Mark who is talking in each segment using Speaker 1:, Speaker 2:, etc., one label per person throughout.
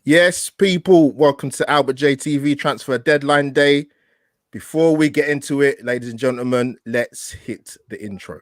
Speaker 1: Yes, people, welcome to Albert JTV Transfer Deadline Day. Before we get into it, ladies and gentlemen, let's hit the intro.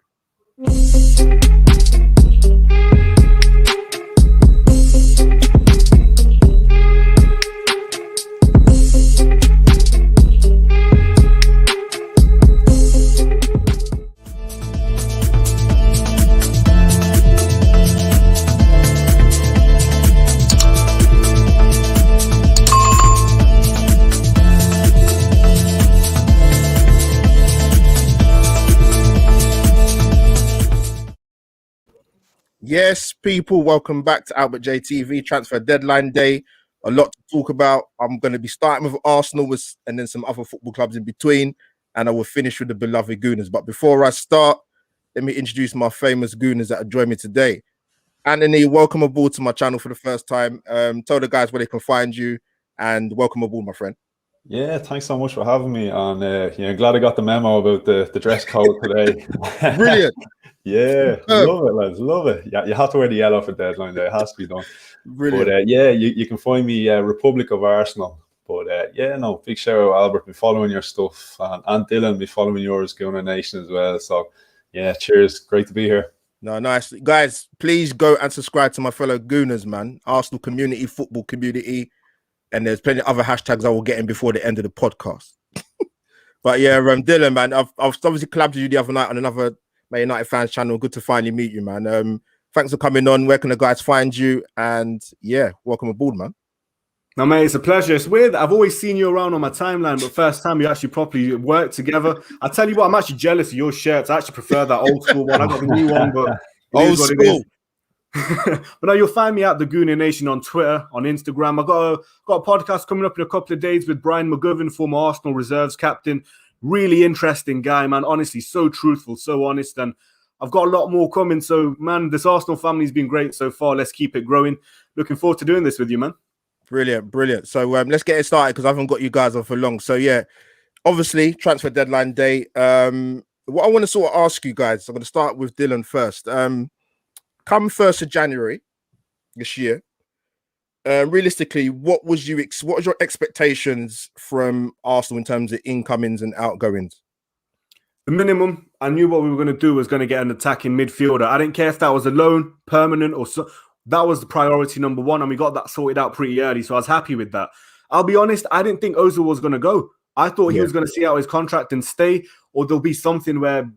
Speaker 1: Yes, people, welcome back to Albert JTV Transfer Deadline Day. A lot to talk about. I'm going to be starting with Arsenal and then some other football clubs in between, and I will finish with the beloved Gooners. But before I start, let me introduce my famous Gooners that have joined me today. Anthony, welcome aboard to my channel for the first time. Tell the guys where they can find you, and welcome aboard, my friend.
Speaker 2: Yeah, thanks so much for having me. And I'm glad I got the memo about the dress code today.
Speaker 1: Brilliant.
Speaker 2: Yeah, love it, lads, love it. Yeah, you have to wear the yellow for deadline day. It has to be done.
Speaker 1: Brilliant.
Speaker 2: But you can find me Republic of Arsenal. But big shout out, Albert. Been following your stuff, and Dylan be following yours, Gooner Nation as well. So yeah, cheers. Great to be here.
Speaker 1: No, nice. Guys, please go and subscribe to my fellow Gooners, man. Arsenal community, football community. And there's plenty of other hashtags I will get in before the end of the podcast. But yeah, Dylan, man, I've obviously collabed with you the other night on another Man United fans channel. Good to finally meet you, man. Thanks for coming on. Where can the guys find you? And yeah, welcome aboard, man.
Speaker 3: No, mate, it's a pleasure. It's weird. I've always seen you around on my timeline, but first time you actually properly worked together. I tell you what, I'm actually jealous of your shirts. I actually prefer that old school one. I got the new one, but
Speaker 1: old school.
Speaker 3: But now you'll find me at the Gooner Nation on Twitter, on Instagram. I got a podcast coming up in a couple of days with Brian McGovern, former Arsenal reserves captain. Really interesting guy, man. Honestly, so truthful, so honest, and I've got a lot more coming. So, man, this Arsenal family's been great so far. Let's keep it growing. Looking forward to doing this with you, man.
Speaker 1: Brilliant. So let's get it started because I haven't got you guys on for long. So yeah, obviously transfer deadline day. What I want to sort of ask you guys, I'm going to start with Dylan first. Come 1st of January this year, realistically, what was your expectations from Arsenal in terms of incomings and outgoings?
Speaker 3: The minimum, I knew what we were going to do was going to get an attacking midfielder. I didn't care if that was a loan, permanent, or so. That was the priority number one, and we got that sorted out pretty early, so I was happy with that. I'll be honest, I didn't think Ozil was going to go. I thought he was going to see out his contract and stay, or there'll be something where,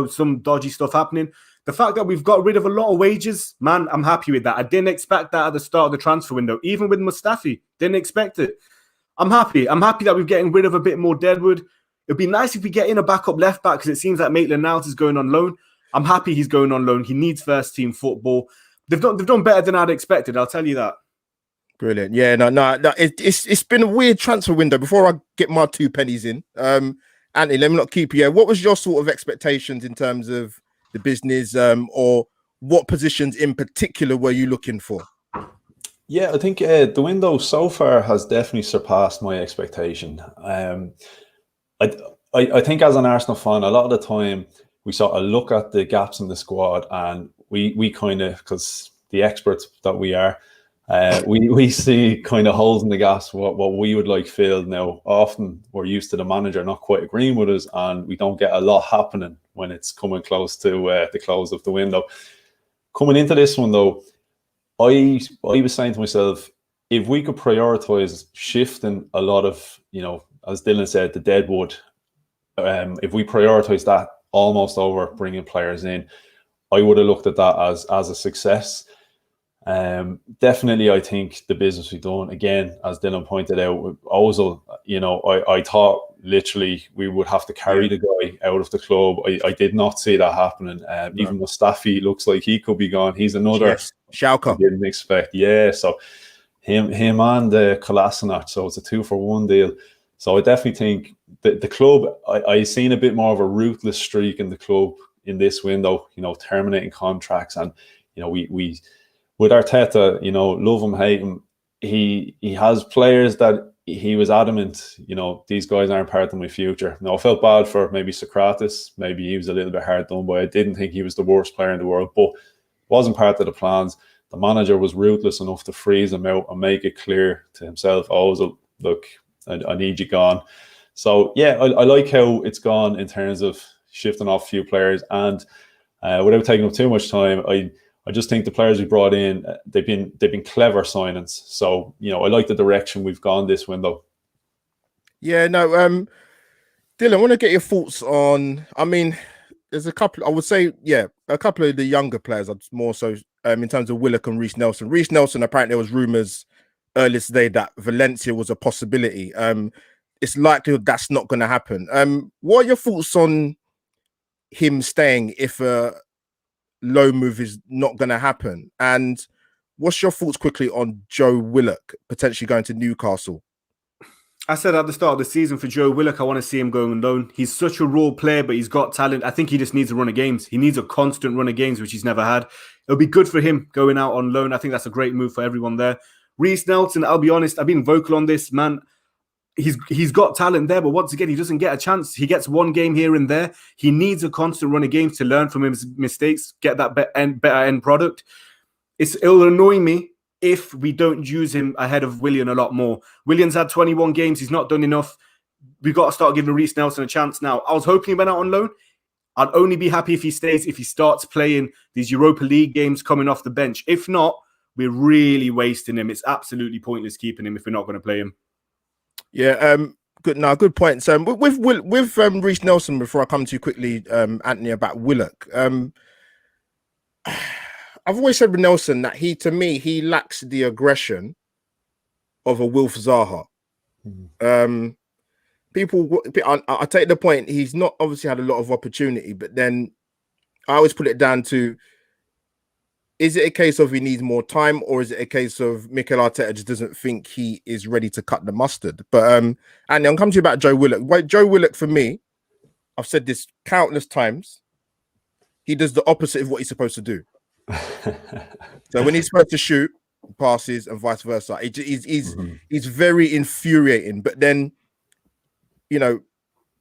Speaker 3: some dodgy stuff happening. The fact that we've got rid of a lot of wages, man, I'm happy with that. I didn't expect that at the start of the transfer window. Even with Mustafi, didn't expect it. I'm happy. I'm happy that we're getting rid of a bit more deadwood. It'd be nice if we get in a backup left back because it seems like Maitland-Niles is going on loan. I'm happy he's going on loan. He needs first team football. They've done better than I'd expected. I'll tell you that.
Speaker 1: Brilliant. Yeah, no. It's been a weird transfer window. Before I get my 2 pennies in, Anthony, let me not keep you here. What was your sort of expectations in terms of the business, or what positions in particular were you looking for?
Speaker 2: Yeah, I think the window so far has definitely surpassed my expectation. I think as an Arsenal fan, a lot of the time we sort of look at the gaps in the squad and we kind of, because the experts that we are, we see kind of holes in the gas, what we would like filled. Now, often we're used to the manager not quite agreeing with us, and we don't get a lot happening when it's coming close to the close of the window. Coming into this one, though, I was saying to myself, if we could prioritise shifting a lot of, as Dylan said, the deadwood, if we prioritise that almost over bringing players in, I would have looked at that as a success. Definitely, I think the business we've done, again, as Dylan pointed out, with Ozil, I thought literally we would have to carry the guy out of the club. I did not see that happening. Even Mustafi looks like he could be gone. He's another
Speaker 1: Schalke.
Speaker 2: I didn't expect. Yeah, so him and Kolasinac, so it's a 2-for-1 deal. So I definitely think the club, I seen a bit more of a ruthless streak in the club in this window, terminating contracts. And, we with Arteta, love him, hate him, he has players that he was adamant, these guys aren't part of my future. Now, I felt bad for maybe Socrates. Maybe he was a little bit hard done by. I didn't think he was the worst player in the world, but wasn't part of the plans. the manager was ruthless enough to freeze him out and make it clear to himself, oh, so look, I need you gone. So yeah, I like how it's gone in terms of shifting off a few players, and without taking up too much time, I just think the players we brought in, they've been clever signings. So, you know, I like the direction we've gone this window.
Speaker 1: Yeah, no, Dylan, I want to get your thoughts on, I mean, there's a couple, I would say, yeah, a couple of the younger players, more so in terms of Willock and Reece Nelson. Reece Nelson, apparently there was rumours earlier today that Valencia was a possibility. It's likely that's not going to happen. What are your thoughts on him staying if a low move is not going to happen? And what's your thoughts quickly on Joe Willock potentially going to Newcastle?
Speaker 3: I said at the start of the season for Joe Willock, I want to see him going on loan. He's such a raw player, but he's got talent. I think he just needs a run of games. He needs a constant run of games, which he's never had. It'll be good for him going out on loan. I think that's a great move for everyone there. Reece Nelson, I'll be honest, I've been vocal on this, man. He's got talent there, but once again, he doesn't get a chance. He gets one game here and there. He needs a constant run of games to learn from his mistakes, get that better end product. It'll annoy me if we don't use him ahead of Willian a lot more. Willian's had 21 games. He's not done enough. We've got to start giving Reece Nelson a chance now. I was hoping he went out on loan. I'd only be happy if he stays, if he starts playing these Europa League games coming off the bench. If not, we're really wasting him. It's absolutely pointless keeping him if we're not going to play him.
Speaker 1: Yeah, good. No, good point. So with Reece Nelson, before I come to you quickly, Anthony, about Willock. I've always said with Nelson that to me, he lacks the aggression of a Wilf Zaha. I take the point. He's not obviously had a lot of opportunity, but then I always put it down to, is it a case of he needs more time, or is it a case of Mikel Arteta just doesn't think he is ready to cut the mustard? But and I'm coming to you about Joe Willock. Joe Willock, for me, I've said this countless times, he does the opposite of what he's supposed to do. So when he's supposed to shoot, passes, and vice versa, he's very infuriating. But then, you know,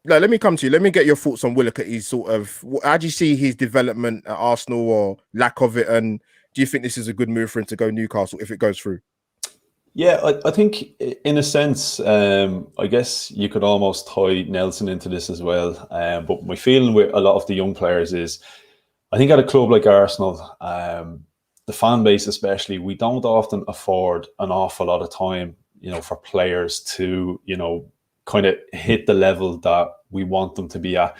Speaker 1: let me come to you. Let me get your thoughts on Willock. He's sort of, how do you see his development at Arsenal or lack of it? And do you think this is a good move for him to go Newcastle if it goes through?
Speaker 2: Yeah, I think in a sense, I guess you could almost tie Nelson into this as well. But my feeling with a lot of the young players is, I think at a club like Arsenal, the fan base especially, we don't often afford an awful lot of time, you know, for players to, you know, kind of hit the level that we want them to be at.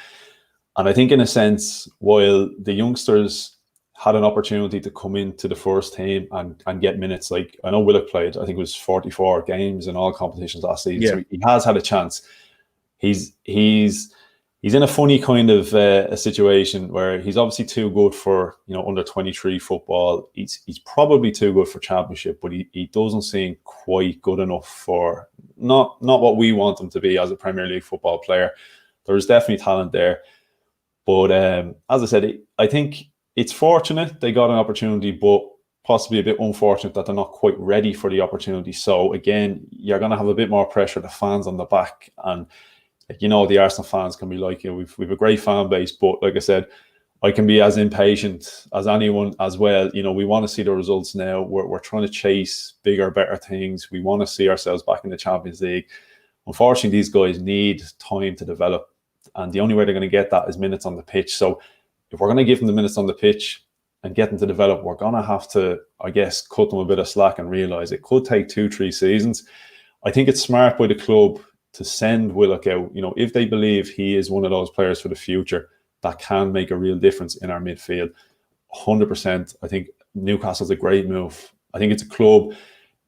Speaker 2: And I think in a sense, while the youngsters had an opportunity to come into the first team and get minutes, like I know Willock played, I think it was 44 games in all competitions last season. Yeah. So he has had a chance. He's in a funny kind of a situation where he's obviously too good for, you know, under 23 football. He's probably too good for championship, but he doesn't seem quite good enough for not what we want him to be as a Premier League football player. There's definitely talent there, but as I said, I think it's fortunate they got an opportunity, but possibly a bit unfortunate that they're not quite ready for the opportunity. So again, you're going to have a bit more pressure, the fans on the back, and you know, the Arsenal fans can be like, you know, we've a great fan base, but like I said, I can be as impatient as anyone as well. You know, we want to see the results now. We're trying to chase bigger, better things. We want to see ourselves back in the Champions League. Unfortunately, these guys need time to develop, and the only way they're going to get that is minutes on the pitch. So if we're going to give them the minutes on the pitch and get them to develop, we're going to have to, I guess, cut them a bit of slack and realise it could take 2-3 seasons. I think it's smart by the club to send Willock out, you know, if they believe he is one of those players for the future that can make a real difference in our midfield. 100%. I think Newcastle's a great move. I think it's a club,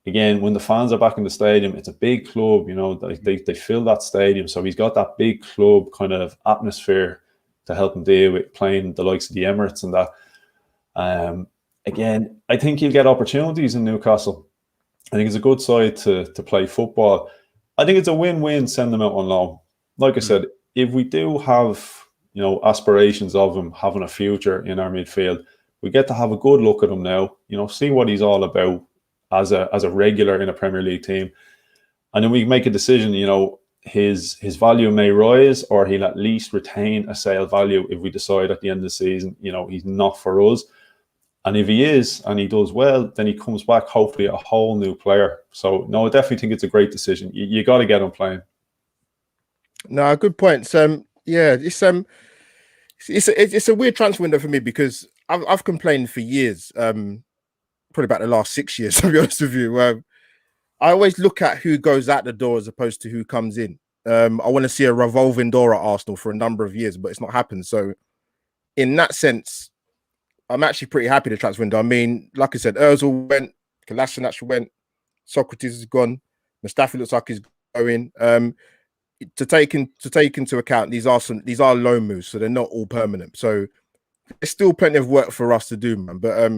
Speaker 2: again, when the fans are back in the stadium, it's a big club, you know, they fill that stadium. So he's got that big club kind of atmosphere to help him deal with playing the likes of the Emirates and that. Again, I think he'll get opportunities in Newcastle. I think it's a good side to play football. I think it's a win-win, send them out on loan. Like I said, if we do have, you know, aspirations of him having a future in our midfield, we get to have a good look at him now, you know, see what he's all about as a regular in a Premier League team. And then we make a decision, you know, his value may rise, or he'll at least retain a sale value if we decide at the end of the season, you know, he's not for us. And if he is, and he does well, then he comes back, hopefully, a whole new player. So, no, I definitely think it's a great decision. You got to get him playing.
Speaker 1: No, good points. Yeah, it's a weird transfer window for me because I've complained for years, probably about the last 6 years, to be honest with you. I always look at who goes out the door as opposed to who comes in. I want to see a revolving door at Arsenal for a number of years, but it's not happened. So, in that sense, I'm actually pretty happy the transfer window. I mean, like I said, Ozil went, Kolasinac went, Socrates is gone, Mustafi looks like he's going. To take into account, these are loan moves, so they're not all permanent. So there's still plenty of work for us to do, man. But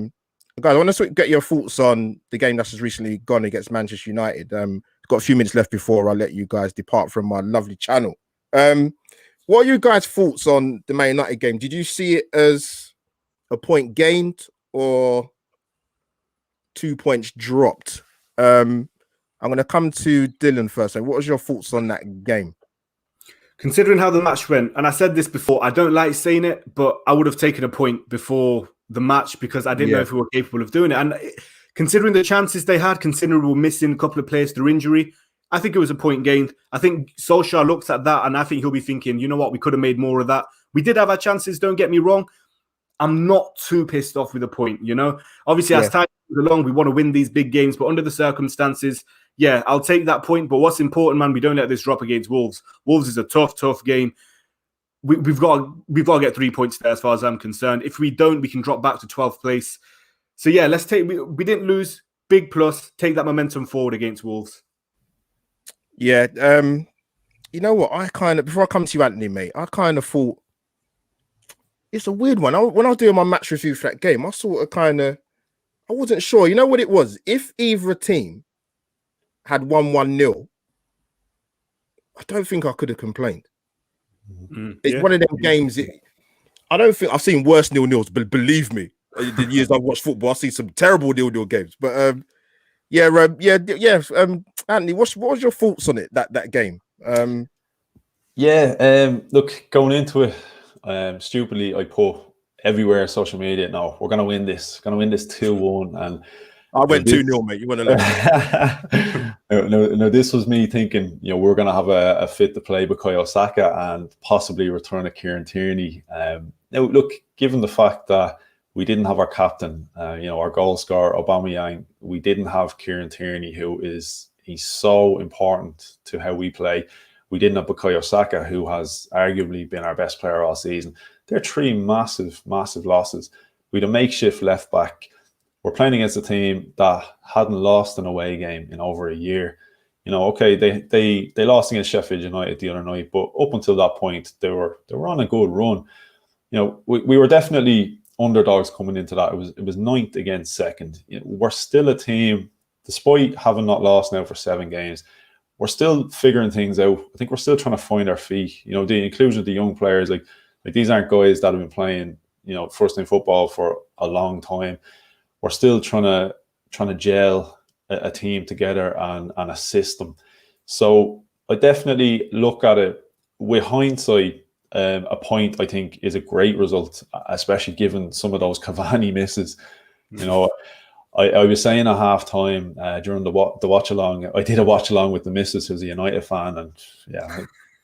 Speaker 1: guys, I want to get your thoughts on the game that's just recently gone against Manchester United. Got a few minutes left before I let you guys depart from my lovely channel. What are you guys' thoughts on the Man United game? Did you see it as a point gained or 2 points dropped? I'm going to come to Dylan first. So what was your thoughts on that game?
Speaker 3: Considering how the match went, and I said this before, I don't like saying it, but I would have taken a point before the match because I didn't know if we were capable of doing it. And considering the chances they had, considering we were missing a couple of players through injury, I think it was a point gained. I think Solskjaer looks at that and I think he'll be thinking, you know what, we could have made more of that. We did have our chances, don't get me wrong. I'm not too pissed off with a point, you know? Obviously, as time goes along, we want to win these big games, but under the circumstances, yeah, I'll take that point. But what's important, man, we don't let this drop against Wolves. Wolves is a tough game. We've got to get 3 points there as far as I'm concerned. If we don't, we can drop back to 12th place. So, yeah, let's take... We didn't lose. Big plus. Take that momentum forward against Wolves.
Speaker 1: Yeah, you know what? Before I come to you, Anthony, mate, I kind of thought it's a weird one. When I was doing my match review for that game, I I wasn't sure. You know what it was? If either team had won 1-0, I don't think I could have complained. It's one of them games. I don't think I've seen worse 0-0s, but believe me, the years I've watched football, I've seen some terrible 0-0 games. But Anthony, what was your thoughts on it, that game?
Speaker 2: Look, going into it, stupidly, I put everywhere social media, no, we're going to win this 2-1. And
Speaker 1: I went 2-0, mate. You want to
Speaker 2: know? No, this was me thinking, we're going to have a fit to play Bukayo Saka and possibly return a Kieran Tierney. Now, look, given the fact that we didn't have our captain, our goal scorer, Aubameyang, we didn't have Kieran Tierney, he's so important to how we play. We didn't have Bukayo Saka, who has arguably been our best player all season. They're three massive losses. We had a makeshift left back. We're playing against a team that hadn't lost an away game in over a year. Okay, they lost against Sheffield United the other night, but up until that point, they were on a good run. We were definitely underdogs coming into that. It was 9th against 2nd. We're still a team, despite having not lost now for 7 games. We're still figuring things out. I think we're still trying to find our feet. The inclusion of the young players, like these aren't guys that have been playing, first team football for a long time. We're still trying to gel a team together and a system. So I definitely look at it with hindsight. A point I think is a great result, especially given some of those Cavani misses. I was saying at half-time during the watch-along, I did a watch-along with the missus who's a United fan, and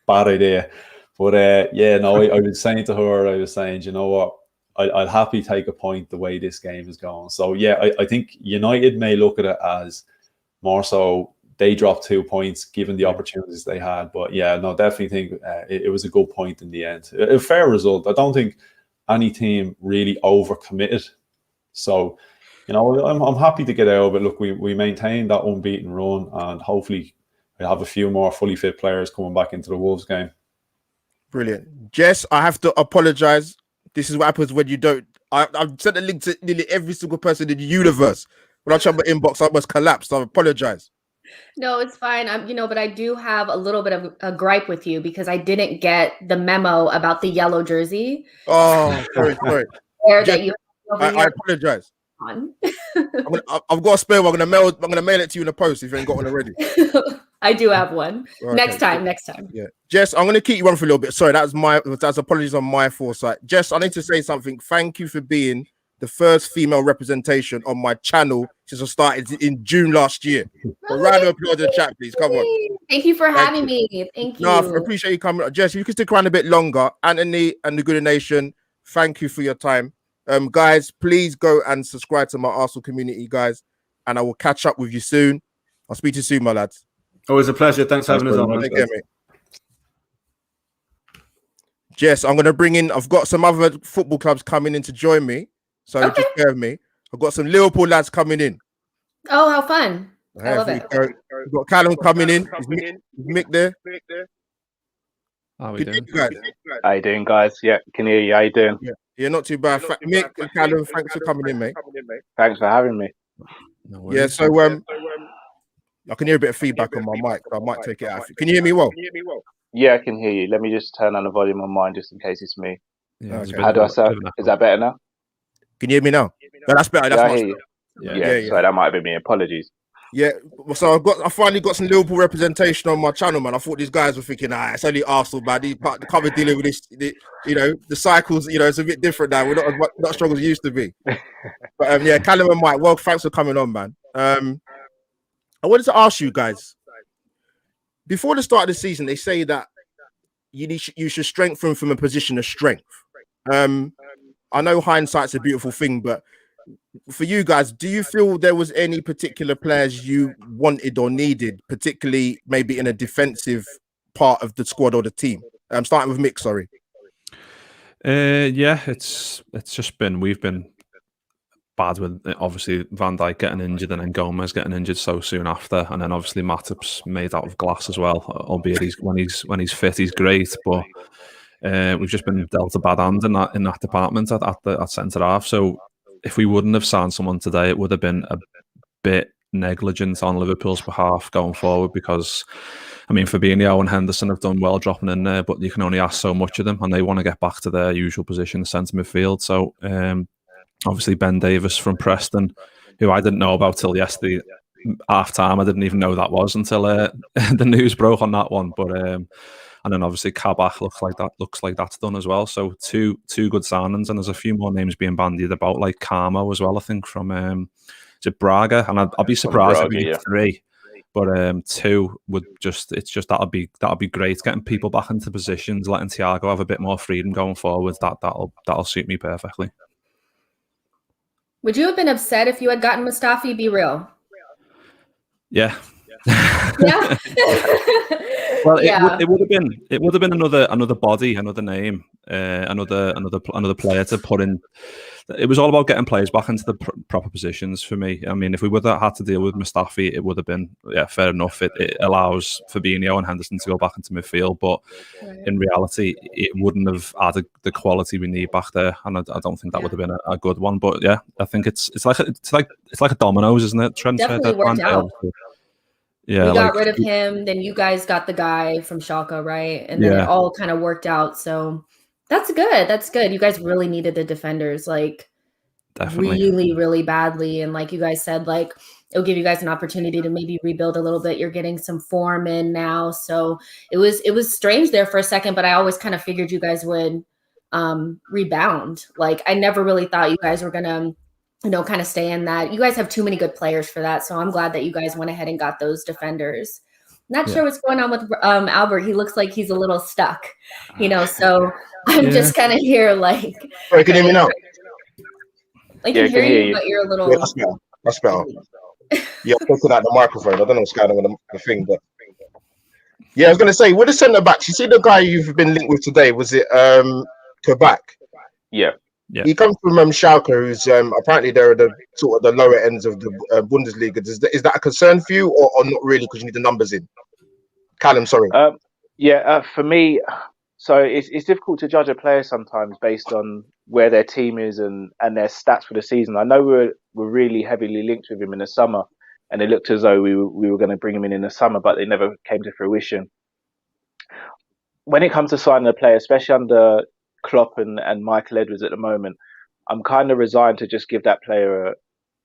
Speaker 2: bad idea. But I was saying to her, you know what, I'll happily take a point the way this game is going. So, I think United may look at it as more so they dropped 2 points given the opportunities they had. But, definitely think it was a good point in the end. A fair result. I don't think any team really overcommitted. So, I'm happy to get out of it. Look, we maintained that unbeaten run, and hopefully we'll have a few more fully fit players coming back into the Wolves game.
Speaker 1: Brilliant. Jess, I have to apologise. This is what happens when you don't... I've sent a link to nearly every single person in the universe. When I check my inbox, I almost collapsed. I apologise.
Speaker 4: No, it's fine. But I do have a little bit of a gripe with you because I didn't get the memo about the yellow jersey.
Speaker 1: Oh, sorry.
Speaker 4: Jess,
Speaker 1: I apologise. I've got a spare one. I'm gonna mail it to you in the post if you ain't got one already.
Speaker 4: I do have one.
Speaker 1: Okay.
Speaker 4: Next time.
Speaker 1: Yeah, Jess, I'm gonna keep you on for a little bit. Sorry, that's apologies on my foresight. Jess, I need to say something. Thank you for being the first female representation on my channel since I started in June last year. A round of applause in the chat, please. Come on.
Speaker 4: Thank you for having me. Thank you.
Speaker 1: No, I appreciate you coming. Jess, you can stick around a bit longer. Anthony and the Gooner Nation, thank you for your time. Guys, please go and subscribe to my Arsenal community, guys, and I will catch up with you soon. I'll speak to you soon, my lads.
Speaker 3: Always a pleasure. Thanks for having us on.
Speaker 1: Take care, mate. Jess, I'm going to bring in, I've got some other football clubs coming in to join me. So just bear with me. I've got some Liverpool lads coming in.
Speaker 4: Oh, how fun. I love it.
Speaker 1: We've got Callum coming in. Is Mick there?
Speaker 5: How are we doing?
Speaker 6: How you doing, guys? Yeah, can hear you. How you doing?
Speaker 1: Yeah, not too bad. Mick and Callum, thanks for coming in, mate.
Speaker 6: Thanks for having me.
Speaker 5: No
Speaker 1: Yeah, so I can hear a bit of feedback on my mic. So I might take it out. Can you hear me well?
Speaker 6: Yeah, I can hear you. Let me just turn on the volume on mine just in case it's me.
Speaker 5: Yeah,
Speaker 1: Okay.
Speaker 6: How do I sound? Is that better now?
Speaker 1: Can you hear me now? No, that's better.
Speaker 6: Yeah,
Speaker 1: That's
Speaker 6: I
Speaker 1: much
Speaker 6: hear you.
Speaker 1: better.
Speaker 6: Yeah, so that might have been me. Apologies.
Speaker 1: Yeah, so I finally got some Liverpool representation on my channel, man. I thought these guys were thinking, it's only Arsenal, man. They can't be dealing with this, the cycles, it's a bit different now. We're not as strong as we used to be. But yeah, Callum and Mike, well, thanks for coming on, man. I wanted to ask you guys, before the start of the season, they say that you should strengthen from a position of strength. I know hindsight's a beautiful thing, but for you guys, do you feel there was any particular players you wanted or needed, particularly maybe in a defensive part of the squad or the team? I'm starting with Mick, sorry.
Speaker 5: Yeah, it's just been, we've been bad with obviously Van Dijk getting injured and then Gomez getting injured so soon after, and then obviously Matip's made out of glass as well. Albeit when he's fit, he's great, but we've just been dealt a bad hand in that department at centre half. So if we wouldn't have signed someone today, it would have been a bit negligent on Liverpool's behalf going forward, because I mean, Fabinho and Henderson have done well dropping in there, but you can only ask so much of them, and they want to get back to their usual position, centre midfield. So obviously Ben Davies from Preston, who I didn't know about till yesterday half time. I didn't even know that was until the news broke on that one. But and then obviously Kabak looks like that's done as well. So two good signings, and there's a few more names being bandied about, like Carmo as well, I think, from is it Braga? And I'll be surprised if we get 3. But 2 would just that'll be great, getting people back into positions, letting Thiago have a bit more freedom going forward. That'll suit me perfectly.
Speaker 4: Would you have been upset if you had gotten Mustafi? Be real.
Speaker 5: Yeah.
Speaker 4: Yeah.
Speaker 5: Well, it would have been another body, another name, another player to put in. It was all about getting players back into the proper positions for me. I mean, if we would have had to deal with Mustafi, it would have been fair enough. It allows Fabinho and Henderson to go back into midfield, but in reality, it wouldn't have added the quality we need back there, and I don't think that would have been a good one. But yeah, I think it's like a dominoes, isn't it?
Speaker 4: Definitely worked out.
Speaker 5: Yeah,
Speaker 4: we got rid of him, then you guys got the guy from Schalke, right? And then it all kind of worked out. So that's good. That's good. You guys really needed the defenders, like
Speaker 5: definitely,
Speaker 4: really, really badly. And like you guys said, like it'll give you guys an opportunity to maybe rebuild a little bit. You're getting some form in now. So it was strange there for a second, but I always kind of figured you guys would rebound. Like I never really thought you guys were gonna kind of stay in that. You guys have too many good players for that. So I'm glad that you guys went ahead and got those defenders. Not sure what's going on with Albert. He looks like he's a little stuck, so I'm just kind of here like.
Speaker 1: Sorry, can you hear me now?
Speaker 4: I can hear you, but you're a little.
Speaker 1: Yeah, that's better. Yeah, I'm putting out the microphone. I don't know what's going on with the thing, but yeah, I was going to say, with the centre backs, you see the guy you've been linked with today, was it Kabak?
Speaker 6: Yeah.
Speaker 5: Yeah.
Speaker 1: He comes from Schalke, who's apparently they're the sort of the lower ends of the Bundesliga. Is that a concern for you, or not really, because you need the numbers in? Callum, sorry.
Speaker 6: For me, so it's difficult to judge a player sometimes based on where their team is and their stats for the season. I know we're really heavily linked with him in the summer, and it looked as though we were going to bring him in the summer, but they never came to fruition. When it comes to signing a player, especially under Klopp and Michael Edwards at the moment, I'm kind of resigned to just give that player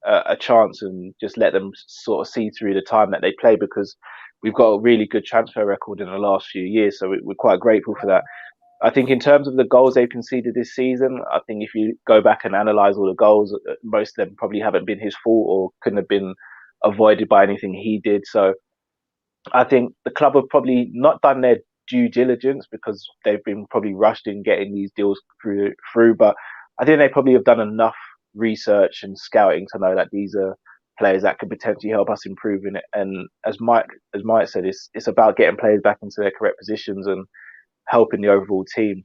Speaker 6: a chance and just let them sort of see through the time that they play, because we've got a really good transfer record in the last few years, so we're quite grateful for that. I think in terms of the goals they've conceded this season, I think if you go back and analyse all the goals, most of them probably haven't been his fault or couldn't have been avoided by anything he did. So I think the club have probably not done their due diligence because they've been probably rushed in getting these deals through. But I think they probably have done enough research and scouting to know that these are players that could potentially help us improve in it. And as Mike said, it's about getting players back into their correct positions and helping the overall team.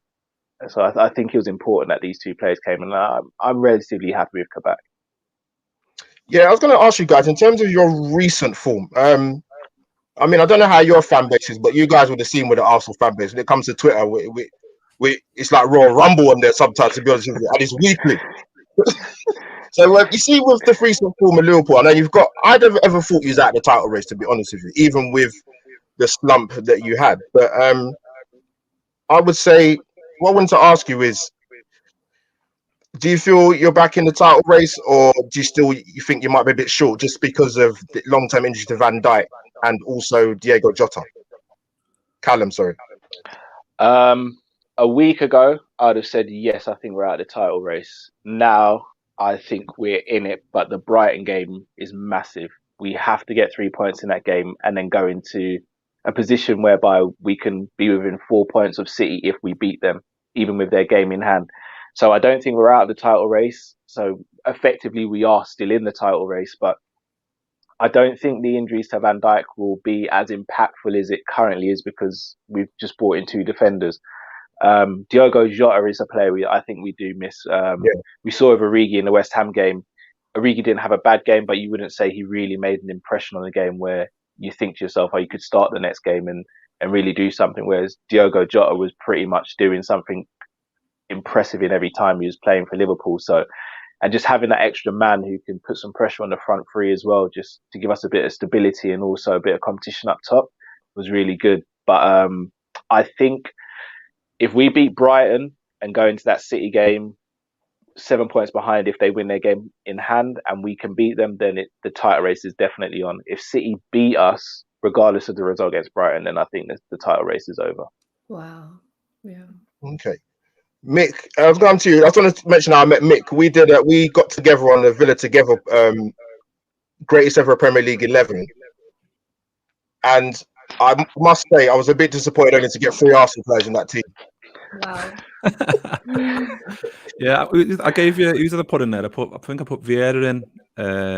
Speaker 6: So I think it was important that these two players came, and I'm relatively happy with Kabak.
Speaker 1: Yeah, I was going to ask you guys in terms of your recent form. I mean, I don't know how your fan base is, but you guys would have seen with the Arsenal fan base when it comes to Twitter. It's like Royal Rumble on there sometimes, to be honest with you, and it's weekly. So you see, with the recent form of Liverpool, I know you've got. I'd have ever thought you was out of the title race, to be honest with you, even with the slump that you had. But I would say what I wanted to ask you is, do you feel you're back in the title race, or do you think you might be a bit short just because of the long-term injury to Van Dijk and also Diego Jota? Callum, sorry.
Speaker 6: A week ago, I'd have said yes. I think we're out of the title race. Now, I think we're in it, but the Brighton game is massive. We have to get 3 points in that game and then go into a position whereby we can be within 4 points of City if we beat them, even with their game in hand. So I don't think we're out of the title race. So effectively, we are still in the title race, but I don't think the injuries to Van Dijk will be as impactful as it currently is because we've just brought in two defenders. Diogo Jota is a player I think we do miss. We saw with Origi in the West Ham game. Origi didn't have a bad game, but you wouldn't say he really made an impression on the game where you think to yourself, oh, you could start the next game and really do something. Whereas Diogo Jota was pretty much doing something impressive in every time he was playing for Liverpool. So, and just having that extra man who can put some pressure on the front three as well, just to give us a bit of stability and also a bit of competition up top was really good. But I think if we beat Brighton and go into that City game 7 points behind, if they win their game in hand and we can beat them, then the title race is definitely on. If City beat us, regardless of the result against Brighton, then I think the title race is over.
Speaker 4: Wow. Yeah.
Speaker 1: Okay. Mick, I was going to you. I just wanted to mention how I met Mick. We got together on the Villa Together greatest ever Premier League 11. And I must say, I was a bit disappointed only to get 3 Arsenal players in that team.
Speaker 4: Wow.
Speaker 5: Yeah, I gave you. Who did I put in there? I think I put Vieira in.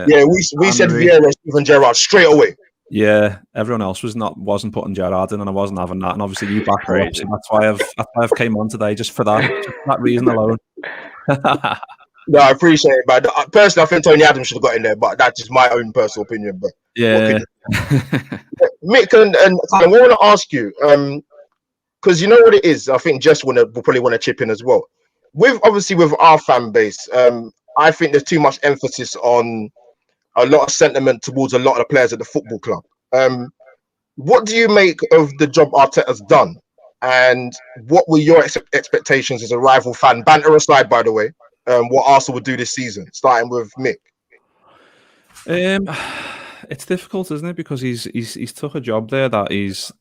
Speaker 1: Yeah, we said Vieira, Steven Gerrard straight away.
Speaker 5: Yeah, everyone else wasn't putting Gerrard in, and I wasn't having that. And obviously, you backed me up, so that's why I've came on today just for that reason alone.
Speaker 1: No, I appreciate it, but personally, I think Tony Adams should have got in there, but that's just my own personal opinion. But
Speaker 5: yeah,
Speaker 1: Mick and I want to ask you, because you know what it is. I think Jess will probably want to chip in as well. With our fan base, I think there's too much emphasis on a lot of sentiment towards a lot of the players at the football club. What do you make of the job Arteta's done? And what were your expectations as a rival fan? Banter aside, by the way, what Arsenal would do this season, starting with Mick.
Speaker 5: It's difficult, isn't it? Because he's took a job there that he's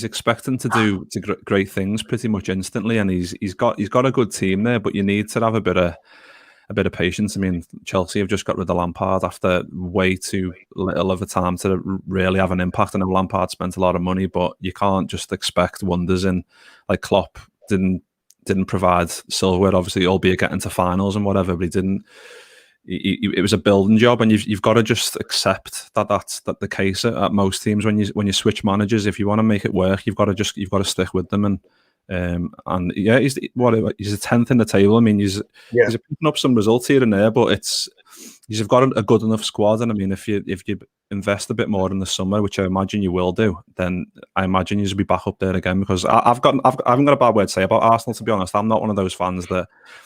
Speaker 5: expecting to do great things pretty much instantly, and he's got a good team there, but you need to have a bit of patience. I mean, Chelsea have just got rid of Lampard after way too little of a time to really have an impact. I know Lampard spent a lot of money, but you can't just expect wonders. And like Klopp didn't provide silverware, obviously, albeit getting to finals and whatever, but he didn't. It was a building job, and you've got to just accept that's the case at most teams when you switch managers. If you want to make it work, you've got to stick with them. And yeah, he's 10th in the table. I mean, he's picking up some results here and there, but you've got a good enough squad. And I mean, if you invest a bit more in the summer, which I imagine you will do, then I imagine you'll be back up there again. Because I haven't got a bad word to say about Arsenal. To be honest, I'm not one of those fans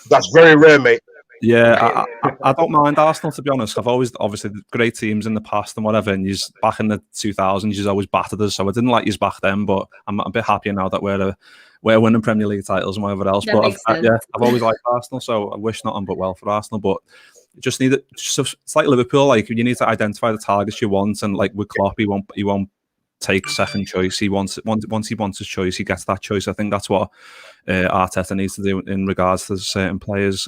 Speaker 1: that's very rare, mate.
Speaker 5: Yeah, I don't mind Arsenal, to be honest. I've always, obviously, great teams in the past and whatever, and he's back in the 2000s, he's always battered us, so I didn't like you back then, but I'm a bit happier now that we're winning Premier League titles and whatever else. But I've always liked Arsenal, so I wish nothing but well for Arsenal, but you just need it. It's like Liverpool, like you need to identify the targets you want, and like with Klopp, he won't take second choice. He wants once he wants his choice, he gets that choice. I think that's what Arteta needs to do in regards to certain players.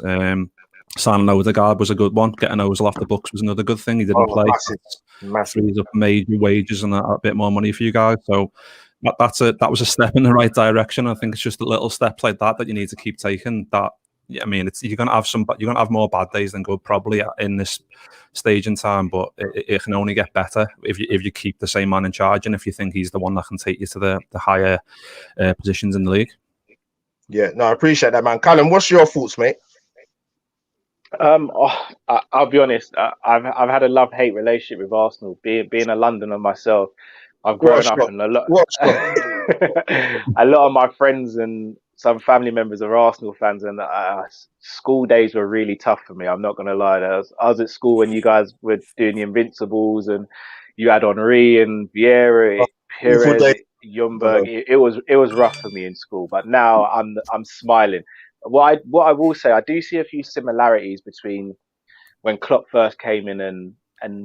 Speaker 5: Signing Odegaard was a good one. Getting Ozil off the books was another good thing. He didn't play.
Speaker 1: Massive.
Speaker 5: Frees up major wages and a bit more money for you guys. So that was a step in the right direction. I think it's just the little steps like that you need to keep taking. That, I mean, you're gonna have more bad days than good probably in this stage in time, but it can only get better if you keep the same man in charge and if you think he's the one that can take you to the higher positions in the league.
Speaker 1: Yeah, no, I appreciate that, man. Callum, what's your thoughts, mate?
Speaker 6: I'll be honest. I've had a love-hate relationship with Arsenal. Being a Londoner myself, I've grown up and a lot of my friends and some family members are Arsenal fans, and school days were really tough for me. I'm not going to lie. I was at school when you guys were doing the Invincibles, and you had Henri and Vieira, Pires, Ljungberg. It was rough for me in school, but now I'm smiling. What I will say, I do see a few similarities between when Klopp first came in and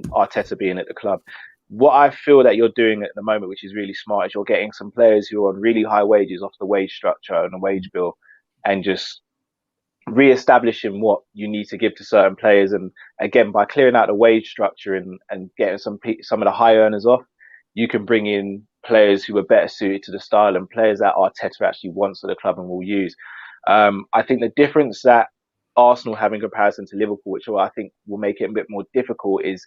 Speaker 6: Arteta being at the club. What I feel that you're doing at the moment, which is really smart, is you're getting some players who are on really high wages off the wage structure and the wage bill, and just re-establishing what you need to give to certain players. And again, by clearing out the wage structure and getting some of the high earners off, you can bring in players who are better suited to the style and players that Arteta actually wants at the club and will use. I think the difference that Arsenal have in comparison to Liverpool, which I think will make it a bit more difficult, is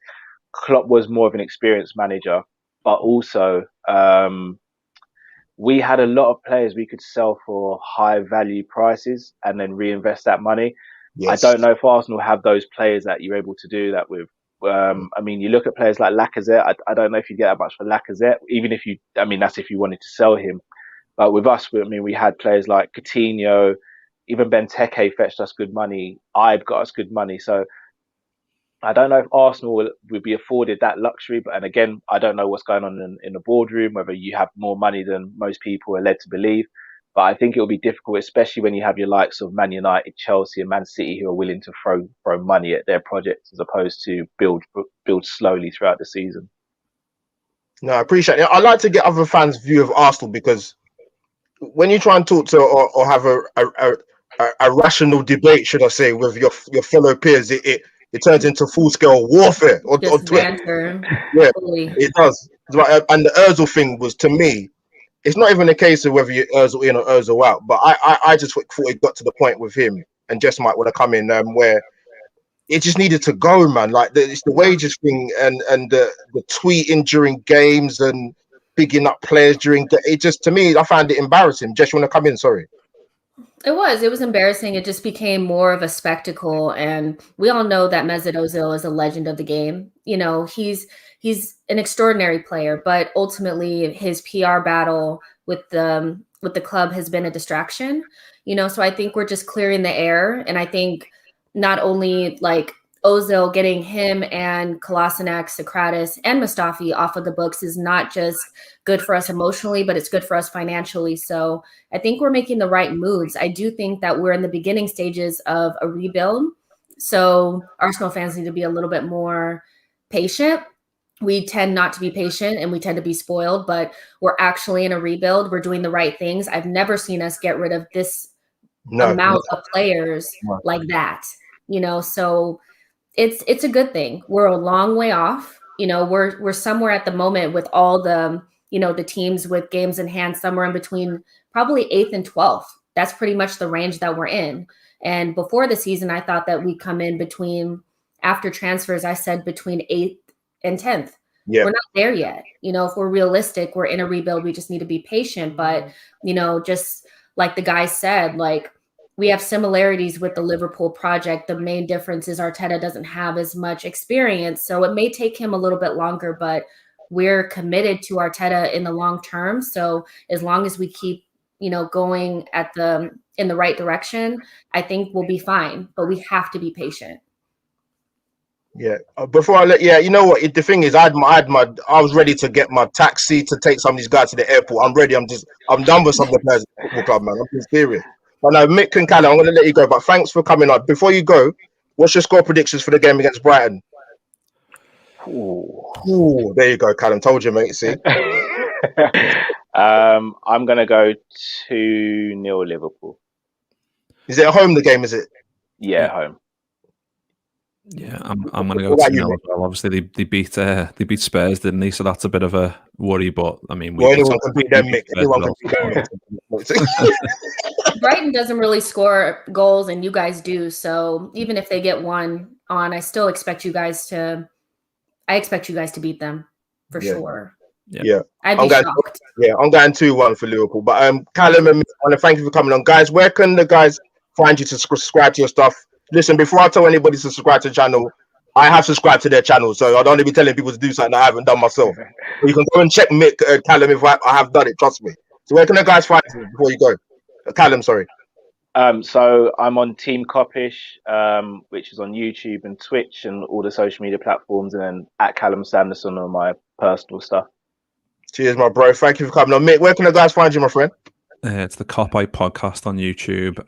Speaker 6: Klopp was more of an experienced manager, but also we had a lot of players we could sell for high value prices and then reinvest that money. Yes. I don't know if Arsenal have those players that you're able to do that with. I mean, you look at players like Lacazette. I don't know if you get that much for Lacazette, even if you, I mean, that's if you wanted to sell him. But with us, I mean, we had players like Coutinho, even Benteke fetched us good money. Ibe got us good money. So I don't know if Arsenal would be afforded that luxury. But and again, I don't know what's going on in the boardroom, whether you have more money than most people are led to believe. But I think it will be difficult, especially when you have your likes of Man United, Chelsea, and Man City, who are willing to throw money at their projects as opposed to build slowly throughout the season.
Speaker 1: No, I appreciate it. I like to get other fans' view of Arsenal, because when you try and talk to or have a rational debate, should I say, with your fellow peers, it turns into full-scale warfare. Or
Speaker 4: banter.
Speaker 1: Yeah, it does. And the Ozil thing was, to me, it's not even a case of whether you're Ozil in or Ozil out, but I just thought it got to the point with him, and Jess might want to come in, where it just needed to go, man. Like it's the wages thing and the tweeting during games and bigging up players during it. Just, to me, I found it embarrassing. Jess, you want to come in? Sorry.
Speaker 4: It was embarrassing. It just became more of a spectacle, and we all know that Mesut Ozil is a legend of the game. You know, he's an extraordinary player, but ultimately his PR battle with the club has been a distraction. You know, so I think we're just clearing the air, and I think not only like Ozil, getting him and Kolasinac, Socrates, and Mustafi off of the books is not just good for us emotionally, but it's good for us financially. So I think we're making the right moves. I do think that we're in the beginning stages of a rebuild. So Arsenal fans need to be a little bit more patient. We tend not to be patient and we tend to be spoiled, but we're actually in a rebuild. We're doing the right things. I've never seen us get rid of this amount of players like that, you know, so it's a good thing. We're a long way off. You know, we're somewhere at the moment with all the, you know, the teams with games in hand, somewhere in between probably 8th and 12th. That's pretty much the range that we're in. And before the season, I thought that we come in between, after transfers, I said between 8th and 10th. Yeah. We're not there yet. You know, if we're realistic, we're in a rebuild. We just need to be patient. But, you know, just like the guy said, like, we have similarities with the Liverpool project. The main difference is Arteta doesn't have as much experience. So it may take him a little bit longer, but we're committed to Arteta in the long term. So as long as we keep, you know, going in the right direction, I think we'll be fine. But we have to be patient.
Speaker 1: Yeah. Before I you know what? The thing is, I was ready to get my taxi to take some of these guys to the airport. I'm ready. I'm done with some of the players at the football club, man. I'm being serious. But no, Mick and Callum, I'm going to let you go. But thanks for coming on. Before you go, what's your score predictions for the game against Brighton? Ooh, there you go, Callum. Told you, mate. See,
Speaker 6: I'm going to go 2-0 Liverpool.
Speaker 1: Is it at home, the game, is it?
Speaker 6: Yeah, home.
Speaker 5: Yeah, I'm going to go
Speaker 1: What about
Speaker 5: 2-0
Speaker 1: you,
Speaker 5: as well. Obviously, they beat Spurs, didn't they? So that's a bit of a worry. But I mean,
Speaker 1: Well, anyone can beat them, Mick.
Speaker 5: Spurs
Speaker 1: Anyone
Speaker 5: as
Speaker 1: can
Speaker 5: well.
Speaker 1: beat them.
Speaker 4: Brighton doesn't really score goals, and you guys do. So even if they get one on, I still expect you guys to. I expect you guys to beat them for sure.
Speaker 1: Yeah,
Speaker 4: I'd be shocked.
Speaker 1: I'm going 2-1 for Liverpool. But Callum and Mick, I want to thank you for coming on, guys. Where can the guys find you to subscribe to your stuff? Listen, before I tell anybody to subscribe to the channel, I have subscribed to their channel, so I don't want to be telling people to do something I haven't done myself. You can go and check Mick, Callum, if I have done it. Trust me. So where can the guys find you before you go? Callum, sorry.
Speaker 6: So I'm on Team Coppish, which is on YouTube and Twitch and all the social media platforms, and then at Callum Sanderson on my personal stuff.
Speaker 1: Cheers, my bro. Thank you for coming on. Mick, where can the guys find you, my friend?
Speaker 5: It's the Copeye Podcast on YouTube,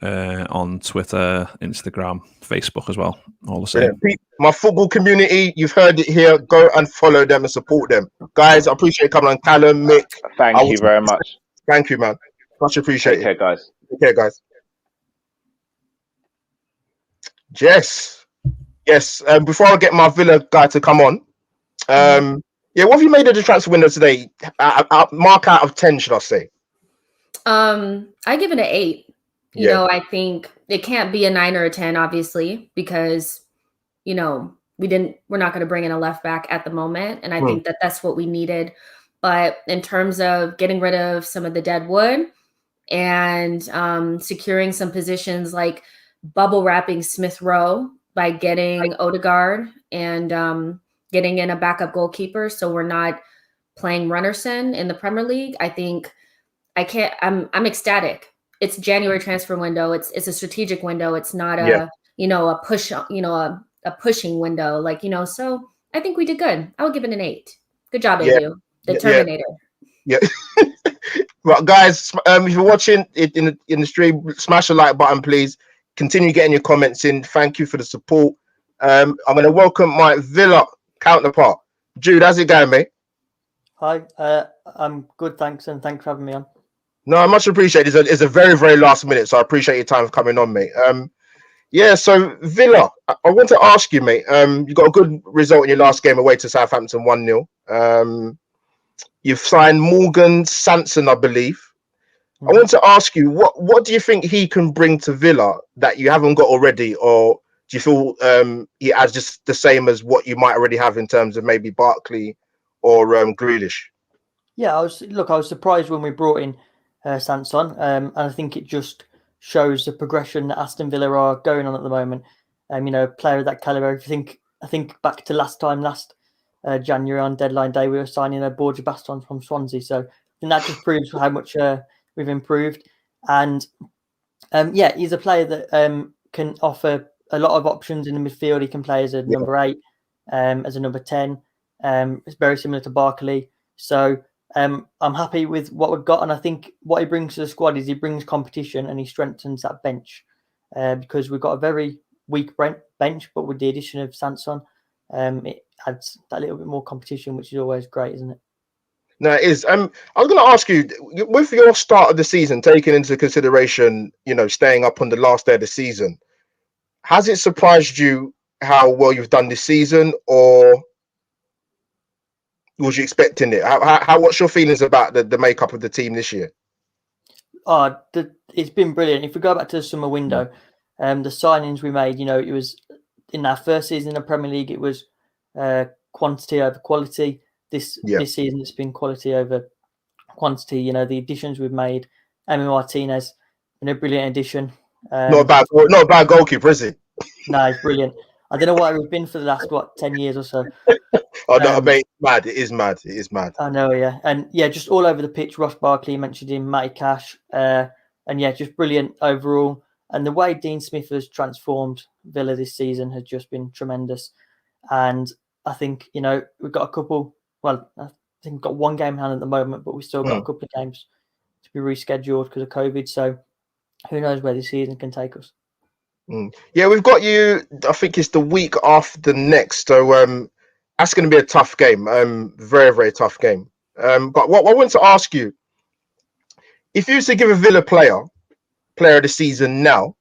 Speaker 5: on Twitter, Instagram, Facebook as well. All the same.
Speaker 1: Yeah. My football community, you've heard it here. Go and follow them and support them. Guys, I appreciate coming on. Callum, Mick.
Speaker 6: Thank you very much.
Speaker 1: Thank you, man. Much appreciated.
Speaker 6: Take care, guys.
Speaker 1: Take care, guys. Yes. Before I get my Villa guy to come on, what have you made of the transfer window today? Mark out of 10, should I say?
Speaker 4: I give it an 8. You know, I think it can't be a 9 or a 10, obviously, because we're not going to bring in a left back at the moment, and I think that's what we needed. But in terms of getting rid of some of the dead wood and securing some positions like bubble wrapping Smith Rowe by getting Odegaard and getting in a backup goalkeeper, so we're not playing Runnerson in the Premier League, I think I'm ecstatic. It's January transfer window. It's a strategic window. It's not a push, a pushing window. So I think we did good. I would give it an 8. Good job, Edu. The Terminator.
Speaker 1: Yeah. Well, guys, if you're watching it in the stream, smash the like button, please. Continue getting your comments in. Thank you for the support. I'm going to welcome my Villa counterpart. Jude, how's it going, mate?
Speaker 7: Hi, I'm good, thanks, and thanks for having me on.
Speaker 1: No, I much appreciate it. It's a very, very last minute, so I appreciate your time for coming on, mate. So Villa, I want to ask you, mate. You got a good result in your last game away to Southampton, 1-0. You've signed Morgan Sanson, I believe. I want to ask you, what do you think he can bring to Villa that you haven't got already, or do you feel he adds just the same as what you might already have in terms of maybe Barkley or Grealish? Yeah,
Speaker 7: I was surprised when we brought in Sanson, and I think it just shows the progression that Aston Villa are going on at the moment. A player of that caliber. I think back to last January on deadline day, we were signing a Borja Baston from Swansea. So I think that just proves how much we've improved. And he's a player that can offer a lot of options in the midfield. He can play as a number 8, as a number 10. It's very similar to Barkley. So I'm happy with what we've got. And I think what he brings to the squad is he brings competition and he strengthens that bench because we've got a very weak bench, but with the addition of Sanson, it adds that little bit more competition, which is always great, isn't it?
Speaker 1: No, it is. I was going to ask you, with your start of the season, taking into consideration, staying up on the last day of the season, has it surprised you how well you've done this season, or was you expecting it? What's your feelings about the makeup of the team this year?
Speaker 7: It's been brilliant. If we go back to the summer window, the signings we made, it was in our first season in the Premier League, it was quantity over quality. This season, it's been quality over quantity. The additions we've made. Emi Martinez, a brilliant addition.
Speaker 1: Not a bad goalkeeper, is he?
Speaker 7: No, he's brilliant. I don't know why we've been for the last 10 years or so.
Speaker 1: Mate, mad. It is mad. It is mad.
Speaker 7: I know, yeah, and just all over the pitch. Ross Barkley mentioned him, Matty Cash, and just brilliant overall. And the way Dean Smith has transformed Villa this season has just been tremendous. And I think we've got a couple. Well, I think we've got one game in hand at the moment, but we've still got a couple of games to be rescheduled because of COVID. So who knows where this season can take us?
Speaker 1: Yeah, we've got you. I think it's the week after next. So that's going to be a tough game. Very, very tough game. But what I want to ask you, if you was to give a Villa player of the season now,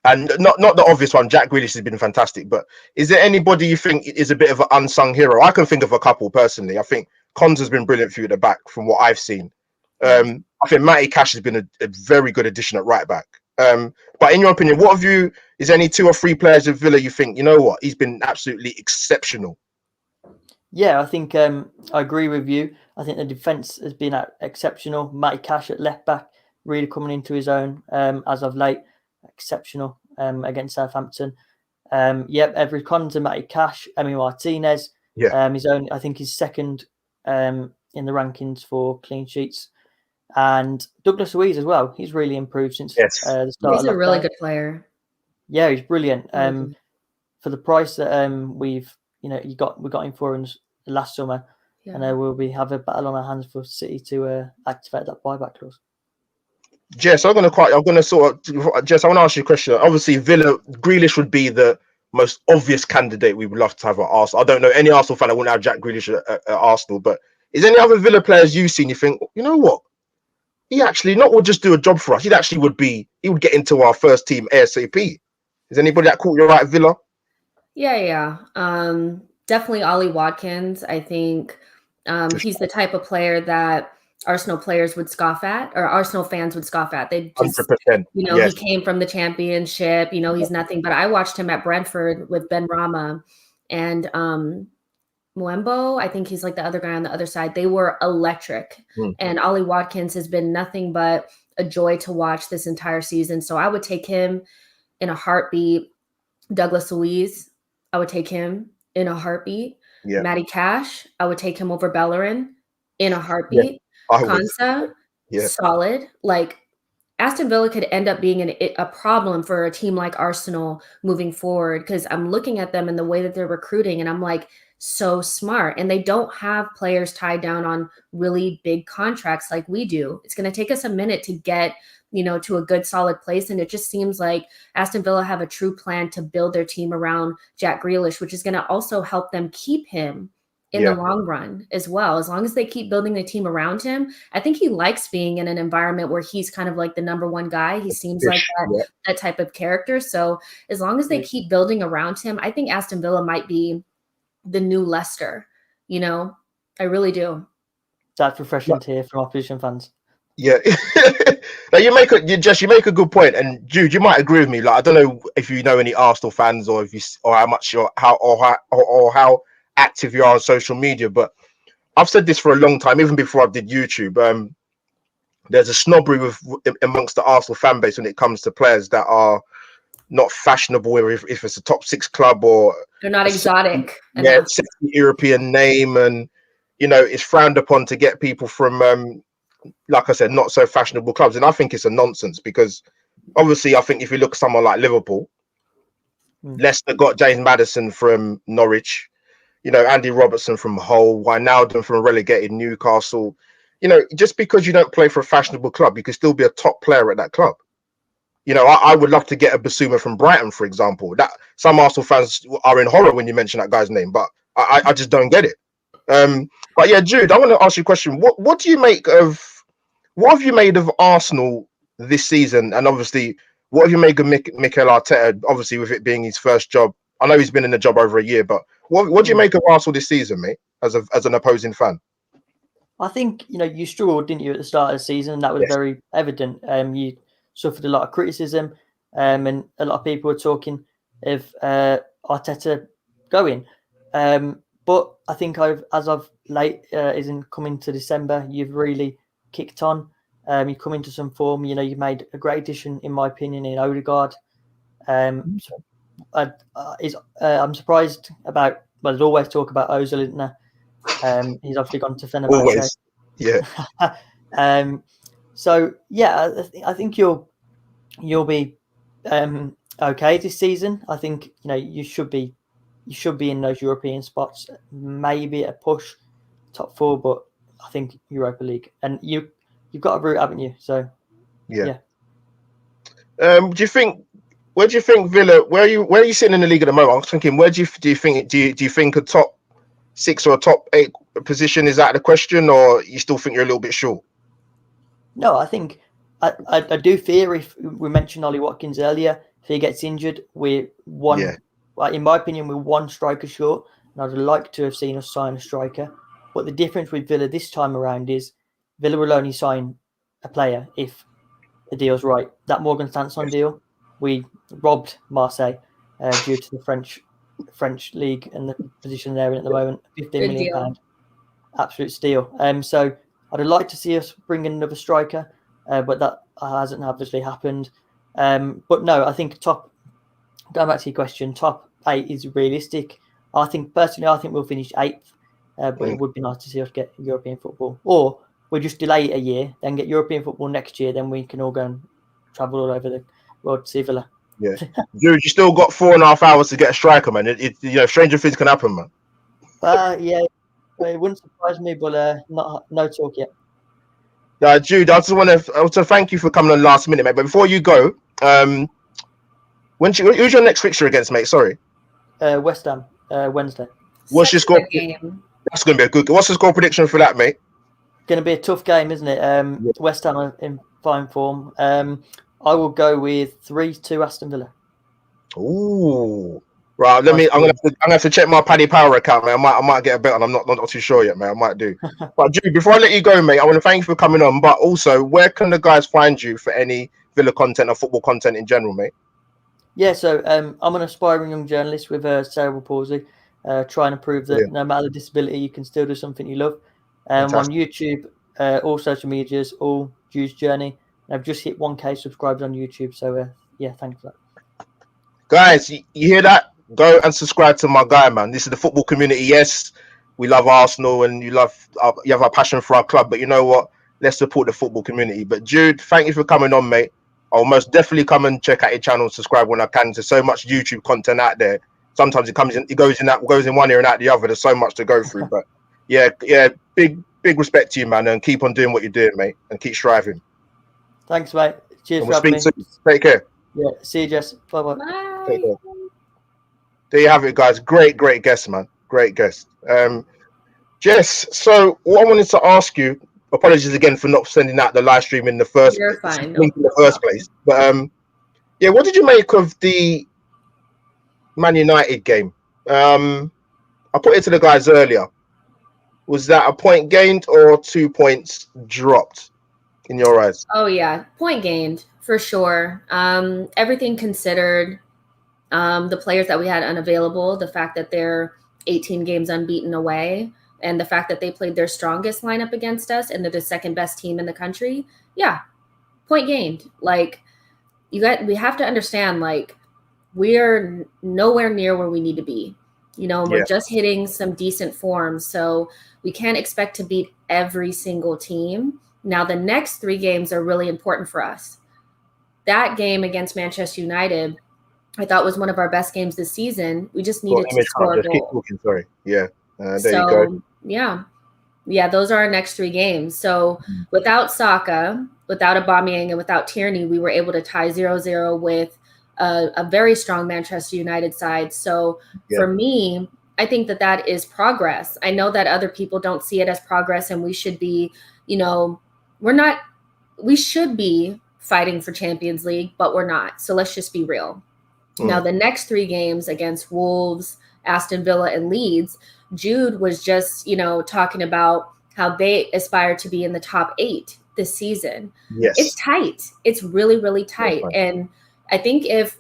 Speaker 1: and not the obvious one, Jack Grealish has been fantastic, but is there anybody you think is a bit of an unsung hero? I can think of a couple personally. I think Cons has been brilliant for you at the back from what I've seen. I think Matty Cash has been a very good addition at right back. But in your opinion, is there any 2 or 3 players of Villa you think, you know what, he's been absolutely exceptional?
Speaker 7: Yeah, I think I agree with you. I think the defence has been exceptional. Matty Cash at left back, really coming into his own as of late. Exceptional against Southampton. Every Cons and Matty Cash, Emi Martinez. I think he's second in the rankings for clean sheets. And Douglas Luiz as well. He's really improved since the start.
Speaker 4: He's a really good player.
Speaker 7: Yeah, he's brilliant. For the price that we got him for in last summer, and we'll have a battle on our hands for City to activate that buyback clause.
Speaker 1: Jess, I want to ask you a question. Obviously, Grealish would be the most obvious candidate we would love to have at Arsenal. I don't know any Arsenal fan that wouldn't have Jack Grealish at Arsenal, but is there any other Villa players you've seen you think, you know what? He actually would just do a job for us. He would get into our first team ASAP. Is anybody that caught your eye at Villa?
Speaker 4: Yeah. Definitely Ollie Watkins. I think he's the type of player that Arsenal players would scoff at, or Arsenal fans would scoff at. They just,
Speaker 1: 100%.
Speaker 4: He came from the championship. He's nothing. But I watched him at Brentford with Ben Rama and Muembo. I think he's like the other guy on the other side. They were electric. And Ollie Watkins has been nothing but a joy to watch this entire season. So I would take him in a heartbeat. Douglas Luiz, I would take him in a heartbeat. Matty Cash, I would take him over Bellerin in a heartbeat. Konsa, solid. Like, Aston Villa could end up being a problem for a team like Arsenal moving forward, because I'm looking at them and the way that they're recruiting, and I'm like, so smart. And they don't have players tied down on really big contracts like we do. It's going to take us a minute to get to a good solid place. And it just seems like Aston Villa have a true plan to build their team around Jack Grealish, which is going to also help them keep him in the long run as well. As long as they keep building the team around him, I think he likes being in an environment where he's kind of like the number one guy. He seems like that type of character. So as long as they keep building around him, I think Aston Villa might be the new Leicester. I really do.
Speaker 7: That's refreshing to hear from opposition fans.
Speaker 1: Yeah. Now you make a good point, and Jude, you might agree with me. Like, I don't know if you know any Arsenal fans, or how active you are on social media, but I've said this for a long time, even before I did YouTube. There's a snobbery amongst the Arsenal fan base when it comes to players that are not fashionable, if it's a top 6 club, or
Speaker 4: they're not exotic.
Speaker 1: European name, and it's frowned upon to get people from like I said, not so fashionable clubs. And I think it's a nonsense, because obviously I think if you look at someone like Liverpool, Leicester got James Maddison from Norwich, Andy Robertson from Hull, Wijnaldum from a relegated Newcastle. Just because you don't play for a fashionable club, you can still be a top player at that club. I would love to get a Basuma from Brighton, for example. That some Arsenal fans are in horror when you mention that guy's name, but I just don't get it. But yeah, Jude, I want to ask you a question. What have you made of Arsenal this season? And obviously, what have you made of Mikel Arteta? Obviously, with it being his first job, I know he's been in the job over a year, but what do you make of Arsenal this season, mate? As an opposing fan,
Speaker 7: I think you struggled, didn't you, at the start of the season? And that was very evident. You suffered a lot of criticism, and a lot of people were talking of Arteta going. But I think as of late, isn't coming to December, you've really kicked on. You come into some form. You made a great addition, in my opinion, in Odegaard. I'm surprised about. Well, there's always talk about Ozil, isn't there? He's obviously gone to Fenerbahce.
Speaker 1: Always, yeah.
Speaker 7: So yeah, I think you'll be okay this season. I think you should be in those European spots, maybe a push top 4, but I think Europa League, and you've got a route, haven't you? So yeah.
Speaker 1: Do you think? Where do you think Villa? Where are you sitting in the league at the moment? I was thinking, where do you think a top 6 or a top 8 position is out of the question, or you still think you're a little bit short?
Speaker 7: No, I think I do fear, if we mentioned Ollie Watkins earlier, if he gets injured, we're one.
Speaker 1: Yeah.
Speaker 7: Well, in my opinion, we're one striker short, and I'd like to have seen us sign a striker. But the difference with Villa this time around is Villa will only sign a player if the deal's right. That Morgan Sanson deal, we robbed Marseille due to the French league and the position they're in at the moment. £15 million pound, absolute steal. So I'd like to see us bring in another striker, but that hasn't obviously happened. But no, I think going back to your question, top 8 is realistic. I think we'll finish 8th, but it would be nice to see us get European football. Or we just delay it a year, then get European football next year, then we can all go and travel all over the world to see Villa.
Speaker 1: Yeah. Dude, you still got 4.5 hours to get a striker, man. Stranger things can happen, man.
Speaker 7: Yeah, it wouldn't surprise me, but no talk yet.
Speaker 1: Jude, I just want to thank you for coming on last minute, mate. But before you go, who's your next fixture against, mate? Sorry.
Speaker 7: West Ham, Wednesday.
Speaker 1: What's your score? That's going to be a good. What's the score prediction for that, mate?
Speaker 7: Going to be a tough game, isn't it? West Ham are in fine form. I will go with 3-2 Aston Villa.
Speaker 1: Ooh. Right, I'm gonna have to check my Paddy Power account, man. I might get a bet on. I'm not too sure yet, man. I might do. But Jude, before I let you go, mate, I want to thank you for coming on. But also, where can the guys find you for any Villa content or football content in general, mate?
Speaker 7: Yeah, so I'm an aspiring young journalist with cerebral palsy, trying to prove that no matter the disability, you can still do something you love. On YouTube, all social medias, all Jude's Journey. And I've just hit 1K subscribers on YouTube, so thanks for that.
Speaker 1: Guys, you hear that? Go and subscribe to my guy, man. This is the football community. Yes, we love Arsenal and you have a passion for our club, but you know what? Let's support the football community. But Jude, thank you for coming on, mate. I'll most definitely come and check out your channel and subscribe when I can. There's so much YouTube content out there. Sometimes it goes in one ear and out the other. There's so much to go through. But yeah, big respect to you, man, and keep on doing what you're doing, mate, and keep striving.
Speaker 7: Thanks, mate. Cheers for having me.
Speaker 1: Take care.
Speaker 7: Yeah, see you, Jess. Bye-bye.
Speaker 1: Take care. There you have it, guys. Great guest, man. Great guest. Jess, so what I wanted to ask you, apologies again for not sending out the live stream in the first place. But what did you make of the Man United game? I put it to the guys earlier. Was that a point gained or 2 points dropped in your eyes?
Speaker 4: Oh yeah, point gained for sure. Everything considered, the players that we had unavailable, the fact that they're 18 games unbeaten away, and the fact that they played their strongest lineup against us and they're the second best team in the country. Yeah, point gained. Like, we have to understand, like, we're nowhere near where we need to be. We're just hitting some decent form. So we can't expect to beat every single team. Now, the next 3 games are really important for us. That game against Manchester United, I thought was one of our best games this season. We just needed to score a goal.
Speaker 1: Keep talking, sorry. Yeah. There you go.
Speaker 4: Yeah, those are our next 3 games. So without Saka, without Aubameyang, and without Tierney, we were able to tie 0-0 with a very strong Manchester United side. So for me, I think that is progress. I know that other people don't see it as progress, and we should be, we should be fighting for Champions League, but we're not. So let's just be real. Now, the next 3 games against Wolves, Aston Villa, and Leeds, Jude was just, talking about how they aspire to be in the top 8 this season.
Speaker 1: Yes.
Speaker 4: It's tight. It's really, really tight. And I think if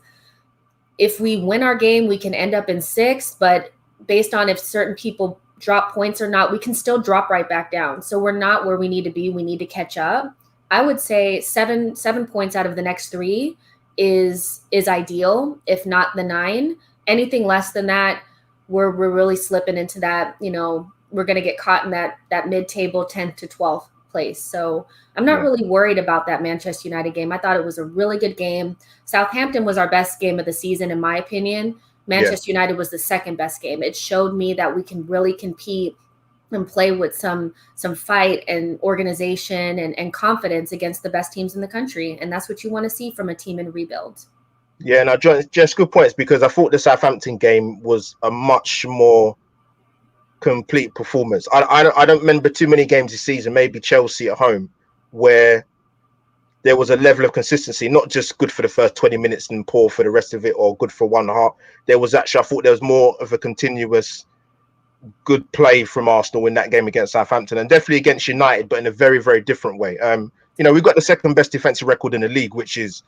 Speaker 4: we win our game, we can end up in 6th, but based on if certain people drop points or not, we can still drop right back down. So we're not where we need to be. We need to catch up. I would say 7 points out of the next 3 is ideal, if not the 9. Anything less than that, we're really slipping into that, we're going to get caught in that mid-table 10th to 12th place. So I'm not really worried about that Manchester United game. I thought it was a really good game. Southampton was our best game of the season, in my opinion. Manchester United was the second best game. It showed me that we can really compete and play with some fight and organization and confidence against the best teams in the country. And that's what you want to see from a team in rebuild.
Speaker 1: Yeah, no, just good points, because I thought the Southampton game was a much more complete performance. I don't remember too many games this season, maybe Chelsea at home, where there was a level of consistency, not just good for the first 20 minutes and poor for the rest of it, or good for 1.5. There was actually, I thought there was more of a continuous good play from Arsenal in that game against Southampton, and definitely against United, but in a very, very different way. We've got the second best defensive record in the league, which is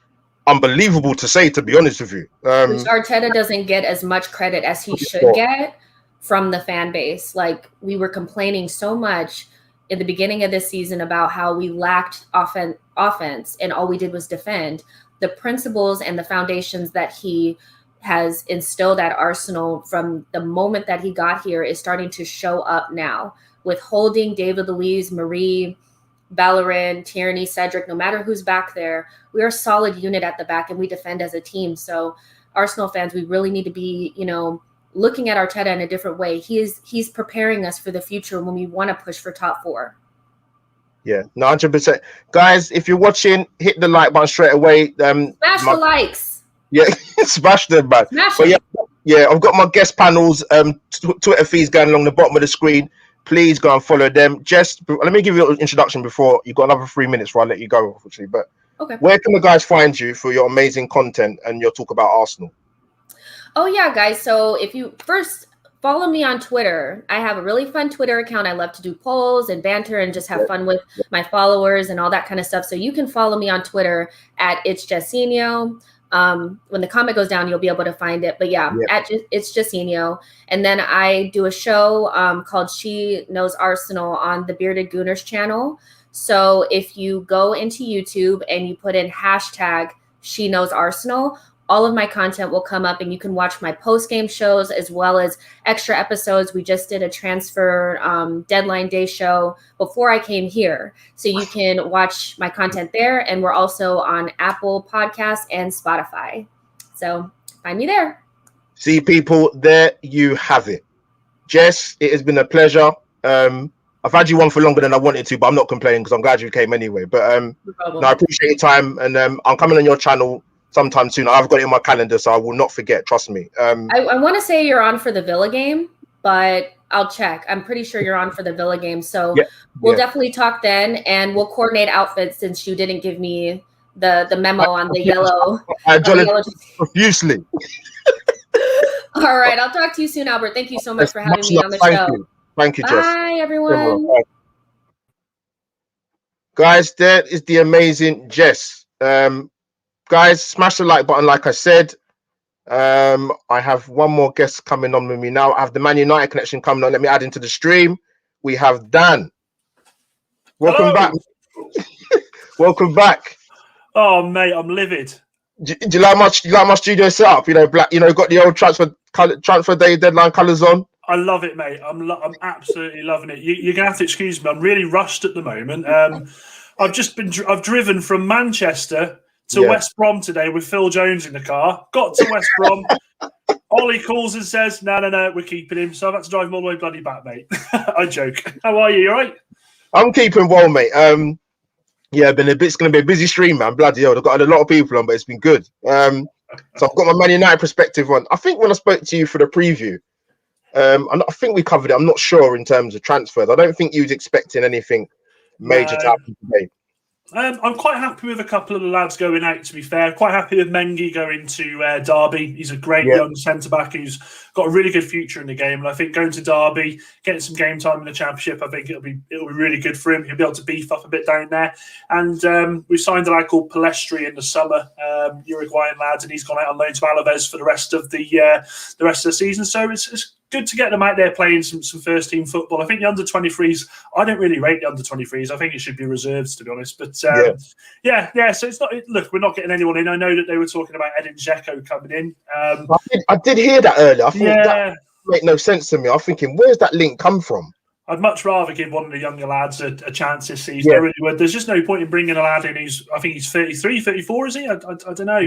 Speaker 1: unbelievable to say, to be honest with you.
Speaker 4: Which Arteta doesn't get as much credit as he should get from the fan base. Like, we were complaining so much in the beginning of this season about how we lacked offense and all we did was defend. The principles and the foundations that he has instilled at Arsenal from the moment that he got here is starting to show up now, with Holding, David Luiz, Marie, Bellerin, Tierney, Cedric. No matter who's back there, we are a solid unit at the back and we defend as a team. So Arsenal fans, we really need to be, looking at Arteta in a different way. He's preparing us for the future when we want to push for top 4.
Speaker 1: Yeah, 100%. Guys, if you're watching, hit the like button straight away.
Speaker 4: Smash the likes.
Speaker 1: Yeah, smash them, man. I've got my guest panels, Twitter feeds going along the bottom of the screen. Please go and follow them. Just let me give you an introduction before you've got another 3 minutes before I let you go, unfortunately. But
Speaker 4: okay,
Speaker 1: where can the guys find you for your amazing content and your talk about Arsenal?
Speaker 4: Oh yeah, guys. So if you first follow me on Twitter, I have a really fun Twitter account. I love to do polls and banter and just have fun with my followers and all that kind of stuff. So you can follow me on Twitter at It's Jacinho. When the comment goes down, you'll be able to find it. But It's Jacinho. And then I do a show called She Knows Arsenal on the Bearded Gooners channel. So if you go into YouTube and you put in hashtag She Knows Arsenal, all of my content will come up and you can watch my post-game shows as well as extra episodes. We just did a transfer deadline day show before I came here. So you can watch my content there. And we're also on Apple Podcasts and Spotify. So find me there.
Speaker 1: See, people, there you have it. Jess, it has been a pleasure. I've had you on for longer than I wanted to, but I'm not complaining because I'm glad you came anyway. But no, I appreciate your time. And I'm coming on your channel sometime soon. I've got it in my calendar, so I will not forget. Trust me.
Speaker 4: I want to say you're on for the Villa game, but I'll check. I'm pretty sure you're on for the Villa game. So we'll definitely talk then, and we'll coordinate outfits since you didn't give me the memo on the yellow.
Speaker 1: I profusely.
Speaker 4: All right. I'll talk to you soon, Albert. Thank you so much for having me on the show.
Speaker 1: Thank you, Jess.
Speaker 4: Bye, everyone.
Speaker 1: Guys, there is the amazing Jess. Guys, smash the like button, like I said. I have one more guest coming on with me now. I have the Man United connection coming on. Let me add into the stream. We have Dan. Welcome back. Welcome back.
Speaker 8: Oh, mate, I'm livid.
Speaker 1: Do you like my studio setup? Black. Got the old transfer day deadline colours on.
Speaker 8: I love it, mate. I'm absolutely loving it. You're gonna have to excuse me. I'm really rushed at the moment. I've driven from Manchester to West Brom today with Phil Jones in the car. Got to West Brom. Ollie calls and says, no, we're keeping him. So I've had to drive him all the way bloody back, mate. I joke. How are you? You all right?
Speaker 1: I'm keeping well, mate. It's going to be a busy stream, man. Bloody hell. I've got a lot of people on, but it's been good. So I've got my Man United perspective on. I think when I spoke to you for the preview, I think we covered it. I'm not sure in terms of transfers. I don't think you was expecting anything major to happen today.
Speaker 8: I'm quite happy with a couple of the lads going out, to be fair. Quite happy with Mengi going to Derby. He's a great young centre-back who's got a really good future in the game. And I think going to Derby, getting some game time in the Championship, I think it'll be really good for him. He'll be able to beef up a bit down there. And we signed a lad called Palestri in the summer, Uruguayan lad, and he's gone out on loan to Alaves for the rest of the season. So it's good to get them out there playing some first team football. I think the under 23s, I don't really rate the under 23s. I think it should be reserved, to be honest. But so it's not. Look, we're not getting anyone in. I know that they were talking about Edin Dzeko coming in.
Speaker 1: I did hear that earlier. I thought that made no sense to me. I'm thinking, where's that link come from?
Speaker 8: I'd much rather give one of the younger lads a chance this season. I really would. There's just no point in bringing a lad in who's, I think he's 33, 34, is he? I don't know.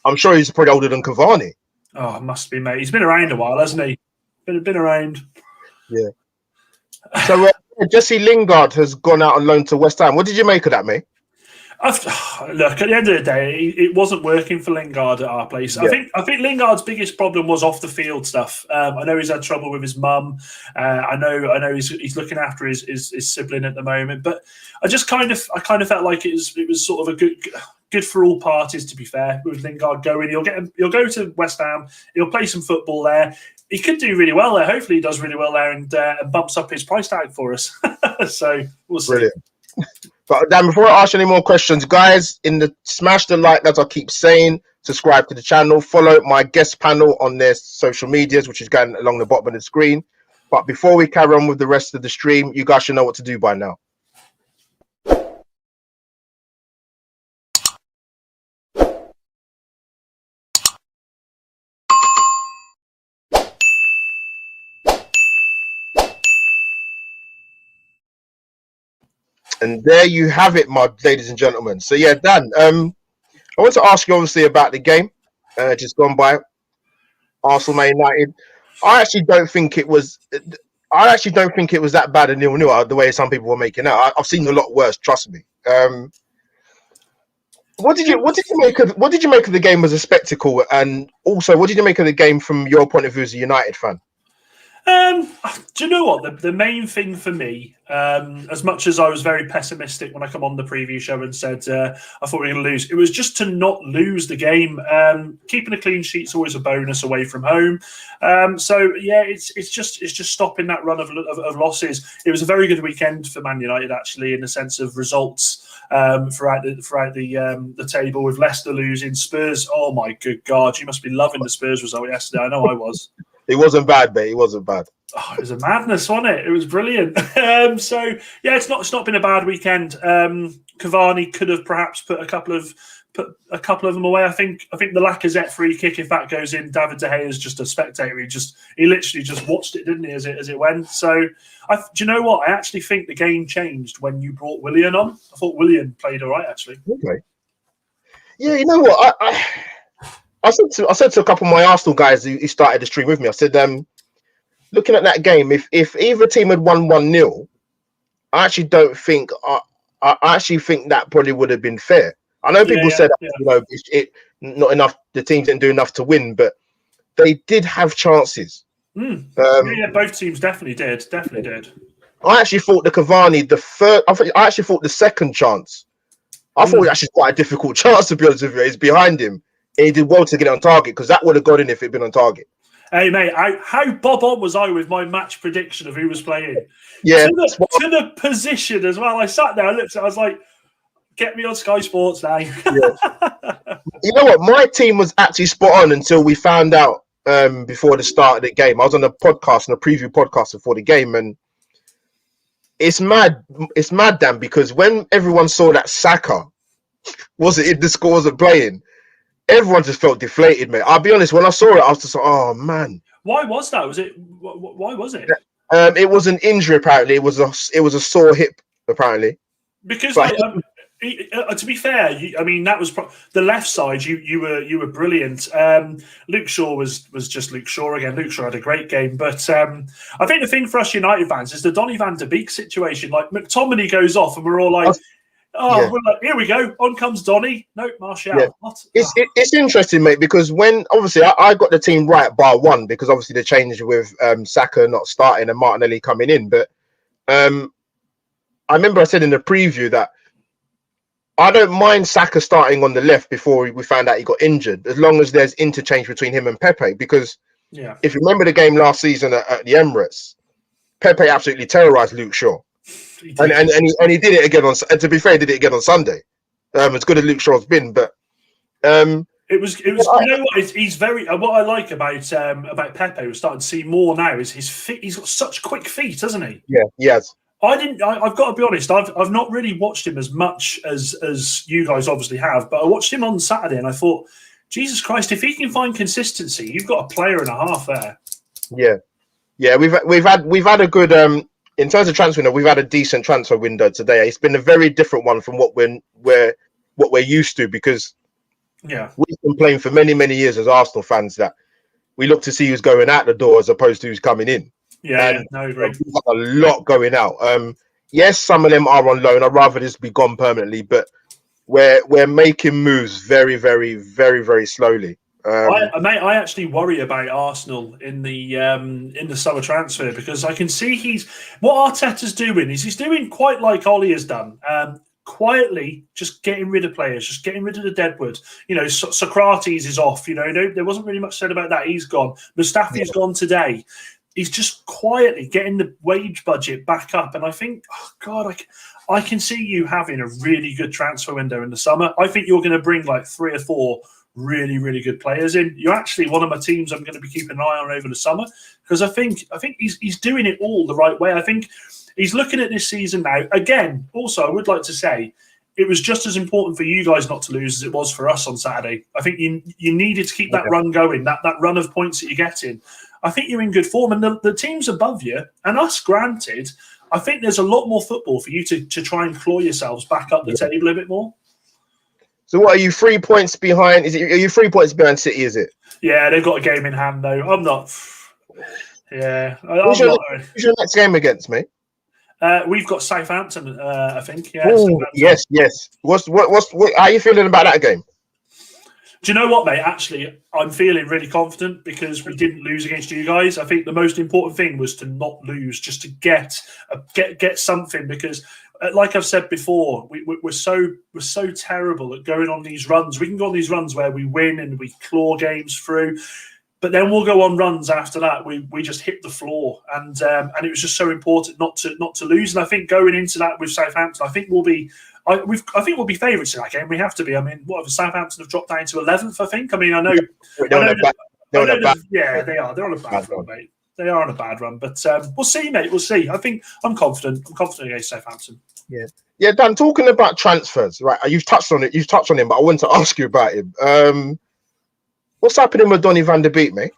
Speaker 8: I'm
Speaker 1: sure he's probably older than Cavani.
Speaker 8: Oh, must be, mate. He's been around a while, hasn't he? Been around.
Speaker 1: Yeah. So Jesse Lingard has gone out on loan to West Ham. What did you make of that, mate?
Speaker 8: Look, at the end of the day, it wasn't working for Lingard at our place.
Speaker 1: Yeah.
Speaker 8: I think Lingard's biggest problem was off the field stuff. I know he's had trouble with his mum. I know he's looking after his sibling at the moment. But I kind of felt like it was sort of a good for all parties. To be fair, with Lingard going, he'll go to West Ham. He'll play some football there. He could do really well there. Hopefully, he does really well there and bumps up his price tag for us. So we'll see.
Speaker 1: Brilliant. But Dan, before I ask you any more questions, guys, smash the like, as I keep saying, subscribe to the channel, follow my guest panel on their social medias, which is going along the bottom of the screen. But before we carry on with the rest of the stream, you guys should know what to do by now. And there you have it, my ladies and gentlemen. So yeah, Dan, I want to ask you obviously about the game just gone by, Arsenal Man United. I actually don't think it was that bad a 0-0 the way some people were making out. I've seen a lot worse, trust me. What did you make of the game as a spectacle, and also what did you make of the game from your point of view as a United fan?
Speaker 8: Do you know what? The main thing for me, as much as I was very pessimistic when I come on the preview show and said I thought we were going to lose, it was just to not lose the game. Keeping a clean sheet's always a bonus away from home. So yeah, it's just stopping that run of losses. It was a very good weekend for Man United, actually, in the sense of results throughout the table, with Leicester losing, Spurs. Oh my good God, you must be loving the Spurs result yesterday. I know I was.
Speaker 1: It wasn't bad, mate. It wasn't bad.
Speaker 8: Oh, it was a madness, wasn't it? It was brilliant. So yeah, it's not been a bad weekend. Cavani could have perhaps put a couple of them away. I think the Lacazette free kick, if that goes in, David De Gea is just a spectator. He literally just watched it, didn't he, as it went. So do you know what? I actually think the game changed when you brought Willian on. I thought Willian played all right, actually. Okay.
Speaker 1: Yeah, you know what? I said to a couple of my Arsenal guys who started the stream with me, I said, looking at that game, if either team had won 1-0, I actually don't think I actually think that probably would have been fair. I know people said you know it not enough, the teams didn't do enough to win, but they did have chances.
Speaker 8: Both teams definitely did.
Speaker 1: I actually thought the Cavani, I actually thought the second chance, I thought it was actually quite a difficult chance, to be honest with you. It's behind him. And he did well to get it on target, because that would have got in if it'd been on target.
Speaker 8: Hey, mate, how bob on was I with my match prediction of who was playing?
Speaker 1: Yeah.
Speaker 8: To the position as well. I sat there, I looked at it, I was like, get me on Sky Sports now.
Speaker 1: Yeah. You know what? My team was actually spot on until we found out before the start of the game. I was on a preview podcast before the game, and it's mad. It's mad, Dan, because when everyone saw that Saka the score wasn't playing, everyone just felt deflated, mate. I'll be honest, when I saw it, I was just like, oh man.
Speaker 8: Why was that? Why was it?
Speaker 1: It was an injury, apparently. It was a sore hip, apparently.
Speaker 8: Because to be fair, that was the left side. You were brilliant. Luke Shaw was just Luke Shaw again. Luke Shaw had a great game, but I think the thing for us United fans is the Donny van de Beek situation. Like, McTominay goes off, and we're all like, we're like, here we go. On comes Donny. Nope, Martial.
Speaker 1: Yeah. It's interesting, mate, because when obviously I got the team right bar one, because obviously the change with Saka not starting and Martinelli coming in, but I remember I said in the preview that I don't mind Saka starting on the left before we found out he got injured, as long as there's interchange between him and Pepe. Because if you remember the game last season at the Emirates, Pepe absolutely terrorized Luke Shaw. And he did it again and to be fair, he did it again on Sunday. As good as Luke Shaw's been, but
Speaker 8: it was. You know what? He's very. What I like about Pepe, we're starting to see more now, is his feet. He's got such quick feet, hasn't he?
Speaker 1: Yeah, he has.
Speaker 8: I've got to be honest. I've not really watched him as much as you guys obviously have, but I watched him on Saturday and I thought, Jesus Christ, if he can find consistency, you've got a player and a half there.
Speaker 1: Yeah. We've had a good in terms of transfer window. We've had a decent transfer window today. It's been a very different one from what we're used to, because we've been playing for many years as Arsenal fans that we look to see who's going out the door as opposed to who's coming in.
Speaker 8: I agree.
Speaker 1: We've got a lot going out. Yes, some of them are on loan. I'd rather this be gone permanently, but we're making moves very, very, very, very slowly.
Speaker 8: I actually worry about Arsenal in the summer transfer, because I can see what Arteta's doing is he's doing quite like Ollie has done. Quietly, just getting rid of players, just getting rid of the deadwood. You know, Socrates is off. You know, there wasn't really much said about that. He's gone. Mustafi's gone today. He's just quietly getting the wage budget back up. And I think, oh God, I can see you having a really good transfer window in the summer. I think you're going to bring like 3 or 4 really, really good players in. You're actually one of my teams I'm going to be keeping an eye on over the summer, because I think he's doing it all the right way. I think he's looking at this season now. Again, also, I would like to say it was just as important for you guys not to lose as it was for us on Saturday. I think you needed to keep that run going, that run of points that you're getting. I think you're in good form, and the teams above you, and us granted, I think there's a lot more football for you to try and claw yourselves back up the table a bit more.
Speaker 1: So what, are you 3 points behind? Are you 3 points behind City, is it?
Speaker 8: Yeah, they've got a game in hand, though. I'm not. Yeah.
Speaker 1: Who's your next game against me?
Speaker 8: We've got Southampton, I think. Yeah.
Speaker 1: Ooh, yes. What? How are you feeling about that game?
Speaker 8: Do you know what, mate? Actually, I'm feeling really confident because we didn't lose against you guys. I think the most important thing was to not lose, just to get something, because, like I've said before, we're so terrible at going on these runs. We can go on these runs where we win and we claw games through, but then we'll go on runs after that. We just hit the floor, and it was just so important not to lose. And I think going into that with Southampton, I think we'll be favourites in that game. We have to be. I mean, Southampton have dropped down to 11th, I think. I mean, I know. They're on a bad run, mate. They are on a bad run, but we'll see, mate. We'll see. I'm confident. I'm confident against Southampton.
Speaker 1: Yeah. Dan, talking about transfers, right? You've touched on him, but I want to ask you about him. What's happening with Donny van der Beek, mate?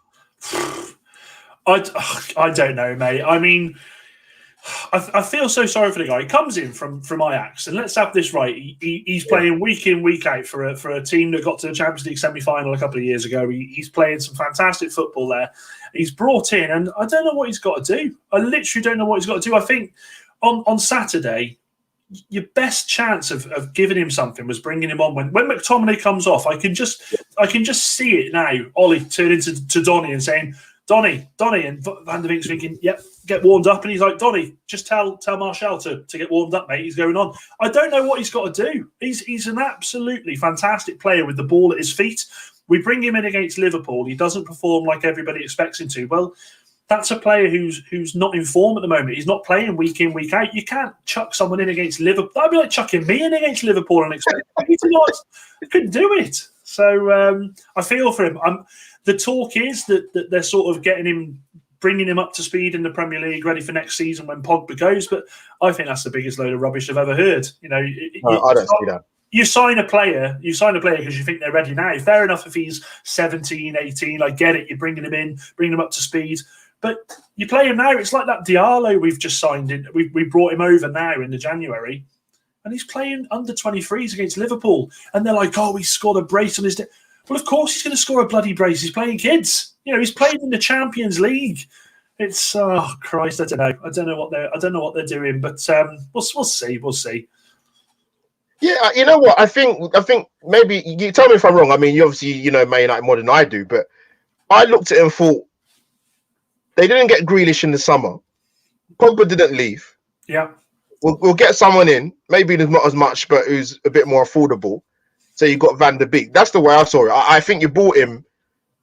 Speaker 8: I don't know, mate. I mean, I feel so sorry for the guy. He comes in from Ajax, and let's have this right. He's playing week in, week out for a team that got to the Champions League semi-final a couple of years ago. He's playing some fantastic football there. He's brought in, and I don't know what he's got to do. I literally don't know what he's got to do. I think on Saturday, your best chance of giving him something was bringing him on when McTominay comes off. I can just see it now. Ollie turning to Donny and saying, Donny, and Van der Beek's thinking, yep, get warmed up, and he's like, Donny, just tell Martial to get warmed up, mate. He's going on. I don't know what he's got to do. He's an absolutely fantastic player with the ball at his feet. We bring him in against Liverpool. He doesn't perform like everybody expects him to. Well, that's a player who's not in form at the moment. He's not playing week in, week out. You can't chuck someone in against Liverpool. That'd be like chucking me in against Liverpool and expect me to not. I couldn't do it. So I feel for him. The talk is that they're sort of bringing him up to speed in the Premier League, ready for next season when Pogba goes. But I think that's the biggest load of rubbish I've ever heard. You know,
Speaker 1: I don't see that.
Speaker 8: You sign a player because you think they're ready now. Fair enough if he's 17, 18, I get it. You're bringing him in, bringing him up to speed. But you play him now, it's like that Diallo we've just signed in. We brought him over now in the January, and he's playing under 23s against Liverpool. And they're like, oh, he scored a brace on his day. Well, of course he's going to score a bloody brace. He's playing kids. You know, he's played in the Champions League. It's Christ, I don't know what they're doing, but we'll see. We'll see.
Speaker 1: Yeah, you know what? I think maybe you tell me if I'm wrong. I mean, you obviously Man United more than I do, but I looked at it and thought they didn't get Grealish in the summer. Pogba didn't leave.
Speaker 8: Yeah,
Speaker 1: we'll get someone in. Maybe there's not as much, but who's a bit more affordable. So you got Van der Beek. That's the way I saw it. I think you bought him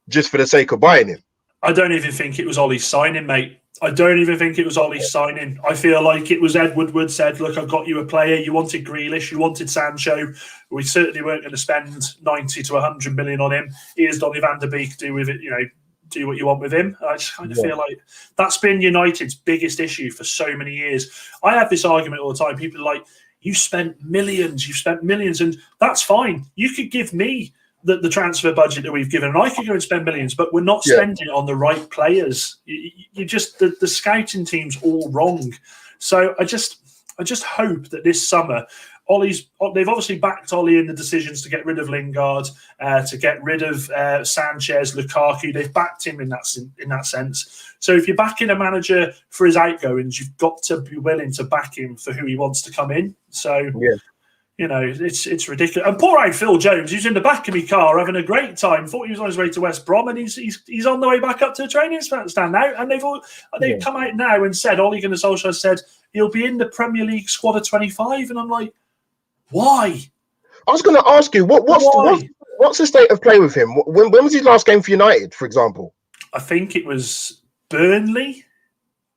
Speaker 1: just for the sake of buying him.
Speaker 8: I don't even think it was Ollie's signing, mate. I don't even think it was Ollie's signing. I feel like it was Ed Woodward said, look, I've got you a player. You wanted Grealish. You wanted Sancho. We certainly weren't going to spend 90 to 100 million on him. Here's Donny van der Beek. Do with it, do what you want with him. I just kind of feel like that's been United's biggest issue for so many years. I have this argument all the time. People are like, you've spent millions, and that's fine. You could give me the transfer budget that we've given, and I could go and spend millions, but we're not spending it on the right players. You just the scouting team's all wrong. So I just hope that this summer, they've obviously backed Ollie in the decisions to get rid of Lingard, to get rid of Sanchez, Lukaku. They've backed him in that sense. So if you're backing a manager for his outgoings, you've got to be willing to back him for who he wants to come in. So You know, it's ridiculous. And poor old Phil Jones, who's in the back of my car having a great time. Thought he was on his way to West Brom, and he's on the way back up to the training stand now. And they've come out now and said, Ole Gunnar Solskjaer said he'll be in the Premier League squad of 25. And I'm like, why?
Speaker 1: I was going to ask you, what's the state of play with him? When was his last game for United, for example?
Speaker 8: I think it was Burnley.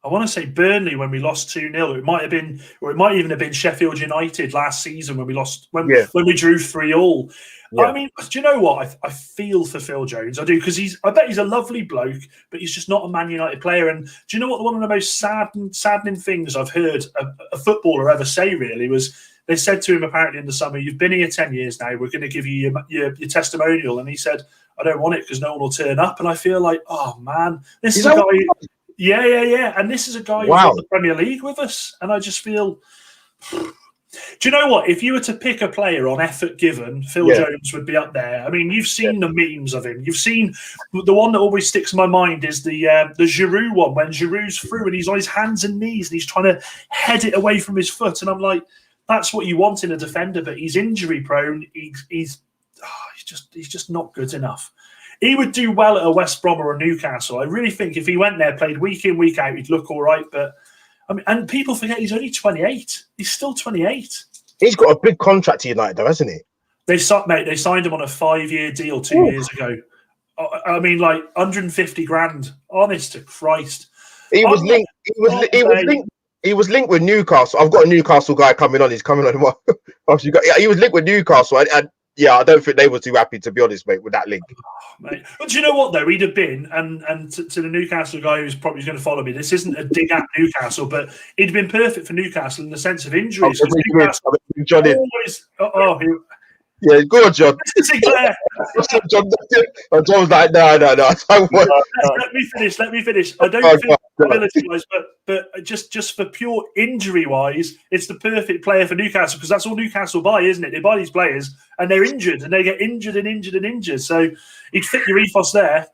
Speaker 8: I want to say Burnley when we lost 2-0. It might have been, or it might even have been Sheffield United last season when we lost, when we drew 3-3. Yeah. I mean, do you know what? I feel for Phil Jones. I do, because I bet he's a lovely bloke, but he's just not a Man United player. And do you know what? One of the most saddening things I've heard a footballer ever say, really, was they said to him apparently in the summer, "You've been here 10 years now. We're going to give you your testimonial." And he said, "I don't want it because no one will turn up." And I feel like, oh man, this is a guy. Yeah. And this is a guy who's in the Premier League with us. And I just feel, do you know what? If you were to pick a player on effort given, Phil Jones would be up there. I mean, you've seen the memes of him. You've seen the one that always sticks in my mind is the Giroud one, when Giroud's through and he's on his hands and knees and he's trying to head it away from his foot. And I'm like, that's what you want in a defender, but he's injury prone. He's just not good enough. He would do well at a West Brom or a Newcastle. I really think if he went there, played week in, week out, he'd look all right. But I mean, and people forget he's only 28. He's still 28. He's
Speaker 1: got a big contract to United, though, hasn't he?
Speaker 8: They signed him on a 5-year deal 2 years ago. I mean, like 150 grand. Honest to Christ.
Speaker 1: He was linked. He was linked with Newcastle. I've got a Newcastle guy coming on. He's coming on. He was linked with Newcastle. I don't think they were too happy, to be honest, mate, with that link.
Speaker 8: Mate. But do you know what, though? He'd have been, and to the Newcastle guy who's probably going to follow me, this isn't a dig at Newcastle, but he'd have been perfect for Newcastle in the sense of injuries.
Speaker 1: Yeah, go on, John. John was like, no.
Speaker 8: Let me finish. I don't think ability-wise, but just for pure injury-wise, it's the perfect player for Newcastle, because that's all Newcastle buy, isn't it? They buy these players and they're injured and they get injured and injured and injured. So he'd fit your ethos there.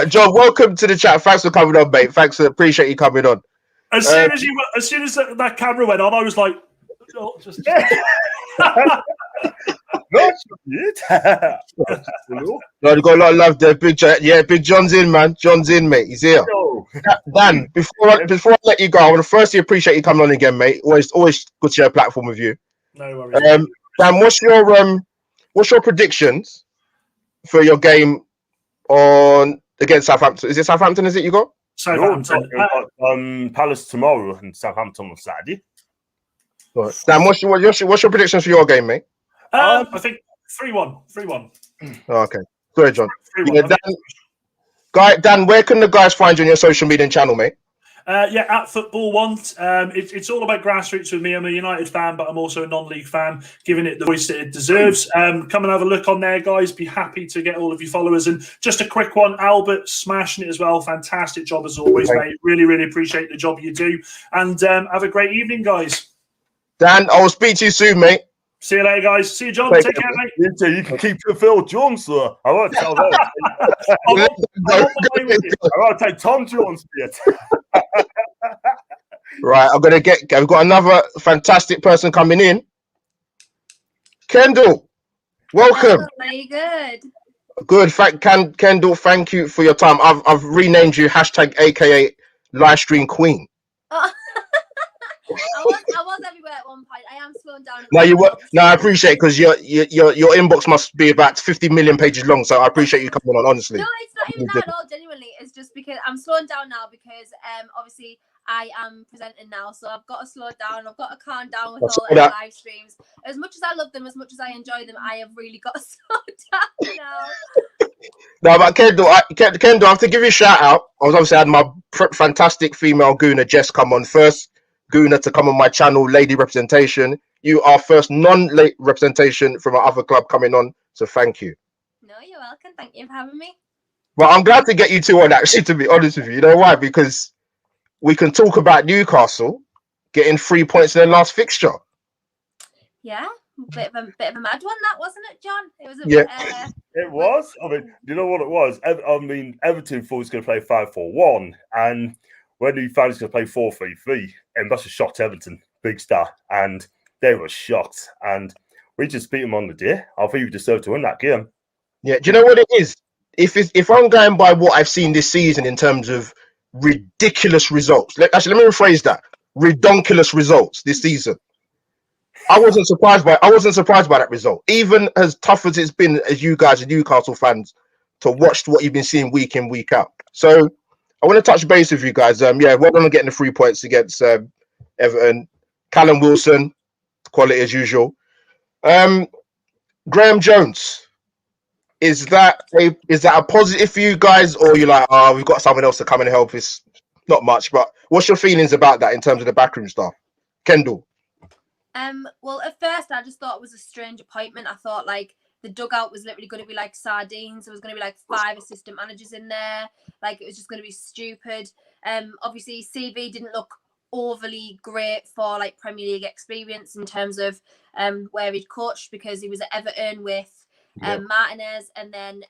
Speaker 1: John, welcome to the chat. Thanks for coming on, mate. Appreciate you coming on.
Speaker 8: As soon as that camera went on, I was like, oh, just.
Speaker 1: No, you got a lot of love there, Big John. Yeah, Big John's in, man. John's in, mate. He's here. Dan, before I let you go, I want to firstly appreciate you coming on again, mate. Always good to share a platform with you.
Speaker 8: No worries.
Speaker 1: Dan, what's your predictions for your game against Southampton? Is it Southampton? Is it you got?
Speaker 9: Southampton. Palace tomorrow and Southampton on Saturday.
Speaker 1: Right. Dan, what's your predictions for your game, mate?
Speaker 8: I think 3-1. 3-1.
Speaker 1: Oh, okay. Sorry, John. Dan, where can the guys find you on your social media channel, mate?
Speaker 8: At Football Want. It's all about grassroots with me. I'm a United fan, but I'm also a non-league fan, giving it the voice that it deserves. Come and have a look on there, guys. Be happy to get all of your followers. And just a quick one, Albert, smashing it as well. Fantastic job as always, mate. Really, really appreciate the job you do. And have a great evening, guys.
Speaker 1: Dan, I will speak to you soon, mate.
Speaker 8: See you later, guys. See you, John. Take care, mate.
Speaker 9: You can keep your Phil Jones, sir. I won't tell them. I won't take Tom Jones for it.
Speaker 1: Right, I've got another fantastic person coming in. Kendall, welcome.
Speaker 10: Are you good?
Speaker 1: Good. Kendall, thank you for your time. I've renamed you #AKA Livestream Queen.
Speaker 10: Oh. I was everywhere at one point. I am slowing down.
Speaker 1: No, I appreciate it, because your inbox must be about 50 million pages long. So I appreciate you coming on. Honestly,
Speaker 10: no, it's not even that at all. Genuinely, it's just because I'm slowing down now because obviously I am presenting now, so I've got to slow down. I've got to calm down with all the live streams. As much as I love them, as much as I enjoy them, I have really got to slow down now.
Speaker 1: No, but Kendall, I have to give you a shout out. I was obviously had my fantastic female gooner Jess come on first. Gooner to come on my channel, lady representation. You are first non-late representation from our other club coming on, so thank you.
Speaker 10: No, you're welcome. Thank you for having me.
Speaker 1: Well, I'm glad to get you two on, actually, to be honest with you. You know why? Because we can talk about Newcastle getting 3 points in their last fixture.
Speaker 10: Yeah, bit of a mad one, that wasn't it, John? It was
Speaker 9: It was. I mean, you know what it was? Everton thought he was going to play 5-4-1, and when he found he was going to play 4-3-3, and that's a shocked Everton, big star, and they were shocked. And we just beat them on the day. I think we deserved to win that game.
Speaker 1: Yeah, do you know what it is? If I'm going by what I've seen this season in terms of ridiculous results, let me rephrase that: redonkulous results this season. I wasn't surprised by that result, even as tough as it's been as you guys are Newcastle fans to watch what you've been seeing week in, week out. So I want to touch base with you guys. Well done on getting the 3 points against Everton. Callum Wilson, quality as usual. Graham Jones, is that a positive for you guys, or you're like, we've got someone else to come and help? It's not much, but what's your feelings about that in terms of the backroom staff? Kendall?
Speaker 10: Well, at first I just thought it was a strange appointment. I thought like the dugout was literally going to be like sardines. There was going to be like 5 assistant managers in there. Like it was just going to be stupid. Obviously CV didn't look overly great for like Premier League experience in terms of where he'd coached, because he was at Everton with Martinez, and then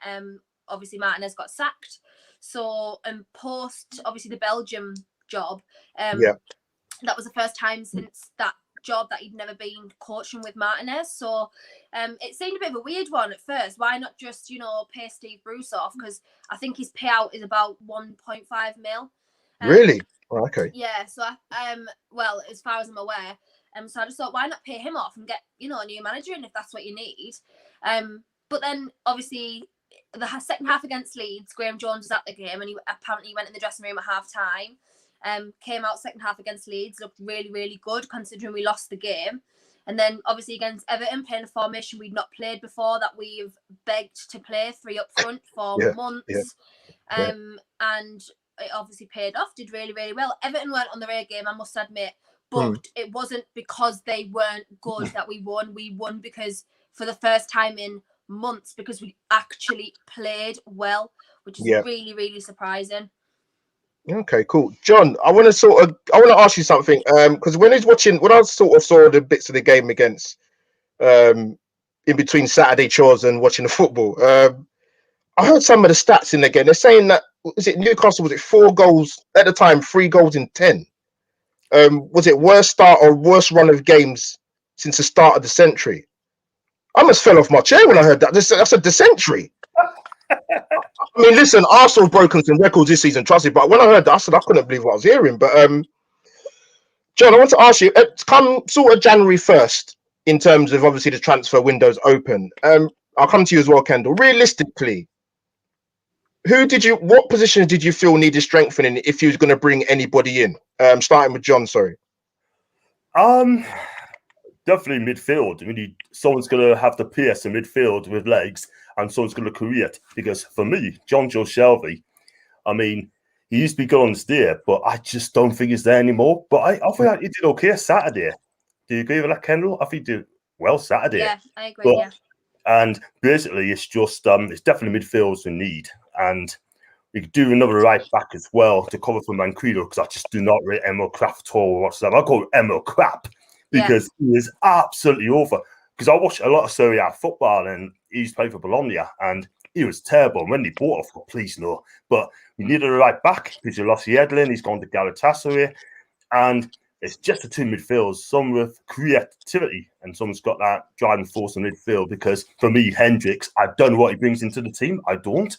Speaker 10: obviously Martinez got sacked. So post obviously the Belgium job, that was the first time since that job that he'd never been coaching with Martinez. So it seemed a bit of a weird one at first. Why not just, pay Steve Bruce off? Because I think his payout is about 1.5 mil.
Speaker 1: Really? Oh, okay.
Speaker 10: Yeah. So well, as far as I'm aware, so I just thought, why not pay him off and get a new manager in if that's what you need. But then obviously the second half against Leeds, Graham Jones was at the game, and he apparently went in the dressing room at half time. Came out second half against Leeds, looked really, really good considering we lost the game. And then obviously against Everton, playing a formation we'd not played before, that we've begged to play 3 up front for months. And it obviously paid off, did really, really well. Everton weren't on the right game, I must admit, but it wasn't because they weren't good that we won. We won because for the first time in months, because we actually played well, which is really, really surprising.
Speaker 1: Okay, cool. John, I want to ask you something. Because when I sort of saw the bits of the game against, in between Saturday chores and watching the football, I heard some of the stats in the game. They're saying that, was it Newcastle? Was it 4 goals at the time, 3 goals in 10? Was it worst start or worst run of games since the start of the century? I almost fell off my chair when I heard that. That's a century. I mean, listen, Arsenal have broken some records this season, trust me. But when I heard that, I said I couldn't believe what I was hearing. But John, I want to ask you, come sort of January 1st, in terms of obviously the transfer window's open. I'll come to you as well, Kendall. Realistically, what positions did you feel needed strengthening if you was going to bring anybody in? Starting with John, sorry.
Speaker 9: Definitely midfield. I mean, someone's going to have to pierce in midfield with legs, and someone's going to create. Because for me, John Joe Shelby, I mean, he used to be good on the steer, but I just don't think he's there anymore. But I think he did okay Saturday. Do you agree with that, Kendall? I think he did well Saturday.
Speaker 10: Yeah, I agree.
Speaker 9: And basically, it's just it's definitely midfields we need, and we could do another right back as well to cover for Manquillo, because I just do not rate Emil Crap at all whatsoever. I call Emil Crap because he is absolutely awful. Because I watch a lot of Serie A football, and he used to play for Bologna, and he was terrible. And when they bought off, please no. But we needed a right back because you lost Yedlin. He's gone to Galatasaray, and it's just the 2 midfields, some with creativity and someone's got that driving force in midfield. Because for me, Hendricks, I don't know what he brings into the team. I don't.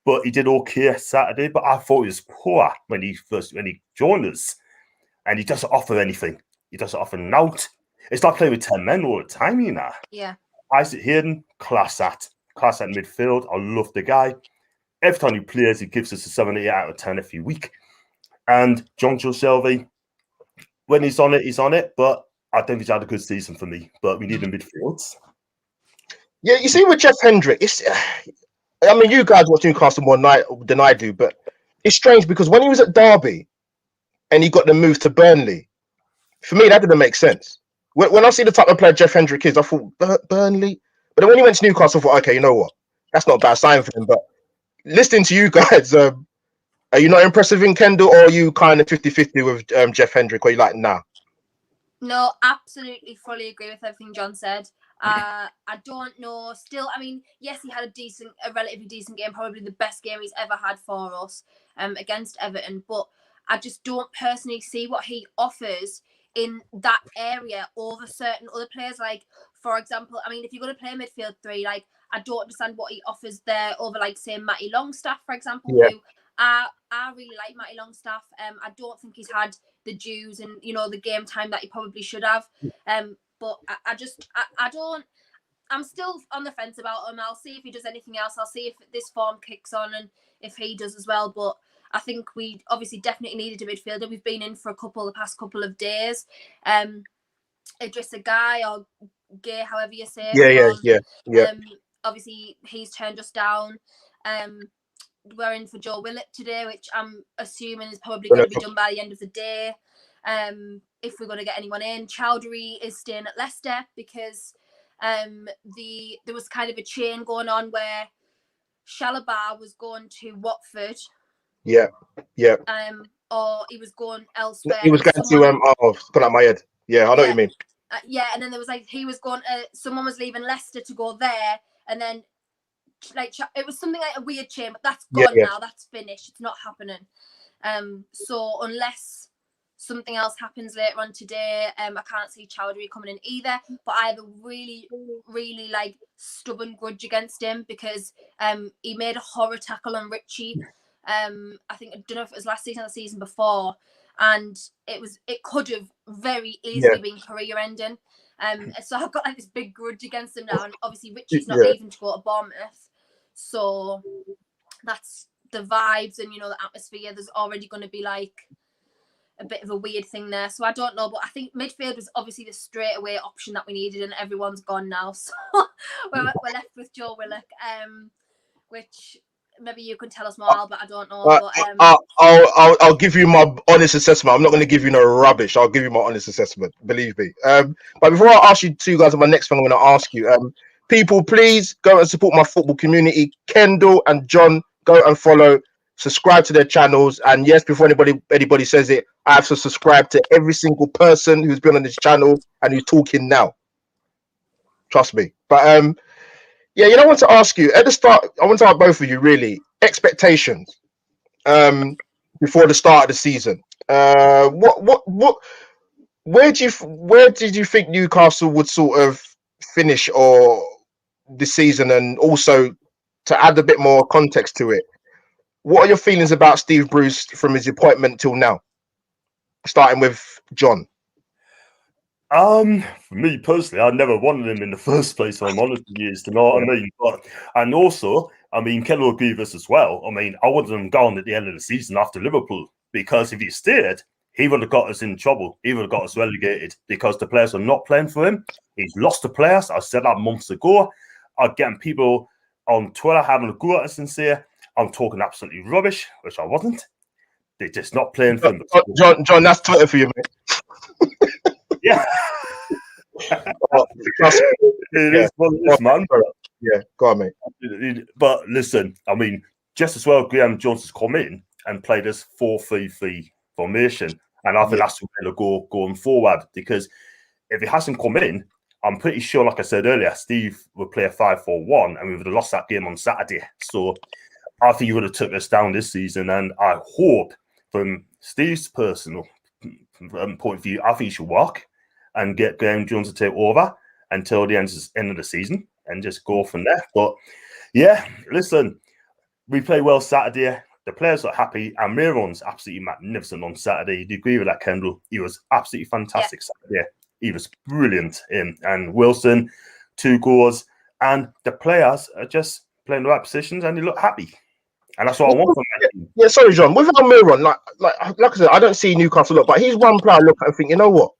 Speaker 9: But he did okay Saturday. But I thought he was poor when he joined us. And he doesn't offer anything. He doesn't offer an out. It's like playing with 10 men all the time,
Speaker 10: Yeah.
Speaker 9: Isaac Hayden, class at midfield. I love the guy. Every time he plays, he gives us a 7, 8 out of 10 every week. And John Joe Shelby, when he's on it, but I don't think he's had a good season for me. But we need a midfield.
Speaker 1: Yeah, you see with Jeff Hendrick, I mean, you guys watch Newcastle more than I do, but it's strange because when he was at Derby and he got the move to Burnley, for me, that didn't make sense. When I see the type of player Jeff Hendrick is, I thought, Burnley? But then when he went to Newcastle, I thought, okay, you know what? That's not a bad sign for him. But listening to you guys, are you not impressed with Kendall, or are you kind of 50-50 with Jeff Hendrick, or are you like, nah?
Speaker 10: No, absolutely, fully agree with everything John said. I don't know. Still, I mean, yes, he had a relatively decent game, probably the best game he's ever had for us against Everton. But I just don't personally see what he offers in that area over certain other players. Like, for example, I mean, if you're going to play midfield three, like, I don't understand what he offers there over, like, say, Matty Longstaff, for example, who I really like Matty Longstaff. I don't think he's had the dues and, you know, the game time that he probably should have. But I don't. I'm still on the fence about him. I'll see if he does anything else. I'll see if this form kicks on and if he does as well. But I think we obviously definitely needed a midfielder. We've been in for the past couple of days. Idrissa Guy or Gay, however you say it.
Speaker 1: Yeah.
Speaker 10: Obviously, he's turned us down. We're in for Joe Willock today, which I'm assuming is probably going to be done by the end of the day. If we're going to get anyone in, Chowdhury is staying at Leicester because there was kind of a chain going on where Shalabar was going to Watford.
Speaker 1: Yeah.
Speaker 10: Or he was going elsewhere.
Speaker 1: He was going to put out my head. Yeah, I know what you mean.
Speaker 10: And then there was like he was going. Someone was leaving Leicester to go there, and then like it was something like a weird chain, but that's gone now. That's finished. It's not happening. So unless something else happens later on today, I can't see Chowdhury coming in either. But I have a really, really like stubborn grudge against him because he made a horror tackle on Richie. I don't know if it was last season or the season before, and it could have very easily been career ending. So I've got like this big grudge against him now, and obviously Richie's not leaving to go to Bournemouth, so that's the vibes and, you know, the atmosphere. There's already going to be like a bit of a weird thing there, so I don't know, but I think midfield was obviously the straightaway option that we needed, and everyone's gone now, so we're left with Joe Willock, which maybe you can tell us more, but I don't know.
Speaker 1: I'll give you my honest assessment. I'm not going to give you no rubbish. I'll give you my honest assessment. Believe me. But before I ask you two guys, my next thing I'm going to ask you, people, please go and support my football community. Kendall and John, go and follow, subscribe to their channels. And yes, before anybody says it, I have to subscribe to every single person who's been on this channel and who's talking now. Trust me. But yeah, you know, I want to ask you at the start. I want to ask both of you really expectations before the start of the season. Where did you think Newcastle would sort of finish or this season? And also to add a bit more context to it, what are your feelings about Steve Bruce from his appointment till now? Starting with John.
Speaker 9: For me personally, I never wanted him in the first place. I'm honest with you, you know what I mean. And also, I mean, Ken will agree with us as well. I mean, I wanted him gone at the end of the season after Liverpool, because if he stayed, he would have got us in trouble. He would have got us relegated because the players are not playing for him. He's lost the players. I said that months ago. I'm getting people on Twitter having a go at us and say I'm talking absolutely rubbish, which I wasn't. They're just not playing for him.
Speaker 1: John, that's Twitter for you, mate.
Speaker 9: Yeah. It is what it is, man.
Speaker 1: Yeah, go on, mate.
Speaker 9: But listen, I mean, just as well, Graham Jones has come in and played this 4-3-3 formation, and I think that's the way to go going forward. Because if he hasn't come in, I'm pretty sure, like I said earlier, Steve would play a 5-4-1, and we would have lost that game on Saturday. So I think he would have took us down this season, and I hope, from Steve's personal point of view, I think he should walk and get Graham Jones to take over until the end of the season and just go from there. But yeah, listen, we play well Saturday. The players are happy. And Miron's absolutely magnificent on Saturday. Do you agree with that, Kendall? He was absolutely fantastic Saturday. He was brilliant. And Wilson, 2 goals. And the players are just playing the right positions and they look happy. And that's what I want from them.
Speaker 1: Yeah, sorry, John. With Miron, like I said, I don't see Newcastle look, but he's one player I look at and think, you know what?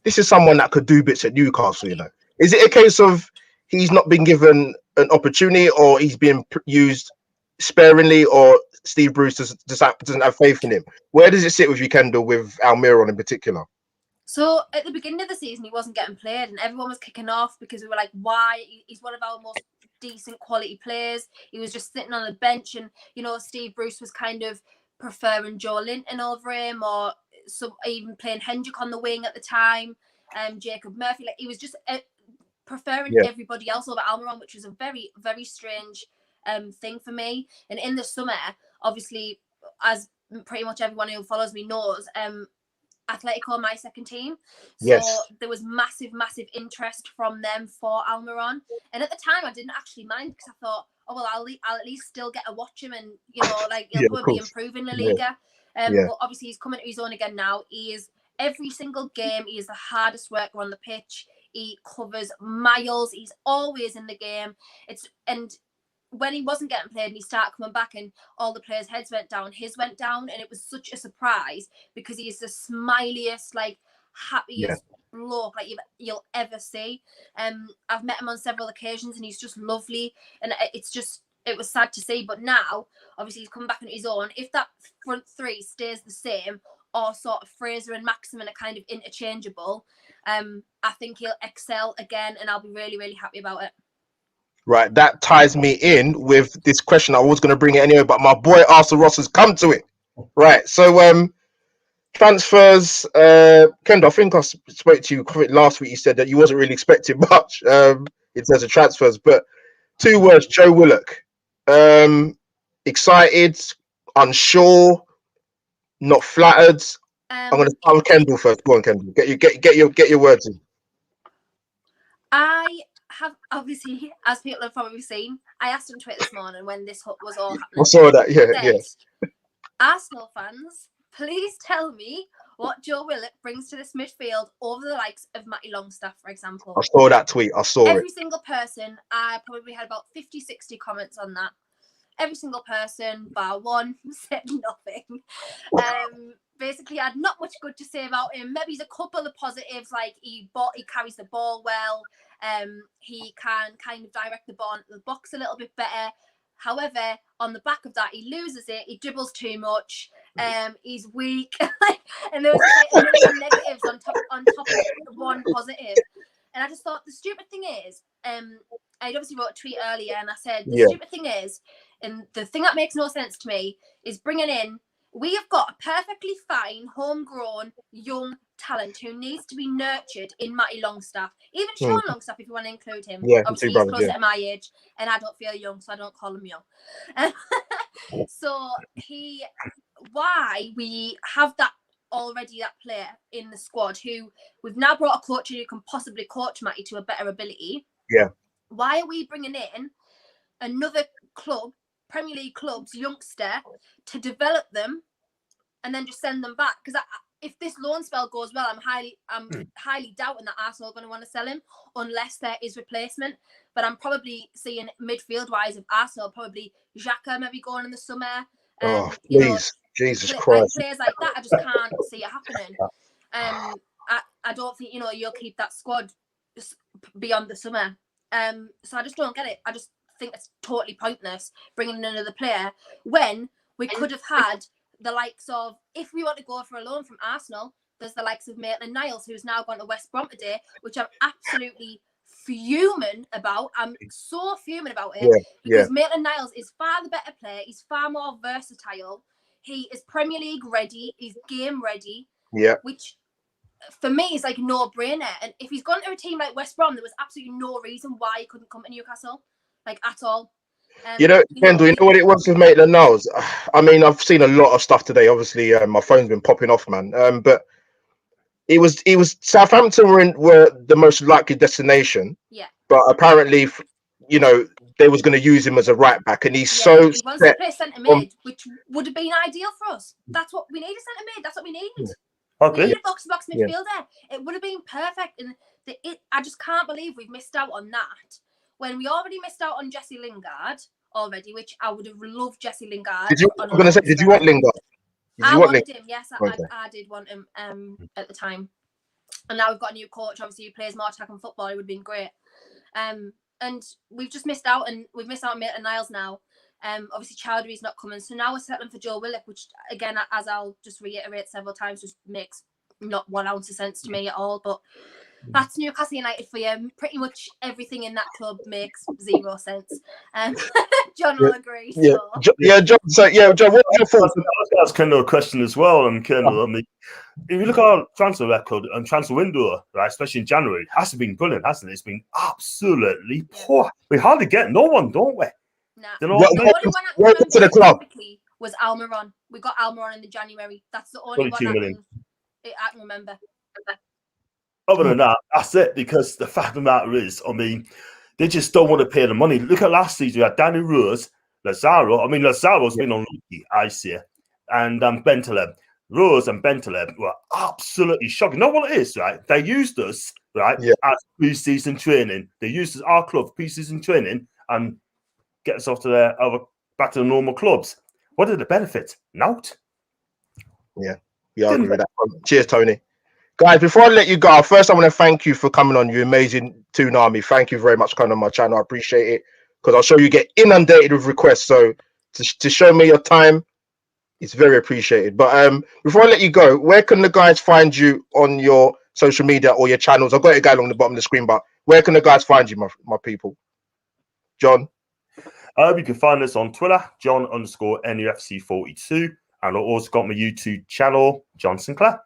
Speaker 1: This is someone that could do bits at Newcastle, you know. Is it a case of he's not been given an opportunity, or he's being used sparingly, or Steve Bruce doesn't have faith in him? Where does it sit with you, Kendall, with Almiron in particular?
Speaker 10: So at the beginning of the season, he wasn't getting played and everyone was kicking off because we were like, why? He's one of our most decent quality players. He was just sitting on the bench, and, you know, Steve Bruce was kind of preferring Joe Linton over him, or even playing Hendrick on the wing at the time, Jacob Murphy. Like, he was just preferring everybody else over Almiron, which was a very, very strange thing for me. And in the summer, obviously, as pretty much everyone who follows me knows, Atletico are my second team. So
Speaker 1: Yes.
Speaker 10: there was massive interest from them for Almiron. And at the time, I didn't actually mind because I thought, oh, well, I'll at least still get to watch him and, you know, like, he'll probably improve in La Liga. But obviously, he's coming to his own again now. He is every single game. He is the hardest worker on the pitch. He covers miles. He's always in the game. And when he wasn't getting played and he started coming back and all the players' heads went down, his went down, and it was such a surprise because he is the smiliest, like, happiest bloke like you'll ever see. I've met him on several occasions and he's just lovely, and it was sad to see. But now, obviously, he's coming back on his own. If that front three stays the same, or sort of Fraser and Maximin are kind of interchangeable, I think he'll excel again, and I'll be really, really happy about it.
Speaker 1: Right, that ties me in with this question. I was going to bring it anyway, but my boy Arsenal Ross has come to it. Right, so transfers. Kendall, I think I spoke to you last week. You said that you wasn't really expecting much in terms of transfers, but 2 words: Joe Willock. Excited, unsure, not flattered. I'm going to start with Kendall first. Go on, Kendall. Get your words in.
Speaker 10: I have, obviously, as people have probably seen, I asked on Twitter this morning when this was all happening.
Speaker 1: I saw that. Yeah.
Speaker 10: Arsenal fans, please tell me what Joe Willock brings to this midfield over the likes of Matty Longstaff, for example.
Speaker 1: I saw that tweet. I saw
Speaker 10: Every
Speaker 1: it.
Speaker 10: single person, I probably had about 50, 60 comments on that. Every single person, bar one, said nothing. Basically, I had not much good to say about him. Maybe he's a couple of positives, like he carries the ball well. He can kind of direct the ball into the box a little bit better. However, on the back of that, he loses it. He dribbles too much. He's weak, and there was like some negatives on top of the one positive. And I just thought the stupid thing is, I obviously wrote a tweet earlier, and I said the stupid thing is, and the thing that makes no sense to me is bringing in. We have got a perfectly fine, homegrown, young talent who needs to be nurtured in Matty Longstaff. Even Sean Longstaff, if you want to include him.
Speaker 1: Yeah,
Speaker 10: obviously he's closer to my age, and I don't feel young, so I don't call him young. So why we have that already, that player in the squad who we've now brought a coach who can possibly coach Matty to a better ability.
Speaker 1: Yeah.
Speaker 10: Why are we bringing in another club, Premier League club's youngster, to develop them and then just send them back? Because if this loan spell goes well, I'm highly doubting that Arsenal are going to want to sell him unless there is replacement. But I'm probably seeing midfield wise of Arsenal, probably Xhaka maybe going in the summer.
Speaker 1: Please, Jesus Christ!
Speaker 10: Players like that, I just can't see it happening. I don't think you'll keep that squad just beyond the summer. So I just don't get it. I just think it's totally pointless bringing in another player when we could have had the likes of, if we want to go for a loan from Arsenal, there's the likes of Maitland-Niles, who's now gone to West Brom today, which I'm absolutely fuming about. I'm so fuming about it because Maitland-Niles is far the better player. He's far more versatile. He is Premier League ready. He's game ready. Yeah. Which for me is like a no-brainer. And if he's gone to a team like West Brom, there was absolutely no reason why he couldn't come to Newcastle, like at all.
Speaker 1: Kendall, you know what it was with Maitland-Niles? I mean, I've seen a lot of stuff today. Obviously, my phone's been popping off, man. But it was Southampton were the most likely destination. Yeah. But apparently, they was going to use him as a right back, and he wants
Speaker 10: to play centre mid, which would have been ideal for us. That's what we need, a centre mid. That's what we need. We need a box-to-box midfielder. It would have been perfect, and I just can't believe we've missed out on that. When we already missed out on Jesse Lingard already, which I would have loved Jesse Lingard.
Speaker 1: Did you want Lingard?
Speaker 10: I wanted him, yes, I did want him at the time. And now we've got a new coach, obviously, who plays more attacking football. It would have been great. And we've just missed out, and we've missed out on Maitland-Niles now. Obviously, Chowdhury's not coming. So now we're settling for Joe Willock, which, again, as I'll just reiterate several times, just makes not 1 ounce of sense to me at all. But that's Newcastle United for you. Pretty much everything in that club makes 0 sense. John will agree.
Speaker 1: So. John. So, John, what's your thoughts?
Speaker 9: I was going to ask Kendall a question as well. Kendall, I mean, if you look at our transfer record and transfer window, right, especially in January, it has been brilliant, hasn't it? It's been absolutely poor. We hardly get no one, don't we?
Speaker 10: Nah.
Speaker 1: Welcome to the club.
Speaker 10: was Almiron. We got Almiron in the January. That's the only one
Speaker 9: 22 million.
Speaker 10: I can remember.
Speaker 9: Other than that, that's it. Because the fact of the matter is, I mean, they just don't want to pay the money. Look at last season. We had Danny Rose, Lazaro. I mean, Lazaro's been unlucky, I see, and Bentaleb. Rose and Bentaleb were absolutely shocking. You know what it is, right? They used us, right, as pre-season training. They used us, our club, pre-season training, and get us off to back to the normal clubs. What did the benefit? Nout.
Speaker 1: Yeah, I agree with that. Cheers, Tony. Guys, before I let you go, first I want to thank you for coming on. You amazing Toonami. Thank you very much for coming on my channel. I appreciate it, because I'm sure you get inundated with requests. So to show me your time, it's very appreciated. But before I let you go, where can the guys find you on your social media or your channels? I've got it along the bottom of the screen, but where can the guys find you, my people? John?
Speaker 9: You can find us on Twitter, John_NUFC42. And I've also got my YouTube channel, John Sinclair.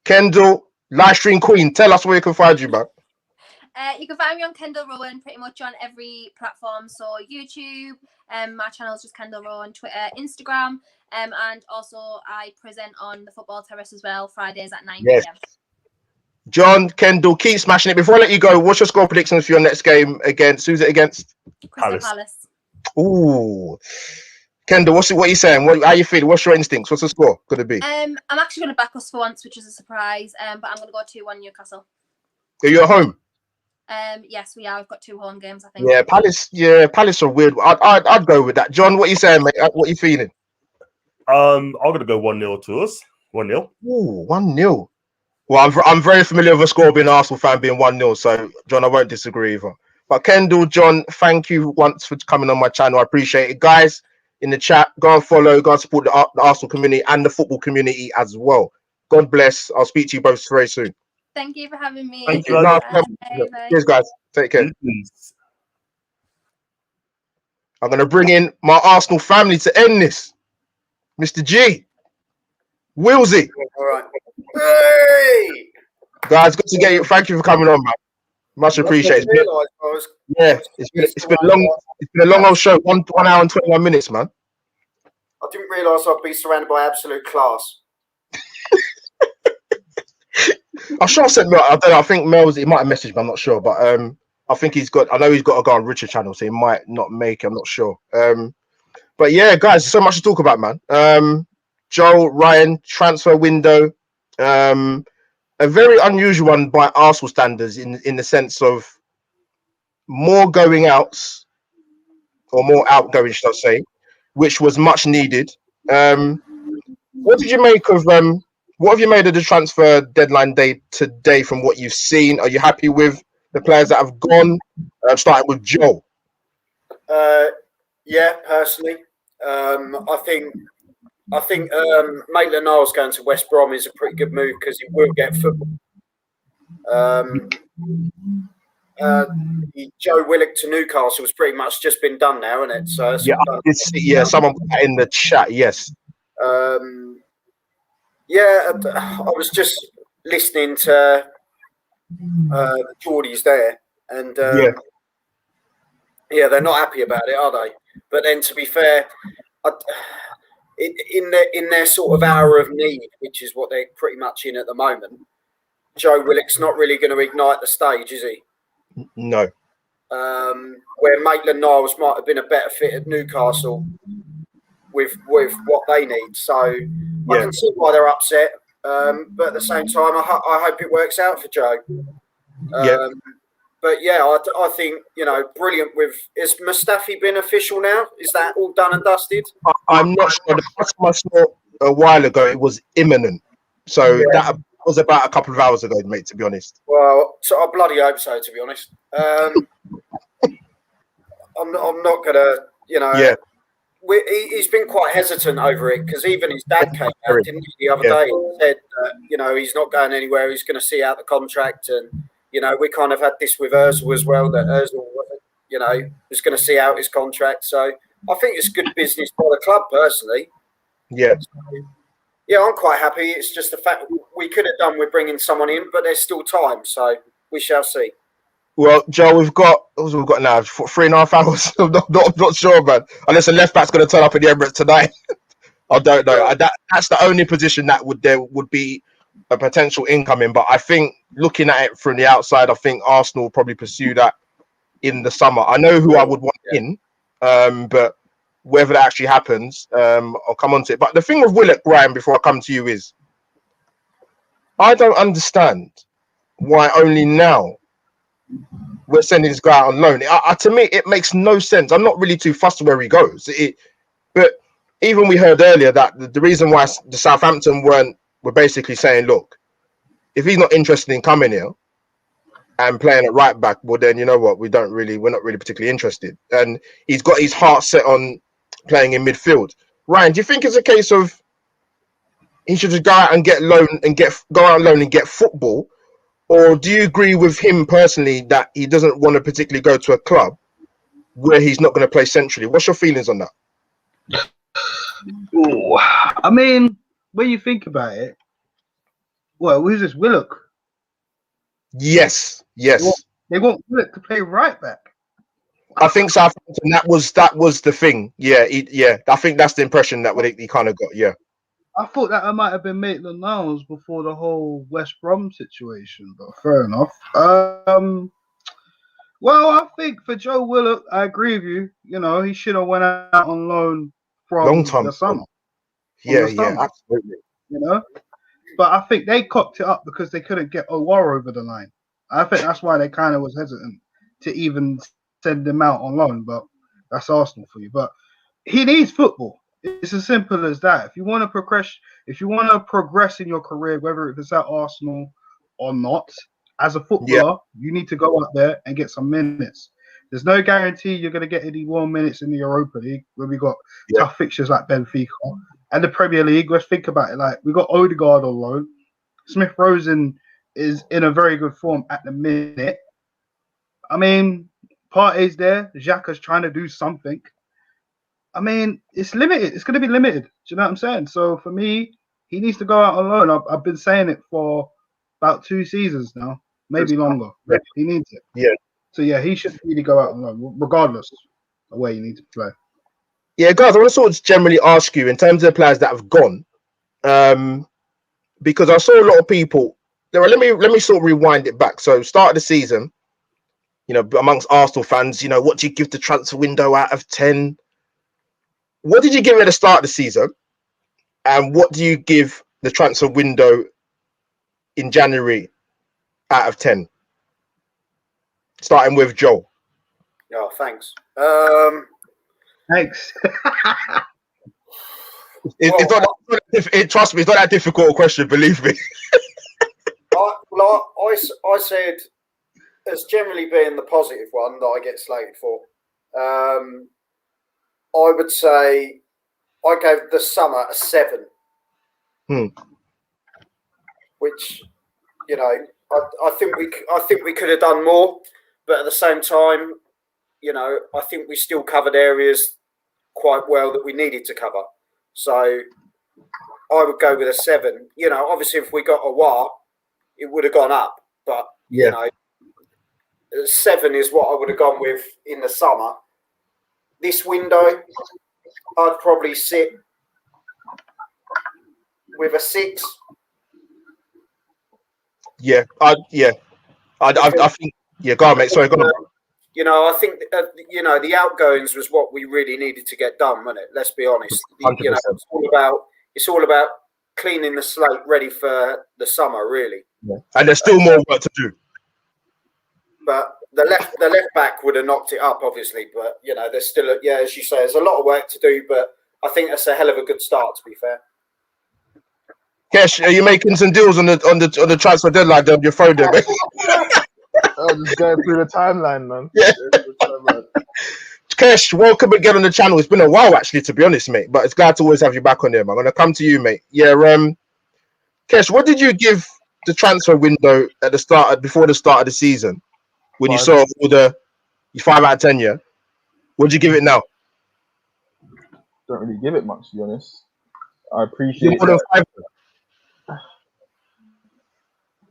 Speaker 1: Kendall, live stream queen, tell us where you can find you, man.
Speaker 10: You can find me on Kendall Rowan pretty much on every platform. So YouTube, my channel is just Kendall Rowan, Twitter, Instagram, and also I present on the Football Terrace as well, Fridays at 9 p.m.
Speaker 1: John, Kendall, keep smashing it. Before I let you go, what's your score predictions for your next game against? Who's it against?
Speaker 10: Crystal Palace.
Speaker 1: Ooh. Kendall, what are you saying? How you feeling? What's your instincts? What's the score going to be?
Speaker 10: I'm actually going to back us for once, which is a surprise. But I'm going to go 2-1 Newcastle.
Speaker 1: Are you at home?
Speaker 10: Yes, we are. We've got 2 home games, I think.
Speaker 1: Yeah, Palace. Yeah, Palace are weird. I'd go with that. John, what are you saying, mate? What are you feeling?
Speaker 9: I'm going to go 1-0 to us. 1-0.
Speaker 1: Ooh, 1-0. Well, I'm very familiar with a score being an Arsenal fan being 1-0. So, John, I won't disagree either. But Kendall, John, thank you once for coming on my channel. I appreciate it, guys. In the chat, go and follow, go and support the Arsenal community and the football community as well. God bless. I'll speak to you both very soon.
Speaker 10: Thank you for having me.
Speaker 9: Thank you.
Speaker 1: Cheers, guys. Take care. I'm going to bring in my Arsenal family to end this. Mr. G. Willsy.
Speaker 11: All right. Hey!
Speaker 1: Guys, good to get you. Thank you for coming on, man. Much appreciated. It's been a long old show. 1 hour and 21 minutes, man.
Speaker 11: I didn't realise I'd be surrounded by absolute class.
Speaker 1: I'm sure I sent Mel. I don't know. I think Mel he might have messaged me. I'm not sure, but I think I know he's got to go on Richard's channel, so he might not make it. I'm not sure. But yeah, guys, so much to talk about, man. Joel, Ryan, transfer window. A very unusual one by Arsenal standards in the sense of more going outs or more outgoing, should I say, which was much needed. What did you make of what have you made of the transfer deadline day today from what you've seen? Are you happy with the players that have gone? Starting with Joel.
Speaker 11: Yeah, personally, I think Maitland-Niles going to West Brom is a pretty good move because he will get football. Joe Willock to Newcastle has pretty much just been done now, isn't it? So
Speaker 1: someone put that in the chat. Yes.
Speaker 11: I was just listening to the Geordies there, and they're not happy about it, are they? But then, to be fair, in their sort of hour of need, which is what they're pretty much in at the moment, Joe Willock's not really going to ignite the stage, is he?
Speaker 1: No.
Speaker 11: Where Maitland-Niles might have been a better fit at Newcastle with what they need. So I can see why they're upset. But at the same time, I hope it works out for Joe. But yeah, I think, brilliant is Mustafi been official now? Is that all done and dusted?
Speaker 1: I'm not sure. The last time I saw a while ago, it was imminent. So that was about a couple of hours ago, mate, to be honest.
Speaker 11: Well, so I bloody hope so, to be honest. I'm not going to, he's been quite hesitant over it because even his dad came out, didn't he, the other day and said that, he's not going anywhere. He's going to see out the contract. And, we kind of had this with Ozil as well, that Ozil, was going to see out his contract. So I think it's good business by the club, personally.
Speaker 1: Yeah.
Speaker 11: Yeah, I'm quite happy. It's just the fact we could have done with bringing someone in, but there's still time. So we shall see.
Speaker 1: Well, Joe, we've got now 3.5 hours. I'm not sure, man. Unless a left back's going to turn up in the Emirates tonight. I don't know. That's the only position that would be a potential incoming. But I think looking at it from the outside, I think Arsenal will probably pursue that in the summer. I know who I would want in, but whether that actually happens, I'll come on to it. But the thing with Willock, Ryan, before I come to you is, I don't understand why only now we're sending this guy out on loan. To me, it makes no sense. I'm not really too fussed where he goes. But even we heard earlier that the reason why the Southampton were basically saying, look, if he's not interested in coming here and playing at right back, well, then you know what? We're not really particularly interested. And he's got his heart set on playing in midfield. Ryan, do you think it's a case of he should just go out and go out on loan and get football? Or do you agree with him personally that he doesn't want to particularly go to a club where he's not going to play centrally? What's your feelings on that?
Speaker 12: Ooh, I mean, when you think about it, well, who's this, Willock?
Speaker 1: Yes.
Speaker 12: They want Willock to play right back.
Speaker 1: I think Southampton, that was the thing. Yeah. I think that's the impression that he kind of got. Yeah.
Speaker 12: I thought that might have been Maitland-Niles before the whole West Brom situation, but fair enough. Well, I think for Joe Willock, I agree with you. You know, he should have went out on loan from
Speaker 1: long time
Speaker 12: the summer.
Speaker 1: Yeah, absolutely.
Speaker 12: You know, but I think they cocked it up because they couldn't get Owar over the line. I think that's why they kind of was hesitant to even send him out on loan. But that's Arsenal for you. But he needs football. It's as simple as that. If you want to progress in your career, whether it's at Arsenal or not, as a footballer, you need to go out there and get some minutes. There's no guarantee you're going to get any more minutes in the Europa League, where we got tough fixtures like Benfica, and the Premier League. Let's think about it. Like, we got Odegaard on loan. Smith Rosen is in a very good form at the minute. I mean, Partey's there. Xhaka's trying to do something. I mean, it's limited. It's going to be limited. Do you know what I'm saying? So for me, he needs to go out on loan. I've been saying it for about 2 seasons now, maybe longer. He needs it.
Speaker 1: Yeah.
Speaker 12: So yeah, he should really go out on loan, regardless of where you need to play.
Speaker 1: Yeah, guys, I want to sort of generally ask you in terms of the players that have gone, because I saw a lot of people. Let me sort of rewind it back. So, start of the season, you know, amongst Arsenal fans, you know, what do you give the transfer window out of 10? What did you give at the start of the season? And what do you give the transfer window in January out of 10? Starting with Joel.
Speaker 11: Oh, thanks.
Speaker 12: Thanks.
Speaker 1: Trust me, it's not that difficult a question, believe me.
Speaker 11: I said, as generally being the positive one that I get slated for, I would say I gave the summer a 7. Which, you know, I think we could have done more, but at the same time, you know, I think we still covered areas quite well that we needed to cover. So I would go with a 7. You know, obviously if we got a Owar, it would have gone up, but you know, 7 is what I would have gone with in the summer. This window, I'd probably sit with a 6.
Speaker 1: I think. Yeah, go on, mate. Sorry, go on.
Speaker 11: You know, I think you know, the outgoings was what we really needed to get done, wasn't it? Let's be honest.
Speaker 1: 100%.
Speaker 11: You know, it's all about cleaning the slate, ready for the summer, really.
Speaker 1: Yeah. And there's still more work to do.
Speaker 11: But the left back would have knocked it up, obviously. But you know, there's still, as you say, there's a lot of work to do. But I think that's a hell of a good start, to be fair.
Speaker 1: Kesh, are you making some deals on the transfer deadline on your phone there, mate?
Speaker 13: I'm just going through the timeline, man.
Speaker 1: Yeah. Kesh, welcome again on the channel. It's been a while, actually, to be honest, mate. But it's glad to always have you back on there, man. I'm going to come to you, mate. Yeah, Kesh, what did you give the transfer window at the start, before the start of the season, when you saw all the 5 out of 10? Yeah, what did you give it now?
Speaker 13: Don't really give it much, to be honest. I appreciate
Speaker 1: it.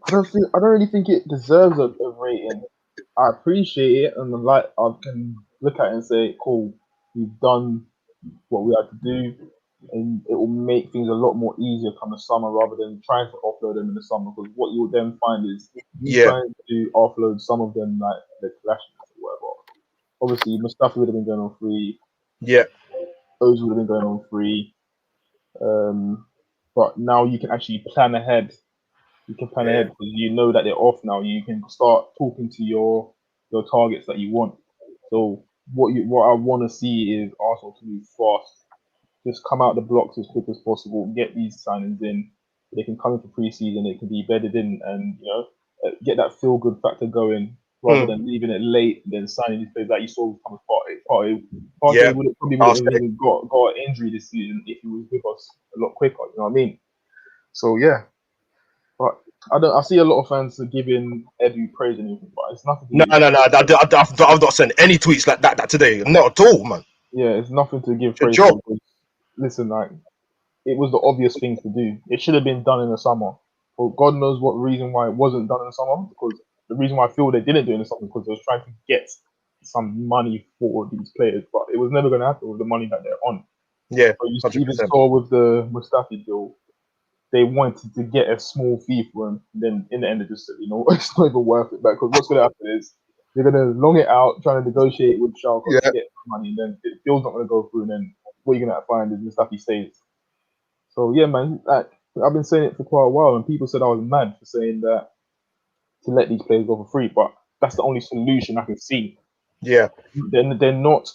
Speaker 13: I don't really think it deserves a rating. I appreciate it, and like I can look at it and say, cool, we've done what we had to do, and it will make things a lot more easier come the summer rather than trying to offload them in the summer. Because what you will then find is you trying to offload some of them like the clashes or whatever. Obviously, Mustafi would have been going on free.
Speaker 1: Yeah.
Speaker 13: Those would have been going on free. But now you can actually plan ahead. You can plan ahead because you know that they're off now. You can start talking to your targets that you want. So what I want to see is Arsenal to move fast. Just come out the blocks as quick as possible. Get these signings in. They can come into pre-season. They can be bedded in, and get that feel-good factor going rather than leaving it late and then signing these players that you saw with Thomas Partey. Partey would have even got an injury this season if he was with us a lot quicker. You know what I mean? So yeah. But I see a lot of fans giving Edu praise and everything, but it's nothing.
Speaker 1: No. I've not sent any tweets like that today. Not at all, man.
Speaker 13: Yeah, it's nothing to give praise for. Listen, like, it was the obvious thing to do. It should have been done in the summer. Well, God knows what reason why it wasn't done in the summer. Because the reason why I feel they didn't do it in the summer because they was trying to get some money for these players, but it was never going to happen with the money that they're on.
Speaker 1: Yeah,
Speaker 13: so you even saw with the Mustafi deal. They wanted to get a small fee for him. Then in the end, they just said, it's not even worth it. Because what's going to happen is they're going to long it out, trying to negotiate with Schalke to get money. And then the deal's not going to go through. And then what you're going to find is Mustafi stays. So, yeah, man, I've been saying it for quite a while. And people said I was mad for saying that to let these players go for free. But that's the only solution I can see.
Speaker 1: Yeah.
Speaker 13: They're not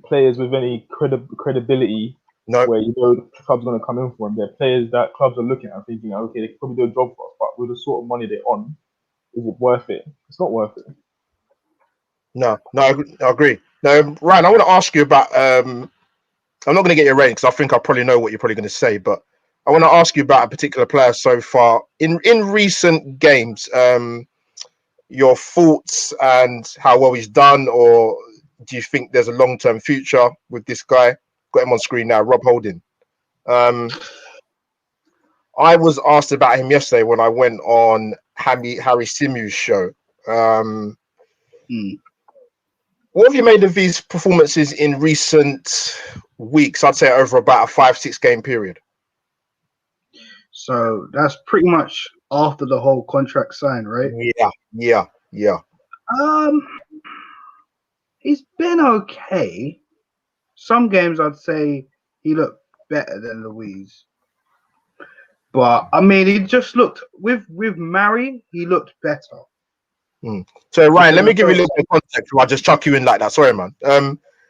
Speaker 13: players with any credibility.
Speaker 1: No.
Speaker 13: Where the club's going to come in for them. They're players that clubs are looking at thinking, okay, they can probably do a job for us, but with the sort of money they're on, is it worth it? It's not worth it.
Speaker 1: No, I agree. Now, Ryan, I want to ask you about. I'm not going to get your rating because I think I probably know what you're probably going to say, but I want to ask you about a particular player so far in recent games. Your thoughts and how well he's done, or do you think there's a long-term future with this guy? Got him on screen now, Rob Holding. I was asked about him yesterday when I went on Harry Simu's show. What have you made of these performances in recent weeks? I'd say over about a 5-6 game period.
Speaker 12: So that's pretty much after the whole contract sign, right?
Speaker 1: Yeah.
Speaker 12: He's been okay. Some games I'd say he looked better than Louise. But I mean, he just looked with Mary, he looked better.
Speaker 1: So Ryan, let me give you a little bit of context. I'll just chuck you in like that. Sorry, man.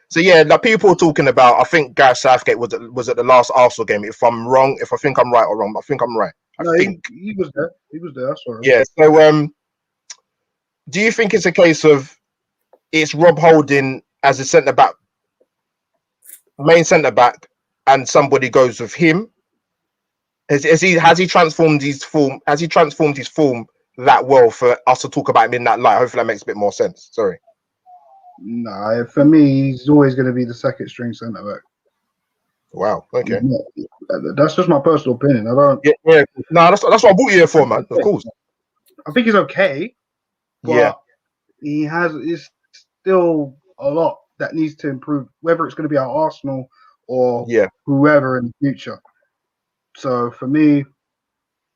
Speaker 1: So yeah, like people were talking about. I think Gareth Southgate was at the last Arsenal game. If I'm wrong, if I think I'm right or wrong, I think I'm right. I think
Speaker 12: he was there. He was there. Sorry.
Speaker 1: Yeah. So do you think it's a case of it's Rob Holding as a centre back, main centre back, and somebody goes with him? Has he transformed his form? Has he transformed his form that well for us to talk about him in that light? Hopefully that makes a bit more sense. Sorry.
Speaker 12: Nah, for me, he's always going to be the second string centre back.
Speaker 1: Wow. Okay.
Speaker 12: That's just my personal opinion. I don't.
Speaker 1: Yeah. No, that's what I brought you here for, man. Of course.
Speaker 12: I think he's okay, but it's still a lot that needs to improve. Whether it's going to be our Arsenal or whoever in the future. So for me,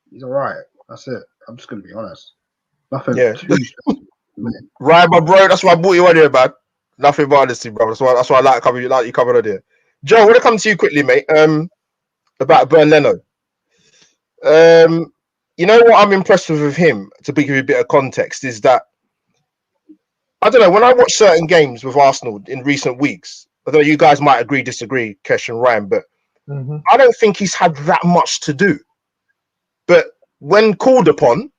Speaker 12: he's all right. That's it. I'm just going to be honest. Nothing.
Speaker 1: Right, my bro. That's why I brought you on here, man. Nothing but honesty, bro. That's why I like you covered on here. Joe, I want to come to you quickly, mate. About Bernd Leno. You know what I'm impressed with him, to give you a bit of context, is that I don't know, when I watch certain games with Arsenal in recent weeks, although you guys might disagree, Kesh and Ryan, but I don't think he's had that much to do. But when called upon,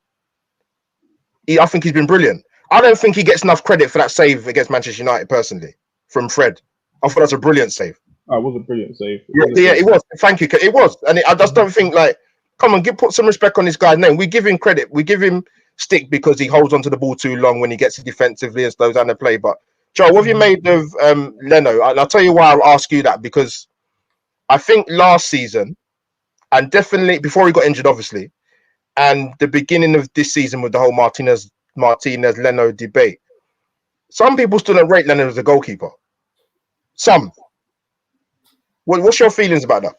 Speaker 1: I think he's been brilliant. I don't think he gets enough credit for that save against Manchester United, personally, from Fred. I thought that's a brilliant save.
Speaker 13: It was a brilliant save.
Speaker 1: It was. Thank you. It was. And I just don't think, come on, put some respect on this guy's name. We give him credit. We give him stick because he holds onto the ball too long when he gets it defensively and slows down the play. But, Joe, what have you made of Leno? I'll tell you why I'll ask you that, because I think last season, and definitely before he got injured, obviously, and the beginning of this season with the whole Martinez Leno debate, Some people still don't rate Leonard as a goalkeeper. Some. What's your feelings about that?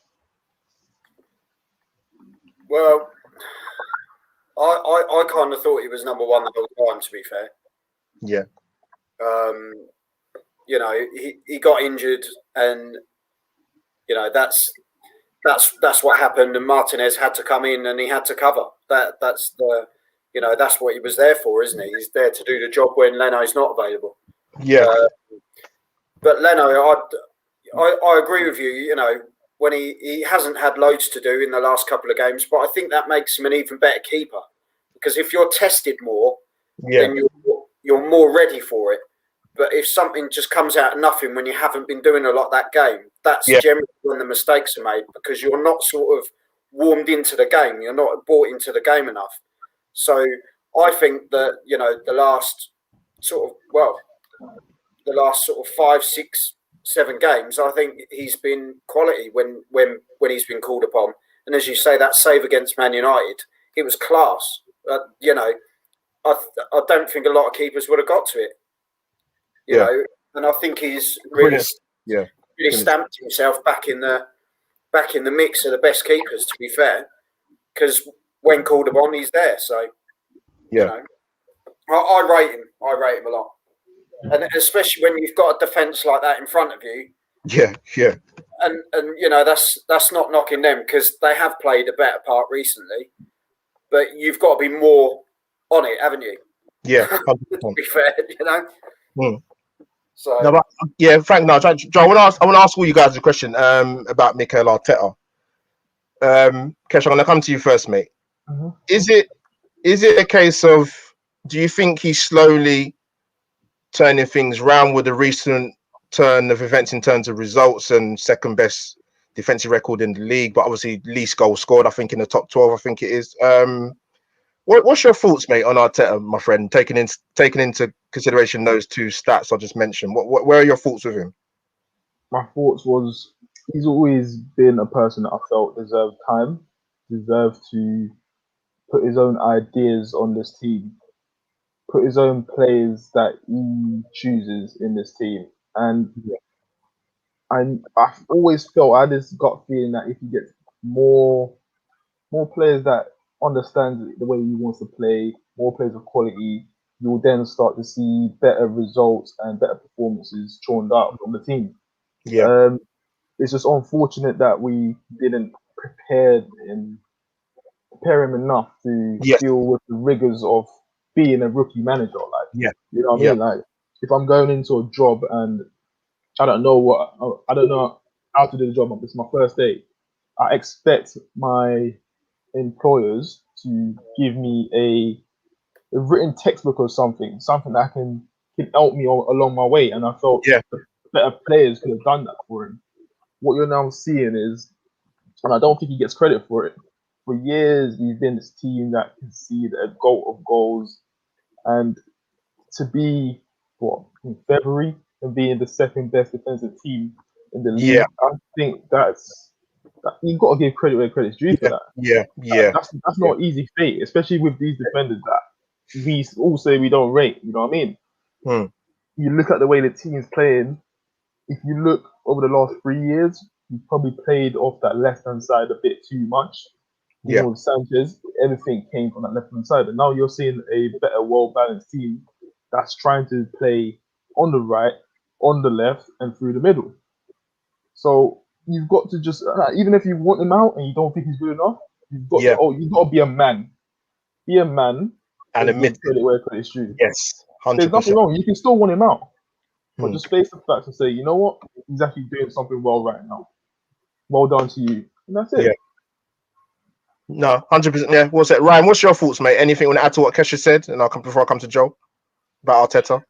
Speaker 11: Well, I kind of thought he was number one the whole time, to be fair.
Speaker 1: Yeah.
Speaker 11: You know, he got injured, and you know that's what happened. And Martinez had to come in, and he had to cover. That's what he was there for, isn't he? He's there to do the job when Leno's not available.
Speaker 1: Yeah.
Speaker 11: But Leno, I agree with you. You know, when he hasn't had loads to do in the last couple of games, but I think that makes him an even better keeper, because if you're tested more, then you're more ready for it. But if something just comes out of nothing when you haven't been doing a lot that game, that's generally when the mistakes are made, because you're not sort of warmed into the game. You're not bought into the game enough. So I think that, you know, the last sort of 5, 6, 7 games, I think he's been quality when he's been called upon. And as you say, that save against Man United, it was class. You know, I don't think a lot of keepers would have got to it. You know, and I think he's really stamped himself back in the mix of the best keepers, to be fair, because when called upon, he's there. So, you know, I rate him. I rate him a lot, and especially when you've got a defence like that in front of you.
Speaker 1: Yeah.
Speaker 11: And you know, that's not knocking them, because they have played a better part recently, but you've got to be more on it, haven't you?
Speaker 1: Yeah.
Speaker 11: To be fair, you know. So
Speaker 1: no, but, Frank. No, Joe, I want to ask all you guys a question about Mikel Arteta. Kesh, I'm going to come to you first, mate.
Speaker 13: Mm-hmm.
Speaker 1: Is it a case of, do you think he's slowly turning things around with the recent turn of events in terms of results and second best defensive record in the league, but obviously least goals scored, I think, in the top 12, I think it is. What's your thoughts, mate, on Arteta, my friend, taking into consideration those two stats I just mentioned? Where are your thoughts with him?
Speaker 13: My thoughts was, he's always been a person that I felt deserved time, deserved to put his own ideas on this team, put his own players that he chooses in this team. And I've always felt, I had this gut feeling that if he gets more players that understand the way he wants to play, more players of quality, you'll then start to see better results and better performances churned out from the team.
Speaker 1: Yeah.
Speaker 13: It's just unfortunate that we didn't prepare him enough to deal with the rigors of being a rookie manager. Like, you know what I mean? Like, if I'm going into a job and I don't know how to do the job, it's my first day, I expect my employers to give me a written textbook or something that can help me along my way. And I felt better players could have done that for him. What you're now seeing is, and I don't think he gets credit for it, for years we've been this team that conceded a goal of goals, and to be in February and being the second best defensive team in the league, I think you've got to give credit where credit's due for that. That's not an easy feat, especially with these defenders that we all say we don't rate. You know what I mean? You look at the way the team's playing. If you look over the last 3 years, we probably played off that left-hand side a bit too much. You know, Sanchez, everything came from that left-hand side. But now you're seeing a better, well-balanced team that's trying to play on the right, on the left, and through the middle. So you've got to just, even if you want him out and you don't think he's good enough, you've got to be a man. Be a man
Speaker 1: and admit
Speaker 13: credit where credit's due.
Speaker 1: Yes, 100%.
Speaker 13: There's nothing wrong. You can still want him out. But just face the facts and say, you know what? He's actually doing something well right now. Well done to you. And that's it.
Speaker 1: Yeah. No, 100%. Yeah. What's it, Ryan? What's your thoughts, mate? Anything you want to add to what Kesha said? And before I come to Joe about Arteta.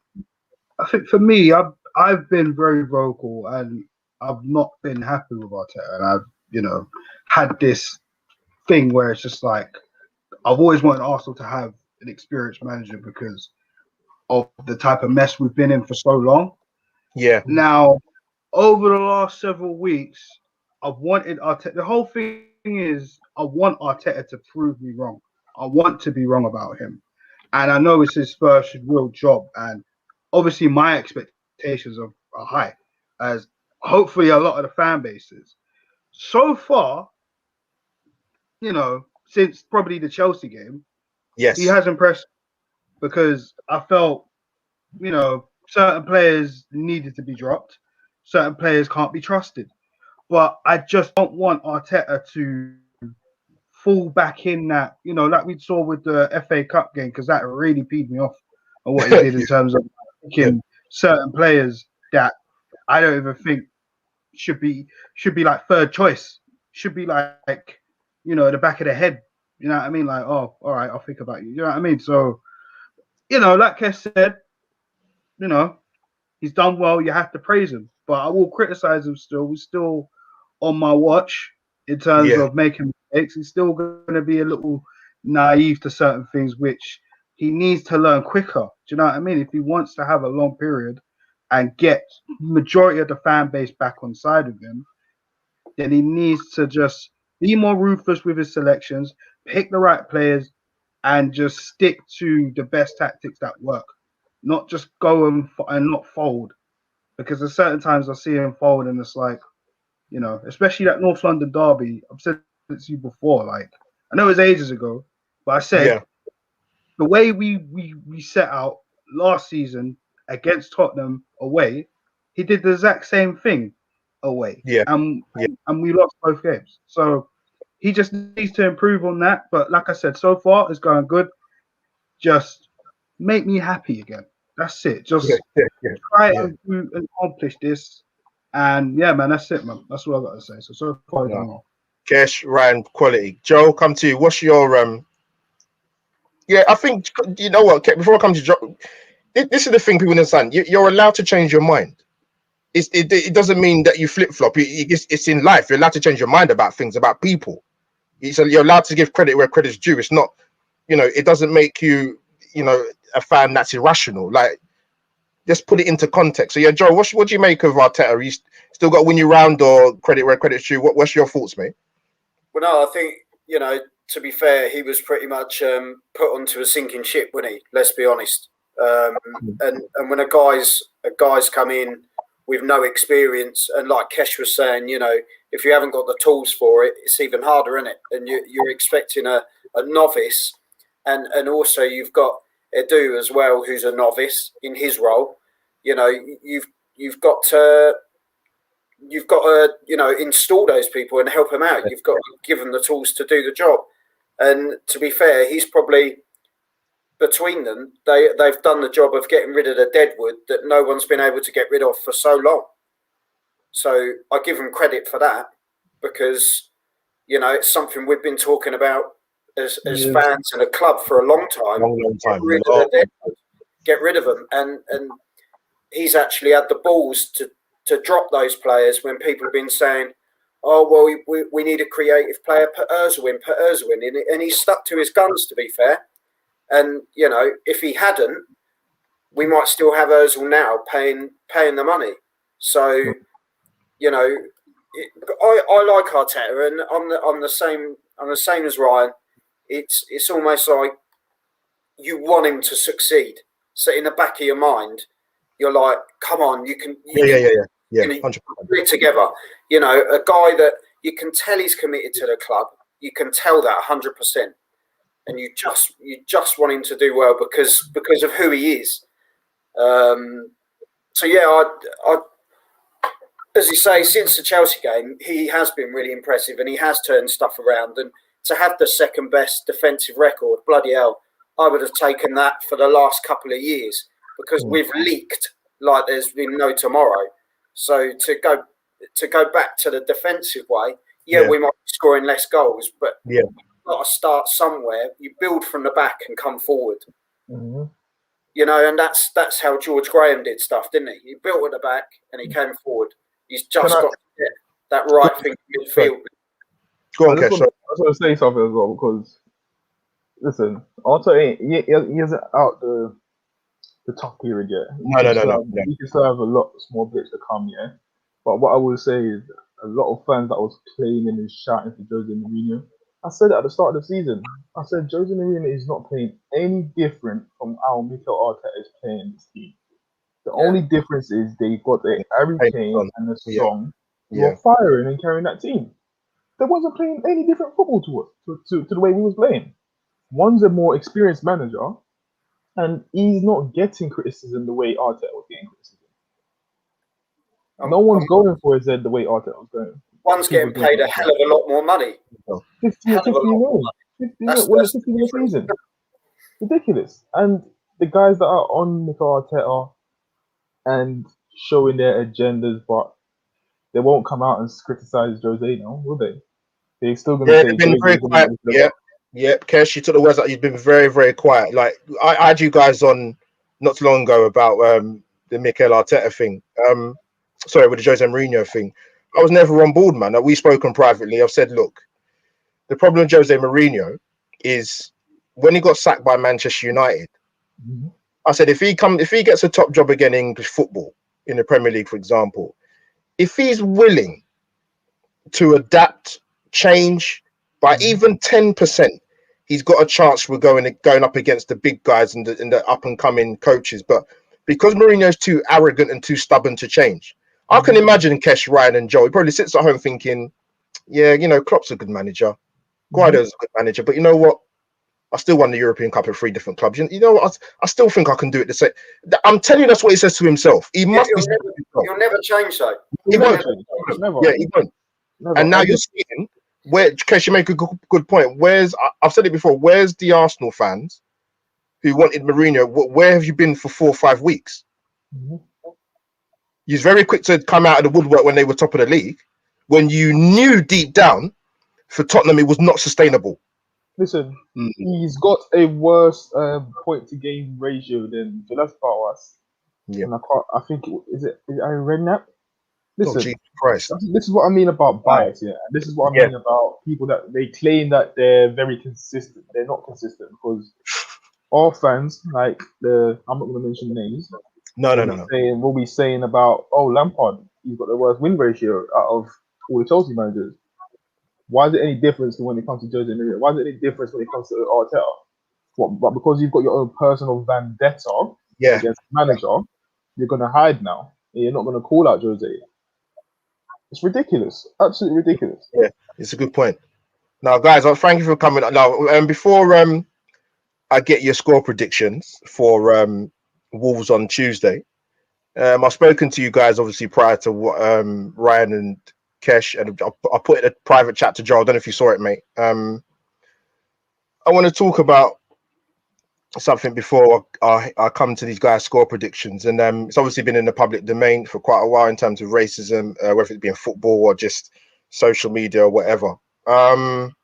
Speaker 12: I think for me, I've been very vocal, and I've not been happy with Arteta, and I've had this thing where it's just like I've always wanted Arsenal to have an experienced manager because of the type of mess we've been in for so long.
Speaker 1: Yeah.
Speaker 12: Now, over the last several weeks, I've wanted Arteta. The whole thing is, I want Arteta to prove me wrong. I want to be wrong about him, and I know it's his first real job. And obviously my expectations are high, as hopefully a lot of the fan bases. So far, since probably the Chelsea game,
Speaker 1: Yes.
Speaker 12: he has impressed because I felt, certain players needed to be dropped. Certain players can't be trusted. But I just don't want Arteta to fall back in that, like we saw with the FA Cup game, because that really peed me off on what he did in terms of picking certain players that I don't even think should be like third choice. Should be like, the back of the head. You know what I mean? Like, oh, all right, I'll think about you. You know what I mean? So, like Kes said, he's done well. You have to praise him, but I will criticize him still. We're still on my watch in terms of making mistakes. He's still going to be a little naive to certain things, which he needs to learn quicker. Do you know what I mean? If he wants to have a long period and get majority of the fan base back on side of him, then he needs to just be more ruthless with his selections, pick the right players, and just stick to the best tactics that work. Not just go and not fold. Because there's certain times I see him fold and it's like, especially that North London derby. I've said it to you before. Like, I know it was ages ago, but I said the way we set out last season against Tottenham away, he did the exact same thing away. And we lost both games. So he just needs to improve on that. But like I said, so far it's going good. Just make me happy again. That's it. Just try and accomplish this. And yeah, man, that's it, man. That's what I got to say. So far,
Speaker 1: Kesh, Ryan, quality. Joe, come to you. What's your I think you know what. Before I come to Joe, this is the thing people understand. You're allowed to change your mind. It doesn't mean that you flip flop. It's in life. You're allowed to change your mind about things, about people. So you're allowed to give credit where credit's due. It's not, it doesn't make you, a fan that's irrational. Like, just put it into context. So yeah, Joe, what do you make of Arteta? You still got to win you round, or credit where credit's due? What's your thoughts, mate?
Speaker 11: Well, no, I think, to be fair, he was pretty much put onto a sinking ship, wasn't he? Let's be honest. And when a guy's come in with no experience, and like Kesh was saying, if you haven't got the tools for it, it's even harder, isn't it? And you're expecting a novice, and also you've got Edu as well, who's a novice in his role. You've got to install those people and help them out. You've got to give them the tools to do the job. And to be fair, he's probably, between them, they've done the job of getting rid of the deadwood that no one's been able to get rid of for so long. So I give them credit for that, because it's something we've been talking about as fans and a club for a long time. Get rid of the deadwood, get rid of them, and he's actually had the balls to drop those players when people have been saying, oh, well, we need a creative player, put Ozil in. And he stuck to his guns, to be fair. And, if he hadn't, we might still have Ozil now paying the money. So, I like Arteta, and I'm the same as Ryan. It's almost like you want him to succeed. So in the back of your mind, you're like, come on, you can. Yeah, 100%. Put it together. A guy that you can tell he's committed to the club. You can tell that 100%, and you just want him to do well because of who he is. So yeah, I as you say, since the Chelsea game, he has been really impressive, and he has turned stuff around. And to have the second best defensive record, bloody hell, I would have taken that for the last couple of years, because we've leaked like there's been no tomorrow. So to go back to the defensive way, we might be scoring less goals, but you've got to start somewhere. You build from the back and come forward. Mm-hmm. And that's how George Graham did stuff, didn't he? He built at the back and he came forward. He's just got to get that right thing in midfield.
Speaker 1: Go on,
Speaker 13: I just want to say something as well, because listen, Arteta he isn't out the top period yet. No. He can serve a lot more bits to come, yeah. But what I will say is, a lot of fans that was claiming and shouting for Jose Mourinho, I said it at the start of the season. I said Jose Mourinho is not playing any different from how Mikel Arteta is playing this team. The only difference is they've got a Harry Kane and a Song who are firing and carrying that team. They wasn't playing any different football to the way we was playing. One's a more experienced manager, and he's not getting criticism the way Arteta was getting criticism. No one's going for his head the way Arteta was going.
Speaker 11: One's getting paid a hell of a lot more money.
Speaker 13: 50 million. 50 million season. Ridiculous. And the guys that are on Mikel Arteta and showing their agendas, but they won't come out and criticize Jose now, will they? They're still going to say...
Speaker 1: they've been very quiet. Yeah, Kesh, you took the words out. You've been very, very quiet. Like, I had you guys on not too long ago about the Mikel Arteta thing. Sorry, with the Jose Mourinho thing. I was never on board, man. We've spoken privately. I've said, look, the problem with Jose Mourinho is when he got sacked by Manchester United, I said, if he gets a top job again in English football, in the Premier League, for example, if he's willing to adapt, change by even 10%, he's got a chance for going up against the big guys and the up and coming coaches. But because Mourinho's too arrogant and too stubborn to change, I can imagine Kesh, Ryan, and Joe. He probably sits at home thinking, yeah, you know, Klopp's a good manager, Guardiola's a good manager, but you know what? I still won the European Cup at 3 different clubs. You know what? I still think I can do it the same. I'm telling you, that's what he says to himself. He must be.
Speaker 11: You'll never change, though.
Speaker 1: He won't. Yeah, he won't. And now you're seeing where, Kesh, you make a good point. I've said it before, where's the Arsenal fans who wanted Mourinho? Where have you been for 4 or 5 weeks? He's very quick to come out of the woodwork when they were top of the league, when you knew deep down for Tottenham it was not sustainable.
Speaker 13: Listen, he's got a worse point to game ratio than Villas Boas.
Speaker 1: Yeah.
Speaker 13: And I think is it Aaron Redknapp? Listen,
Speaker 1: Jesus Christ.
Speaker 13: This is what I mean about bias, yeah. This is what I mean about people that they claim that they're very consistent. They're not consistent because our fans, like I'm not going to mention names.
Speaker 1: No.
Speaker 13: We'll be saying about, Lampard, he's got the worst win ratio out of all the Chelsea managers. Why is it any difference when it comes to Jose Mourinho? Why is it any difference when it comes to Arteta? But because you've got your own personal vendetta against the manager, you're going to hide now. And you're not going to call out Jose. It's ridiculous. Absolutely ridiculous.
Speaker 1: Yeah, it's a good point. Now, guys, thank you for coming. Now, before I get your score predictions for Wolves on Tuesday, I've spoken to you guys, obviously, prior to Ryan and Kesh, and I put in a private chat to Joel. I don't know if you saw it, mate. I want to talk about something before I come to these guys' score predictions, and it's obviously been in the public domain for quite a while in terms of racism, whether it be in football or just social media or whatever. I'm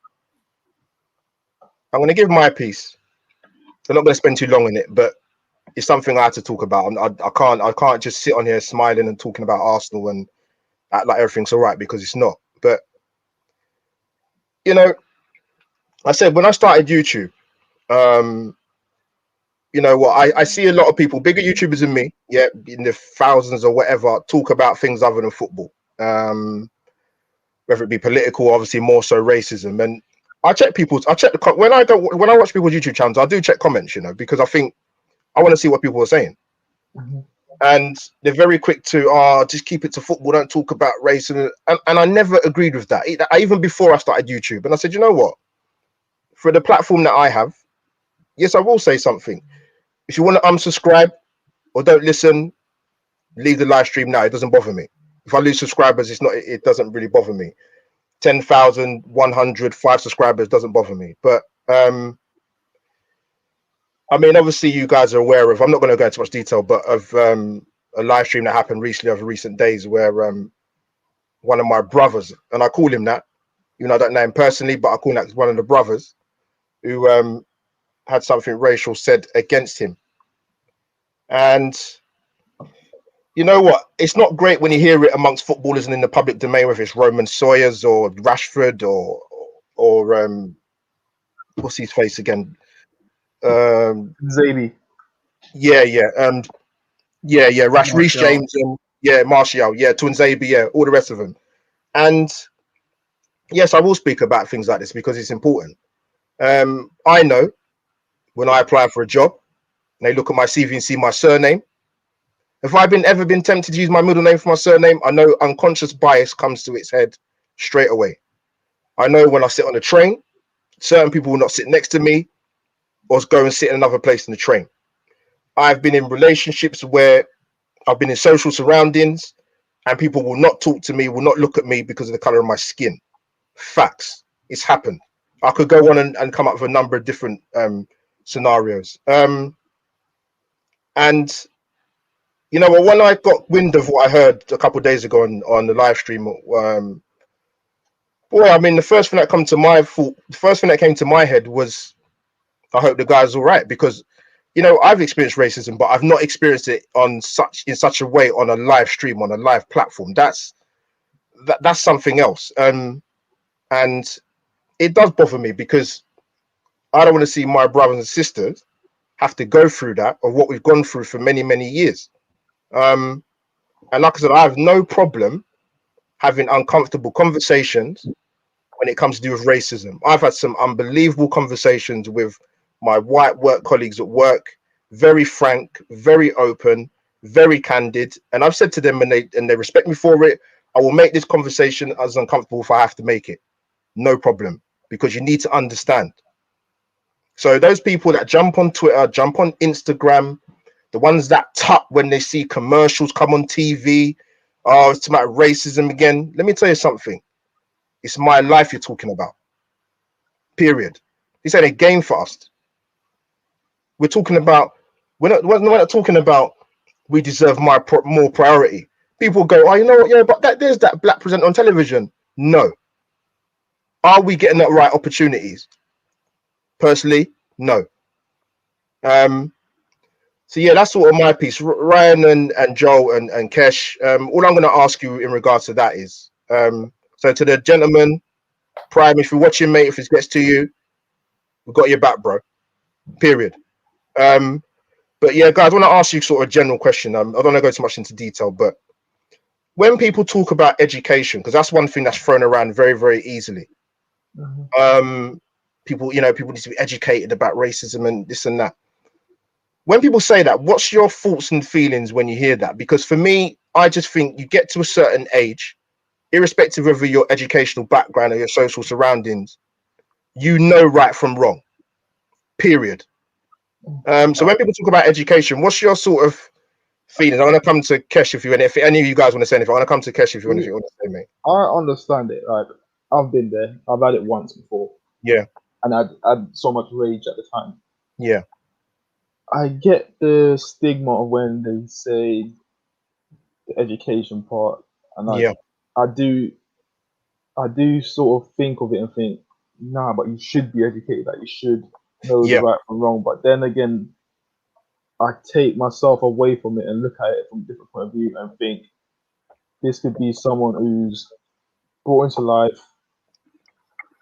Speaker 1: going to give my piece. I'm not going to spend too long on it, but it's something I had to talk about. I can't just sit on here smiling and talking about Arsenal and act like everything's all right, because it's not. But you know, I said when I started YouTube, you know what, I see a lot of people, bigger YouTubers than me, in the thousands or whatever, talk about things other than football, whether it be political, obviously more so racism. And when I watch people's YouTube channels, I do check comments, you know, because I want to see what people are saying. And they're very quick to just keep it to football, don't talk about race. And I never agreed with that, even before I started YouTube. And I said, you know what? For the platform that I have, yes, I will say something. If you want to unsubscribe or don't listen, leave the live stream now. It doesn't bother me. If I lose subscribers, it doesn't really bother me. 10,105 subscribers doesn't bother me. But I mean, obviously, you guys are aware of, I'm not going to go into much detail, but of a live stream that happened recently over recent days where one of my brothers, and I call him that, even though I don't know him personally, but I call him that, one of the brothers who had something racial said against him. And you know what? It's not great when you hear it amongst footballers and in the public domain, whether it's Roman Sawyers or Rashford or what's his face again?
Speaker 13: Zabi.
Speaker 1: Reece James, and Martial, Tuanzebe, all the rest of them. And yes, I will speak about things like this because it's important. I know when I apply for a job and they look at my CV and see my surname, If I've ever been tempted to use my middle name for my surname, I know unconscious bias comes to its head straight away. I know when I sit on the train, certain people will not sit next to me or go and sit in another place in the train. I've been in relationships where I've been in social surroundings and people will not talk to me, will not look at me because of the color of my skin. Facts. It's happened. I could go on and come up with a number of different scenarios. And you know, when I got wind of what I heard a couple of days ago on the live stream, boy, I mean, the first thing that came to my head was, I hope the guy's all right, because, you know, I've experienced racism, but I've not experienced it in such a way on a live stream, on a live platform. That's something else, and it does bother me because I don't want to see my brothers and sisters have to go through that, or what we've gone through for many, many years. And like I said, I have no problem having uncomfortable conversations when it comes to do with racism. I've had some unbelievable conversations with my white work colleagues at work, very frank, very open, very candid. And I've said to them, and they respect me for it, I will make this conversation as uncomfortable if I have to make it. No problem, because you need to understand. So those people that jump on Twitter, jump on Instagram, the ones that tut when they see commercials come on TV, oh, it's about racism again. Let me tell you something. It's my life you're talking about. Period. This ain't a game for us. We're talking about, we're not talking about we deserve more priority. People go, oh, you know what? Yeah, but there's that black presenter on television. No. Are we getting the right opportunities? Personally, no. So yeah, that's sort of my piece. Ryan and Joel and Kesh, all I'm going to ask you in regards to that is, so to the gentleman, Prime, if you're watching, mate, if it gets to you, we've got your back, bro. Period. But yeah, guys, I want to ask you sort of a general question. I don't want to go too much into detail, but when people talk about education, because that's one thing that's thrown around very, very easily. People need to be educated about racism and this and that. When people say that, what's your thoughts and feelings when you hear that? Because for me, I just think you get to a certain age, irrespective of your educational background or your social surroundings, you know right from wrong. Period. So when people talk about education, what's your sort of feelings? I'm going to come to Kesh if any of you guys want to say anything. I'm going to come to Kesh if you want to say, mate.
Speaker 13: I understand it. Like, I've been there. I've had it once before.
Speaker 1: Yeah.
Speaker 13: And I had so much rage at the time.
Speaker 1: Yeah.
Speaker 13: I get the stigma of when they say the education part, and I do sort of think of it and think, nah, but you should be educated, that you should know the right from wrong. But then again, I take myself away from it and look at it from a different point of view and think this could be someone who's brought into life,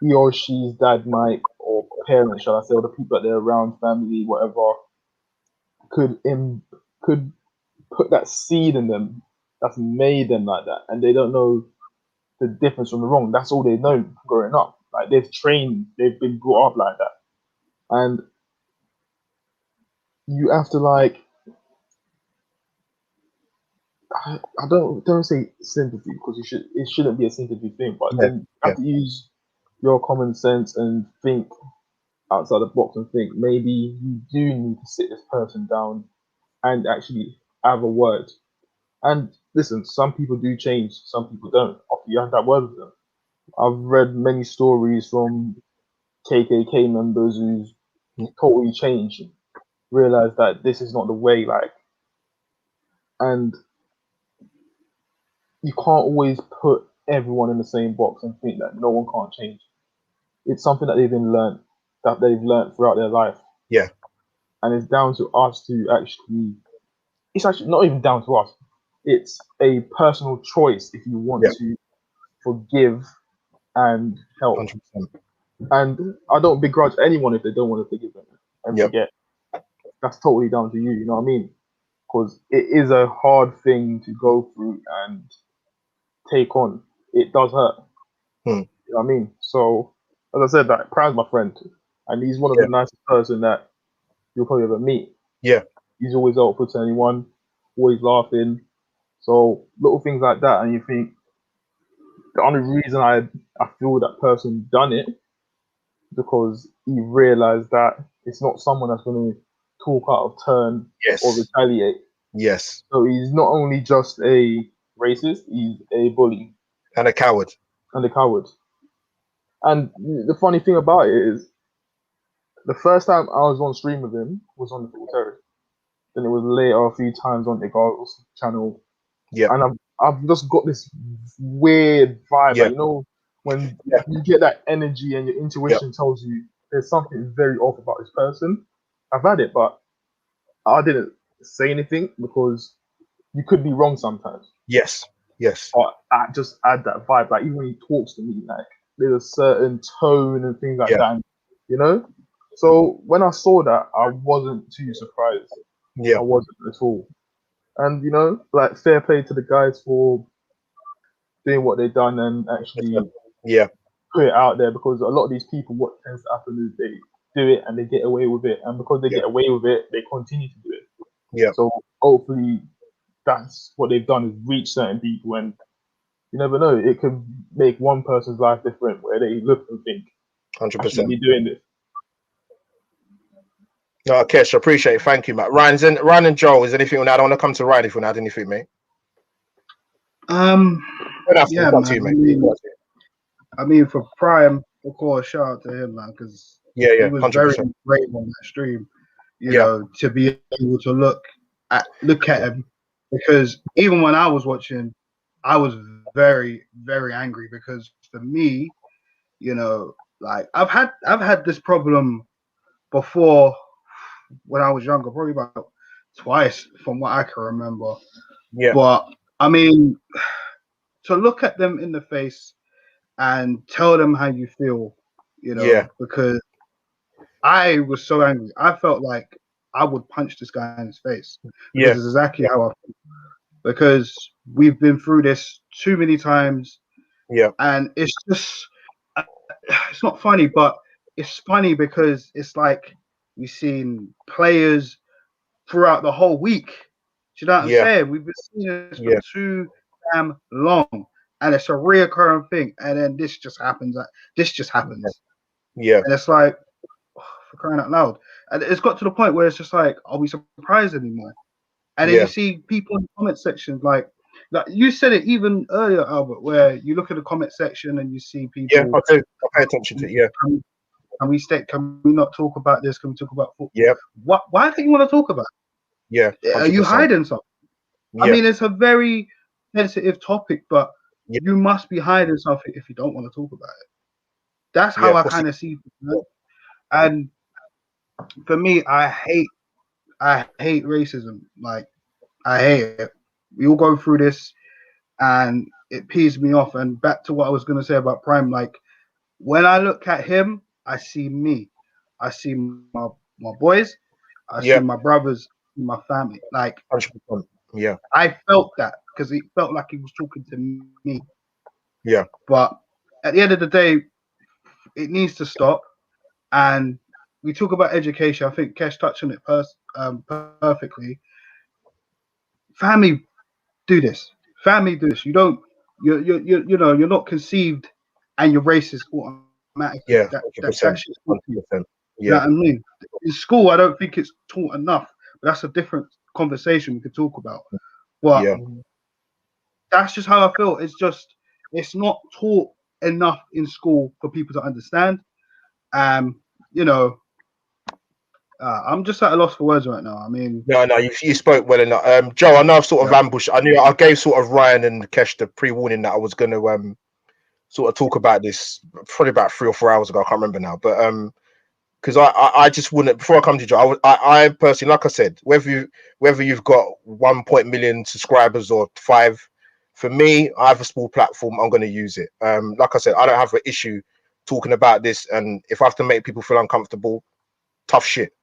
Speaker 13: he or she's dad might, or parents, shall I say, or the people that they're around, family, whatever, could put that seed in them that's made them like that, and they don't know the difference from the wrong. That's all they know growing up. Like, they've been brought up like that, and you have to, like, I don't say sympathy, because it shouldn't be a sympathy thing, but then you have to use your common sense and think outside the box and think maybe you do need to sit this person down and actually have a word. And listen, some people do change, some people don't. After you have that word with them. I've read many stories from KKK members who's totally changed, realized that this is not the way, like, and you can't always put everyone in the same box and think that no one can't change. It's something that they've learned throughout their life.
Speaker 1: Yeah. And
Speaker 13: it's down to us to actually, it's actually not even down to us. It's a personal choice if you want to forgive and help.
Speaker 1: 100%.
Speaker 13: And I don't begrudge anyone if they don't want to forgive and forget. That's totally down to you, you know what I mean? Because it is a hard thing to go through and take on. It does hurt. You know what I mean? So, as I said, that Prime's my friend, and he's one of the nicest person that you'll probably ever meet.
Speaker 1: Yeah.
Speaker 13: He's always helpful to anyone. always laughing. So little things like that, and you think the only reason I feel that person done it because he realized that it's not someone that's going to talk out of turn or retaliate.
Speaker 1: Yes.
Speaker 13: So he's not only just a racist, he's a bully.
Speaker 1: And a coward.
Speaker 13: And the funny thing about it is, the first time I was on stream with him was on the Full Terrace. Then it was later a few times on the Girls channel.
Speaker 1: Yeah.
Speaker 13: And I've just got this weird vibe.
Speaker 1: Yeah.
Speaker 13: Like, you know, when you get that energy and your intuition tells you there's something very off about this person. I've had it, but I didn't say anything because you could be wrong sometimes.
Speaker 1: Yes.
Speaker 13: But I just add that vibe. Like, even when he talks to me, like, there's a certain tone and things like that, you know? So when I saw that, I wasn't too surprised. I wasn't at all. And, you know, like, fair play to the guys for doing what they've done and actually put it out there, because a lot of these people, what tends to happen is they do it and they get away with it. And because they get away with it, they continue to do it.
Speaker 1: Yeah.
Speaker 13: So hopefully that's what they've done, is reach certain people, and you never know, it could make one person's life different where they look and think,
Speaker 1: 100%.
Speaker 13: be doing this.
Speaker 1: No, Kesh, I appreciate it. Thank you, Matt. Ryan and Joel, is anything on that? I don't want to come to Ryan if you want to add anything, mate.
Speaker 12: Yeah, man. I mean, for Prime, of course, shout out to him, man, because he was
Speaker 1: 100%.
Speaker 12: very brave on that stream. You know, to be able to look at him, because even when I was watching, I was very, very angry, because for me, you know, like I've had this problem before when I was younger, probably about twice from what I can remember.
Speaker 1: Yeah.
Speaker 12: But I mean, to look at them in the face and tell them how you feel, you know, because I was so angry. I felt like I would punch this guy in his face. Because it's exactly how I feel. Because we've been through this too many times.
Speaker 1: Yeah.
Speaker 12: And it's just, it's not funny, but it's funny because it's like we've seen players throughout the whole week. Do you know what I'm saying? We've been seeing this for too damn long. And it's a reoccurring thing. And then this just happens.
Speaker 1: Yeah.
Speaker 12: And it's like, for crying out loud. And it's got to the point where it's just like, are we surprised anymore? And then you see people in the comment section, like you said it even earlier, Albert, where you look at the comment section and you see people.
Speaker 1: Yeah, I pay attention to it.
Speaker 12: Can we not talk about this? Can we talk about football?
Speaker 1: Yeah.
Speaker 12: Why don't you want to talk about it?
Speaker 1: Yeah. 100%.
Speaker 12: Are you hiding something? I mean, it's a very sensitive topic, but you must be hiding something if you don't want to talk about it. That's how I kind of see it. And for me, I hate racism. Like, I hate it. We all go through this, and it pees me off. And back to what I was going to say about Prime, like, when I look at him, I see me. I see my boys. I see my brothers, my family. Like,
Speaker 1: 100%. Yeah.
Speaker 12: I felt that because it felt like he was talking to me.
Speaker 1: Yeah.
Speaker 12: But at the end of the day, it needs to stop. And we talk about education. I think Kesh touched on it perfectly. Family do this. Family do this. You don't. You're not conceived, and you're racist automatically.
Speaker 1: Yeah.
Speaker 12: That shit's
Speaker 1: 100%.
Speaker 12: You know what I mean? In school, I don't think it's taught enough. But that's a different conversation we could talk about. But that's just how I feel. It's not taught enough in school for people to understand. You know, I'm just at a loss for words right now. I mean,
Speaker 1: no, you spoke well enough. Joe, I know I've sort of ambushed. I knew I gave sort of Ryan and Kesh the pre-warning that I was going to sort of talk about this probably about 3 or 4 hours ago. I can't remember now, but because I just wouldn't. Before I come to Joe, I personally, like I said, whether you've got 1 million subscribers or 5, for me, I have a small platform. I'm going to use it. Like I said, I don't have an issue talking about this, and if I have to make people feel uncomfortable, tough shit.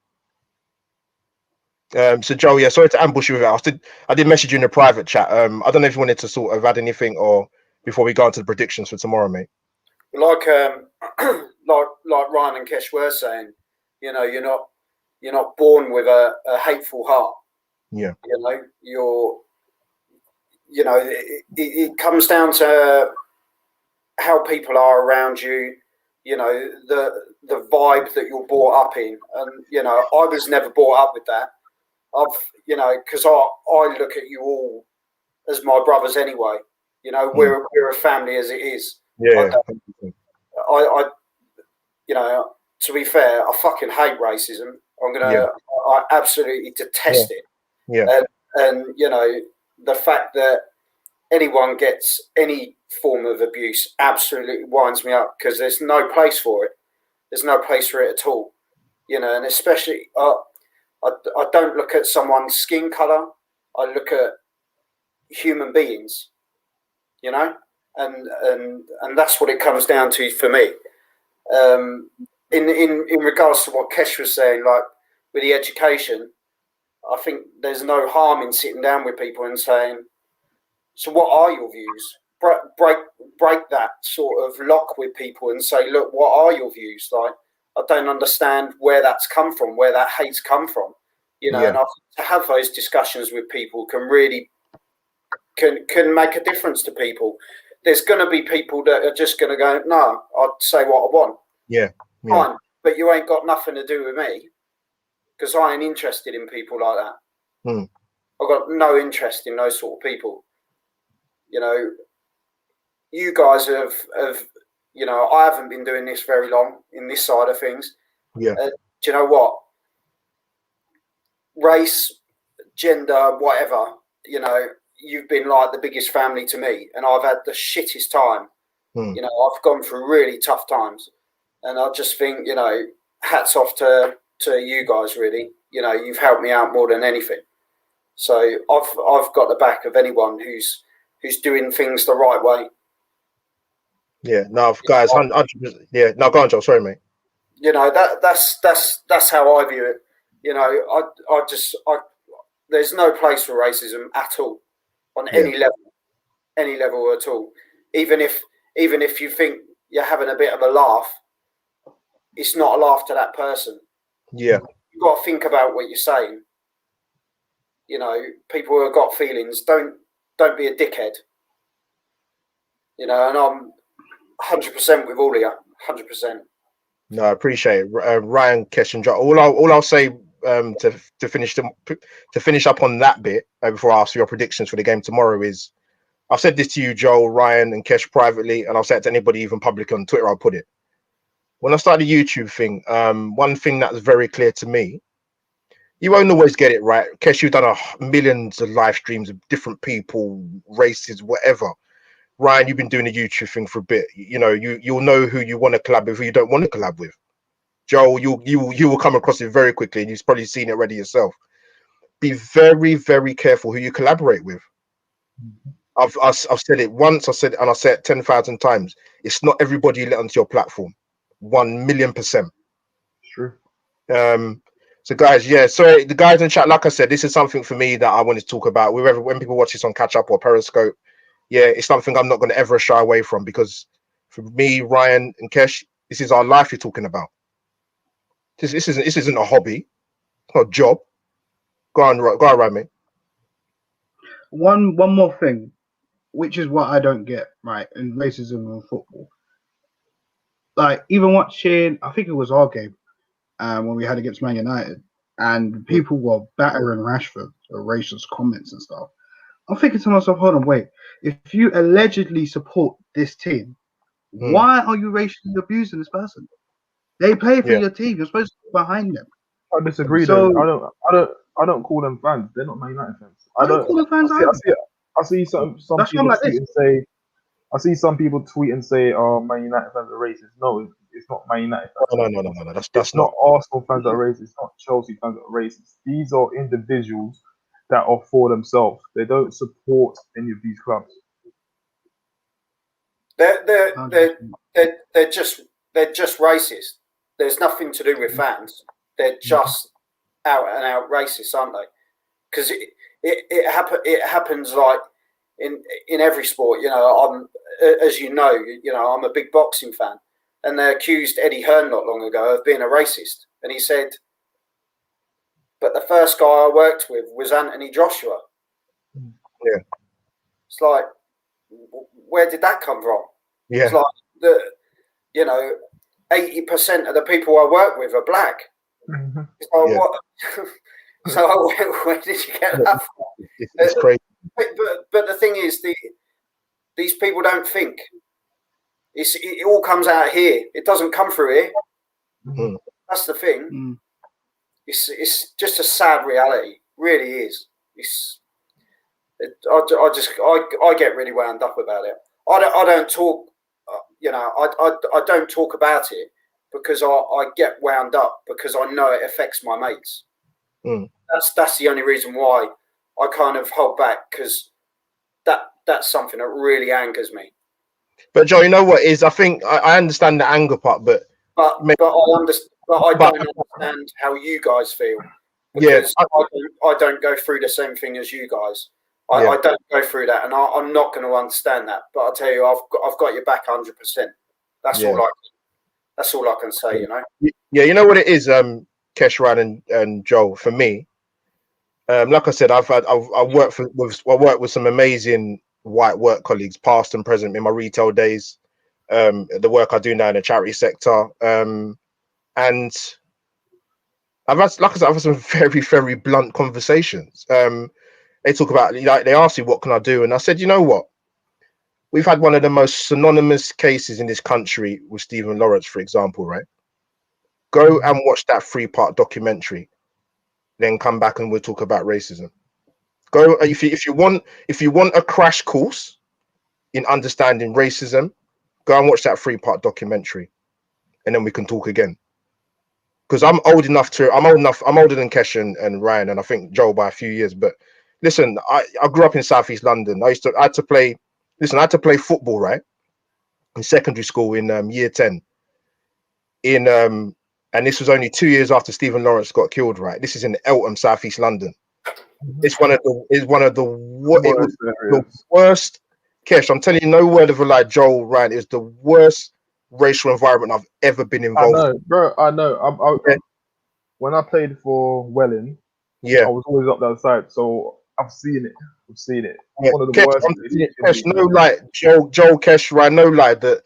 Speaker 1: So Joe, sorry to ambush you with that. I did message you in a private chat. I don't know if you wanted to sort of add anything or before we go on to the predictions for tomorrow, mate.
Speaker 11: Like Ryan and Kesh were saying, you know, you're not born with a hateful heart.
Speaker 1: Yeah.
Speaker 11: It comes down to how people are around you, the vibe that you're brought up in. And, I was never brought up with that. Because I look at you all as my brothers anyway. We're a family as it is.
Speaker 1: Yeah.
Speaker 11: To be fair, I fucking hate racism. I absolutely detest it.
Speaker 1: Yeah.
Speaker 11: And the fact that anyone gets any form of abuse absolutely winds me up, because there's no place for it. There's no place for it at all. And especially, I don't look at someone's skin color. I look at human beings, and that's what it comes down to for me. In regards to what Kesh was saying, like with the education, I think there's no harm in sitting down with people and saying, so what are your views? Break that sort of lock with people and say, look, what are your views? Like, I don't understand where that's come from, where that hate's come from, and I think to have those discussions with people can really can make a difference to people. There's going to be people that are just going to go, no, I'll say what I want.
Speaker 1: Yeah.
Speaker 11: Fine, but you ain't got nothing to do with me, because I ain't interested in people like that. I've got no interest in those sort of people. You guys have I haven't been doing this very long in this side of things.
Speaker 1: Yeah.
Speaker 11: Do you know what? Race, gender, whatever, you've been like the biggest family to me, and I've had the shittest time. I've gone through really tough times, and I just think, hats off to you guys, really. You've helped me out more than anything. So I've got the back of anyone who's doing things the right way.
Speaker 1: Yeah, no, guys, 100%. Yeah, no, go on, Joe. Sorry, mate.
Speaker 11: That's how I view it. There's no place for racism at all, on any level at all. Even if you think you're having a bit of a laugh, it's not a laugh to that person.
Speaker 1: Yeah,
Speaker 11: you've got to think about what you're saying. People who have got feelings, don't be a dickhead. And I'm 100% with all of you, 100%.
Speaker 1: No, I appreciate it. Ryan, Kesh, and Joe. All I'll say to finish up on that bit before I ask for your predictions for the game tomorrow is, I've said this to you, Joel, Ryan, and Kesh privately, and I'll say it to anybody even publicly on Twitter. I'll put it. When I started the YouTube thing, one thing that's very clear to me, you won't always get it right. Kesh, you've done millions of live streams of different people, races, whatever. Ryan, you've been doing the YouTube thing for a bit. You'll know who you want to collab with, who you don't want to collab with. Joel, you will come across it very quickly, and you've probably seen it already yourself. Be very, very careful who you collaborate with. I've said it once, and I said it 10,000 times. It's not everybody you let onto your platform. 1,000,000%.
Speaker 13: True.
Speaker 1: So guys, sorry, the guys in chat, like I said, this is something for me that I wanted to talk about. When people watch this on Catch Up or Periscope, it's something I'm not going to ever shy away from, because for me, Ryan and Kesh, this is our life you're talking about. This isn't a hobby. It's not a job. Go on, Ryan, mate.
Speaker 12: One more thing, which is what I don't get, right, in racism in football. Like, even watching, I think it was our game, when we had against Man United, and people were battering Rashford for racist comments and stuff. I'm thinking to myself, hold on, wait. If you allegedly support this team, why are you racially abusing this person? They play for your team. You're supposed to be behind them.
Speaker 13: I disagree. Though I don't call them fans. They're not Man United fans. I don't call them fans. I see some people tweet and say. I see some people tweet and say, "Oh, Man United fans are racist." No, it's not Man United fans.
Speaker 1: No. That's
Speaker 13: not Arsenal fans that are racist. It's not Chelsea fans that are racist. These are individuals that are for themselves. They don't support any of these clubs.
Speaker 11: They're just racist. There's nothing to do with fans. They're just out and out racist, aren't they? Because it happens like in every sport. I'm I'm a big boxing fan, and they accused Eddie Hearn not long ago of being a racist, and he said, but the first guy I worked with was Anthony Joshua.
Speaker 1: Yeah.
Speaker 11: It's like, where did that come from?
Speaker 1: Yeah.
Speaker 11: It's like 80% of the people I work with are black.
Speaker 13: Mm-hmm.
Speaker 11: So what? So where did you get that from?
Speaker 1: It's crazy.
Speaker 11: But the thing is, these people don't think. It all comes out here. It doesn't come through here.
Speaker 1: Mm.
Speaker 11: That's the thing. Mm. It's just a sad reality. Really is. I get really wound up about it. I don't talk. I don't talk about it because I get wound up because I know it affects my mates.
Speaker 1: Mm.
Speaker 11: That's the only reason why I kind of hold back, because that's something that really angers me.
Speaker 1: But Joe, you know what is? I think I understand the anger part, but
Speaker 11: I don't understand how you guys feel, because I don't go through the same thing as you guys. I don't go through that, and I'm not going to understand that. But I tell you, I've got your back 100%. That's all I can say. You know.
Speaker 1: Yeah, you know what it is, Kesh, Ryan, and Joel. For me, like I said, I worked with some amazing white work colleagues, past and present, in my retail days. The work I do now in the charity sector, and I've had some very, very blunt conversations. They talk about, they ask me, what can I do? And I said, you know what? We've had one of the most synonymous cases in this country with Stephen Lawrence, for example, right? Go and watch that 3-part documentary, then come back and we'll talk about racism. Go if you want a crash course in understanding racism, go and watch that 3-part documentary, and then we can talk again. Because I'm older than Kesh and Ryan, and I think Joel by a few years. But listen, I grew up in Southeast London. I had to play football, right, in secondary school in year 10. And this was only 2 years after Stephen Lawrence got killed, right? This is in Eltham, Southeast London. It's one of the worst. Kesh, I'm telling you, no word of a lie, Joel, Ryan, is the worst racial environment I've ever been involved in.
Speaker 13: Bro, I know. When I played for Welling, I was always up that side, so I've seen it.
Speaker 1: Yeah.
Speaker 13: One of the worst.
Speaker 1: Kesh, no lie, Joel, Kesh, Ryan, no lie, the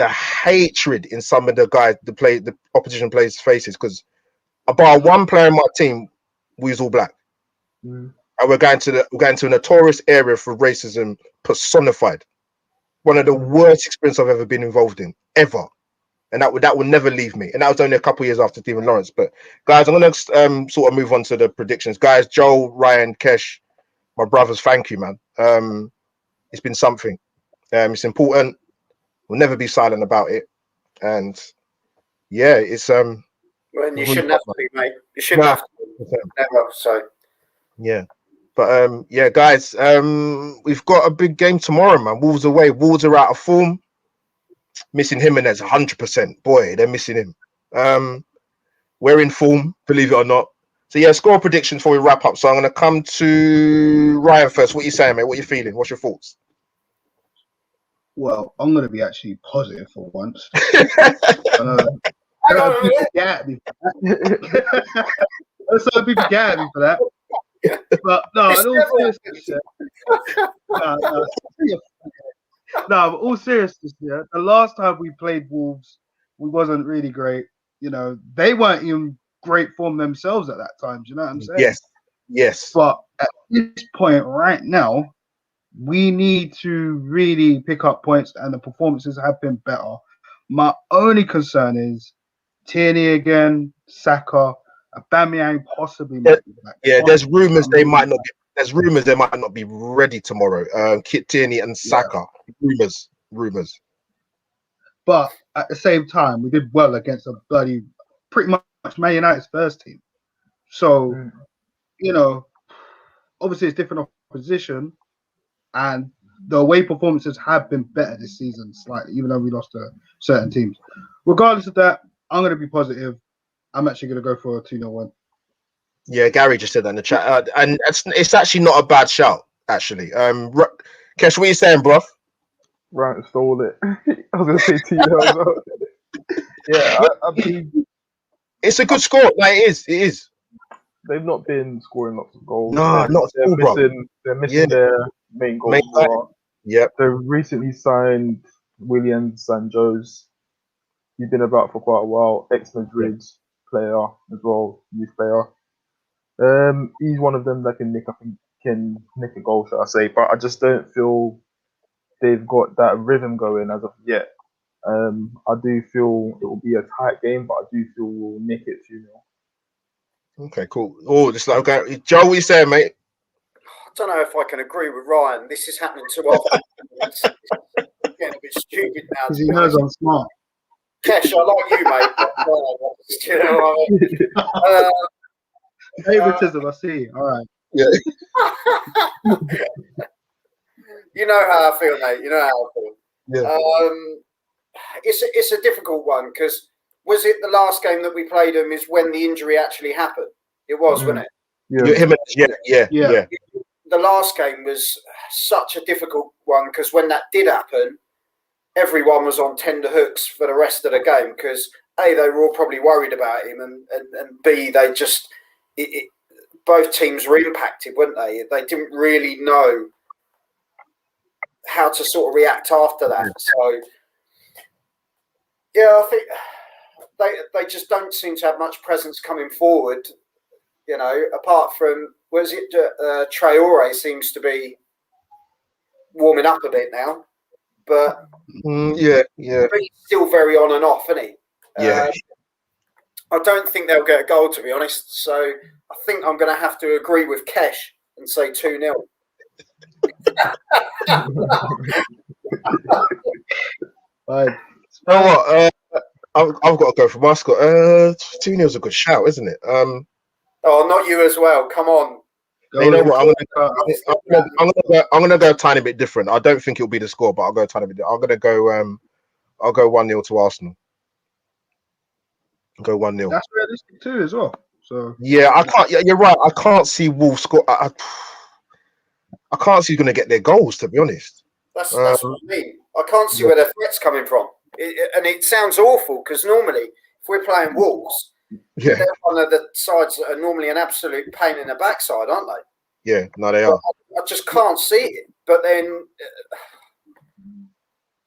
Speaker 1: hatred in some of the guys, the opposition players' faces, because about one player in my team, we was all black.
Speaker 13: Mm.
Speaker 1: And we're going to a notorious area for racism personified. One of the worst experiences I've ever been involved in, ever. And that would never leave me. And that was only a couple of years after Stephen Lawrence. But guys, I'm gonna sort of move on to the predictions. Guys, Joel, Ryan, Kesh, my brothers, thank you, man. It's been something. It's important. We'll never be silent about it. And yeah, it's
Speaker 11: Well, you shouldn't have to be, mate. You shouldn't have to be. Never. So
Speaker 1: yeah. But yeah, guys, we've got a big game tomorrow, man. Wolves away. Wolves are out of form. Missing Jimenez 100%. Boy, they're missing him. We're in form, believe it or not. So yeah, score predictions before we wrap up. So I'm gonna come to Ryan first. What are you saying, mate? What are you feeling? What's your thoughts?
Speaker 12: Well, I'm gonna be actually positive for once. Some people get at me for that. But no, in all seriousness, but all seriousness, yeah. The last time we played Wolves, we wasn't really great. You know, they weren't in great form themselves at that time. Do you know what I'm saying?
Speaker 1: Yes.
Speaker 12: But at this point, right now, we need to really pick up points, and the performances have been better. My only concern is Tierney again, Saka, Aubameyang possibly might be back.
Speaker 1: Yeah, there's rumors they might not be. There's rumors they might not be ready tomorrow. Kit Tierney and Saka. Yeah. Rumors.
Speaker 12: But at the same time, we did well against a pretty much Man United's first team. So, you know, obviously it's different opposition, and the away performances have been better this season slightly, even though we lost to certain teams. Regardless of that, I'm going to be positive. I'm actually going to go for a 2-0 win.
Speaker 1: Yeah, Gary just said that in the chat, and it's actually not a bad shout. Actually, Kesh, what are you saying, bro?
Speaker 13: Right, stole it. I was going to say 2-0. Yeah, I believe
Speaker 1: it's a good score. Like it is.
Speaker 13: they've not been scoring lots of goals.
Speaker 9: Nah, not at all, bro.
Speaker 13: They're missing their main goal scorer.
Speaker 9: Yep.
Speaker 13: They recently signed William Sanjos. He's been about for quite a while. Ex-Madrid player as well, youth player. He's one of them that can nick a goal, shall I say? But I just don't feel they've got that rhythm going as of yet. I do feel it will be a tight game, but I do feel we'll nick it 2-0.
Speaker 1: Okay, cool. Oh, just like okay, Joe, what you saying, mate?
Speaker 11: I don't know if I can agree with Ryan. This is happening too often. It's getting a bit stupid now.
Speaker 12: Because he knows I'm smart.
Speaker 11: Kesh, I like you, mate. You know what I mean?
Speaker 12: Favoritism, I see. All right.
Speaker 1: Yeah.
Speaker 11: You know how I feel, mate. You know how I feel.
Speaker 1: Yeah.
Speaker 11: It's a difficult one because was it the last game that we played them is when the injury actually happened? It was, wasn't it?
Speaker 1: Yeah.
Speaker 11: The last game was such a difficult one because when that did happen, everyone was on tender hooks for the rest of the game because A, they were all probably worried about him, and B, they just both teams were impacted, weren't they? They didn't really know how to sort of react after that. So yeah, I think they just don't seem to have much presence coming forward. You know, apart from Traore seems to be warming up a bit now, but he's still very on and off, isn't he?
Speaker 1: Yeah.
Speaker 11: I don't think they'll get a goal, to be honest. So I think I'm going to have to agree with Kesh and say 2-0.
Speaker 12: Right.
Speaker 1: You know what? I've got to go for Mascot. 2-0 is a good shout, isn't it?
Speaker 11: Oh, not you as well. Come on.
Speaker 1: You know what? I'm gonna go a tiny bit different. I don't think it'll be the score, but I'll go a tiny bit. I'm gonna go. I'll go 1-0 to Arsenal. I'll go 1-0.
Speaker 12: That's realistic too, as well. So
Speaker 1: yeah, I can't. Yeah, you're right. I can't see Wolves score. I can't see who's gonna get their goals. To be honest,
Speaker 11: that's what I mean. I can't see where their threat's coming from, and it sounds awful because normally if we're playing Wolves.
Speaker 1: Yeah,
Speaker 11: they're one of the sides that are normally an absolute pain in the backside, aren't they?
Speaker 1: Yeah, no, they are.
Speaker 11: I just can't see it. But then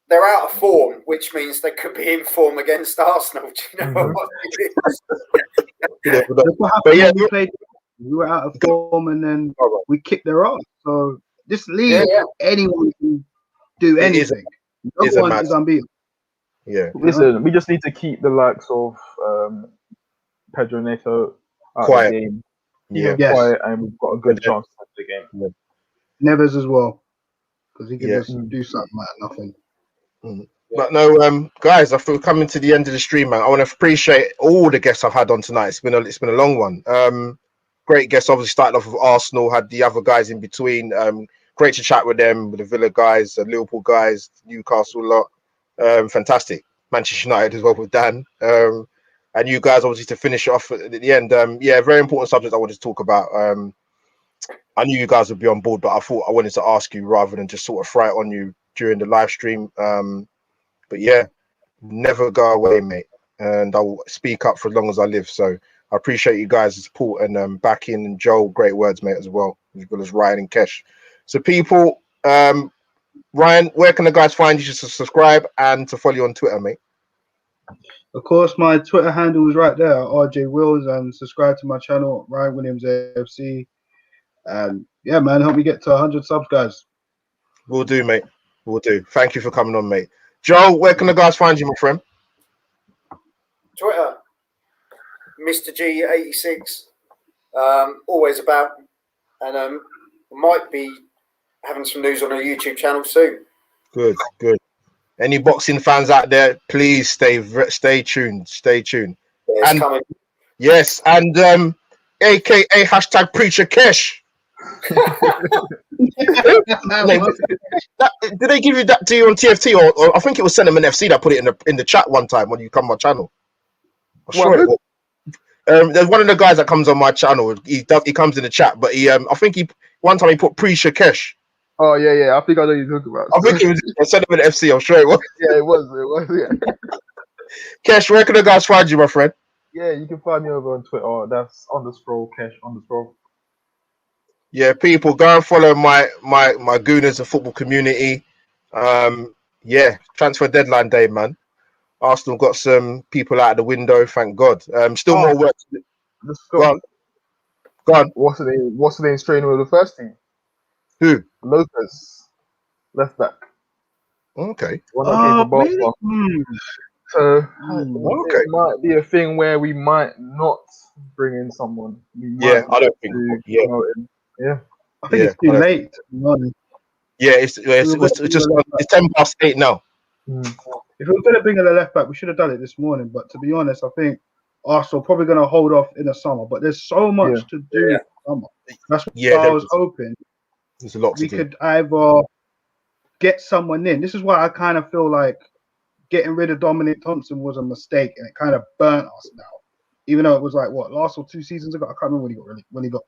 Speaker 11: they're out of form, which means they could be in form against Arsenal. Do you know what I mean?
Speaker 12: We were out of form, and then we kicked their ass. So this league, anyone can do anything. No one is unbeaten.
Speaker 1: Yeah.
Speaker 13: Listen, we just need to keep the likes of Pedro Neto out of the game. Quiet, and we've got a good chance to win the game.
Speaker 12: Nevers as well, because he can just do something like nothing.
Speaker 1: But no, guys, I feel coming to the end of the stream, man. I want to appreciate all the guests I've had on tonight. It's been a long one. Great guests. Obviously, started off with Arsenal, had the other guys in between. Great to chat with them, with the Villa guys, the Liverpool guys, Newcastle lot. Fantastic. Manchester United as well with Dan. And you guys, obviously, to finish it off at the end. Very important subject I wanted to talk about. I knew you guys would be on board, but I thought I wanted to ask you rather than just sort of fry it on you during the live stream. But yeah, never go away, mate. And I will speak up for as long as I live. So I appreciate you guys' support and backing. And Joel, great words, mate, as well as Ryan and Kesh. So people, Ryan, where can the guys find you to subscribe and to follow you on Twitter, mate?
Speaker 12: Of course, my Twitter handle is right there, RJ Wills, and subscribe to my channel, Ryan Williams AFC. Yeah, man, help me get to 100 subs, guys.
Speaker 1: Will do, mate. Will do. Thank you for coming on, mate. Joe, where can the guys find you, my friend?
Speaker 11: Twitter, Mr. G86, always about, and might be having some news on our YouTube channel soon. Good.
Speaker 1: Any boxing fans out there, please stay tuned. Stay tuned.
Speaker 11: Yeah, it's coming.
Speaker 1: Yes, and AKA hashtag Preacher Kesh. Did they give you that to you on TFT or I think it was Sentiment FC that put it in the chat one time when you come on my channel? I'm sure it was. There's one of the guys that comes on my channel. He comes in the chat, but I think one time he put Preacher Kesh.
Speaker 13: Oh yeah. I think I know you're talking about.
Speaker 1: I think it was Sentiment FC. I'm sure it was.
Speaker 13: Yeah, it was. Yeah.
Speaker 1: Kesh, where can the guys find you, my friend?
Speaker 13: Yeah, you can find me over on Twitter. That's _Kesh_.
Speaker 1: Yeah, people go and follow my gooners of football community. Yeah, transfer deadline day, man. Arsenal got some people out of the window, thank God. Still more work to do.
Speaker 13: Let's
Speaker 1: Go on. Go on.
Speaker 13: What's the name straining with the first team?
Speaker 1: Who?
Speaker 13: Lopez, left back.
Speaker 1: Okay.
Speaker 13: One that came from
Speaker 12: really?
Speaker 13: Barcelona. So
Speaker 1: Okay.
Speaker 13: it might be a thing where we might not bring in someone.
Speaker 1: Yeah, I don't think. Yeah.
Speaker 13: Yeah.
Speaker 12: I think it's too late.
Speaker 1: Yeah, it's just it's 8:10 now.
Speaker 12: If we were going to bring in a left back, we should have done it this morning. But to be honest, I think Arsenal probably going to hold off in the summer. But there's so much to do in the summer. That's what I was hoping.
Speaker 1: There's a lot
Speaker 12: we could either get someone in. This is why I kind of feel like getting rid of Dominic Thompson was a mistake, and it kind of burnt us now. Even though it was like last or 2 seasons ago, I can't remember when he got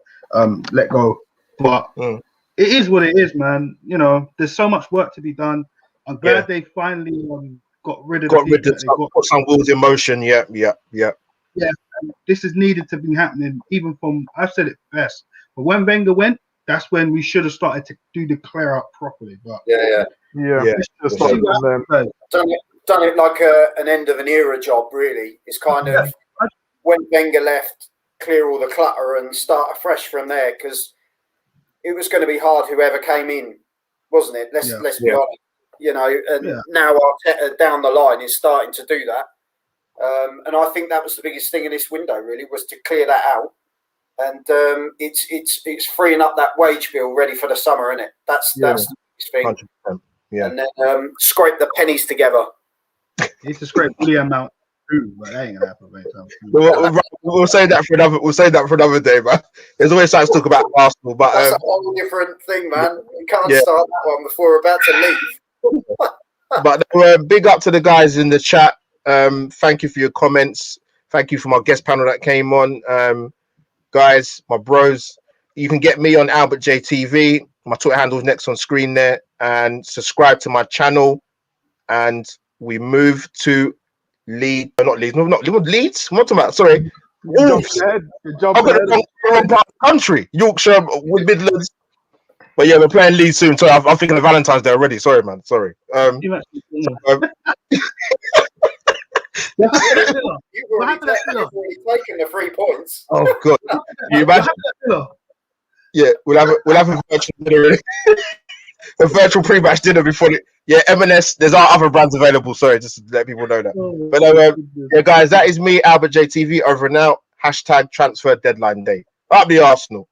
Speaker 12: let go. But it is what it is, man. You know, there's so much work to be done. I'm glad they finally got rid of
Speaker 1: put some wheels in motion. Yeah.
Speaker 12: Yeah, this is needed to be happening. Even from I've said it best, but when Wenger went, that's when we should have started to do the clear out properly. But
Speaker 11: done it like an end of an era job. Really, it's kind of when Wenger left, clear all the clutter and start afresh from there, because it was going to be hard whoever came in, wasn't it? Let's be honest. You know, and now Arteta down the line is starting to do that. And I think that was the biggest thing in this window, really, was to clear that out. And it's freeing up that wage bill ready for the summer, isn't it? That's the biggest thing.
Speaker 1: 100%. Yeah.
Speaker 11: And then scrape the pennies together.
Speaker 12: Need to scrape the amount too, but that ain't gonna happen.
Speaker 1: We'll say that for another. We'll say that for another day, man. There's always time to talk about Arsenal, but
Speaker 11: that's a whole different thing, man. You can't start that one before we're about to leave.
Speaker 1: But big up to the guys in the chat. Thank you for your comments. Thank you for my guest panel that came on. Guys, my bros, you can get me on Albert JTV. My Twitter handle is next on screen there, and subscribe to my channel. And we move to Leeds. What am I talking about? Sorry. Wolves. I've got the wrong part of the country. Yorkshire with Midlands. But yeah, we're playing Leeds soon. So I'm thinking of Valentine's Day already. Sorry, man. Sorry.
Speaker 11: You've already taken the 3 points.
Speaker 1: Oh God! You imagine? Yeah, we'll have a virtual dinner, a virtual pre-match dinner before it. Yeah, M&S. There's other brands available. Sorry, just to let people know that. But yeah, guys, that is me, Albert JTV, over and out. # transfer deadline day. Up the Arsenal.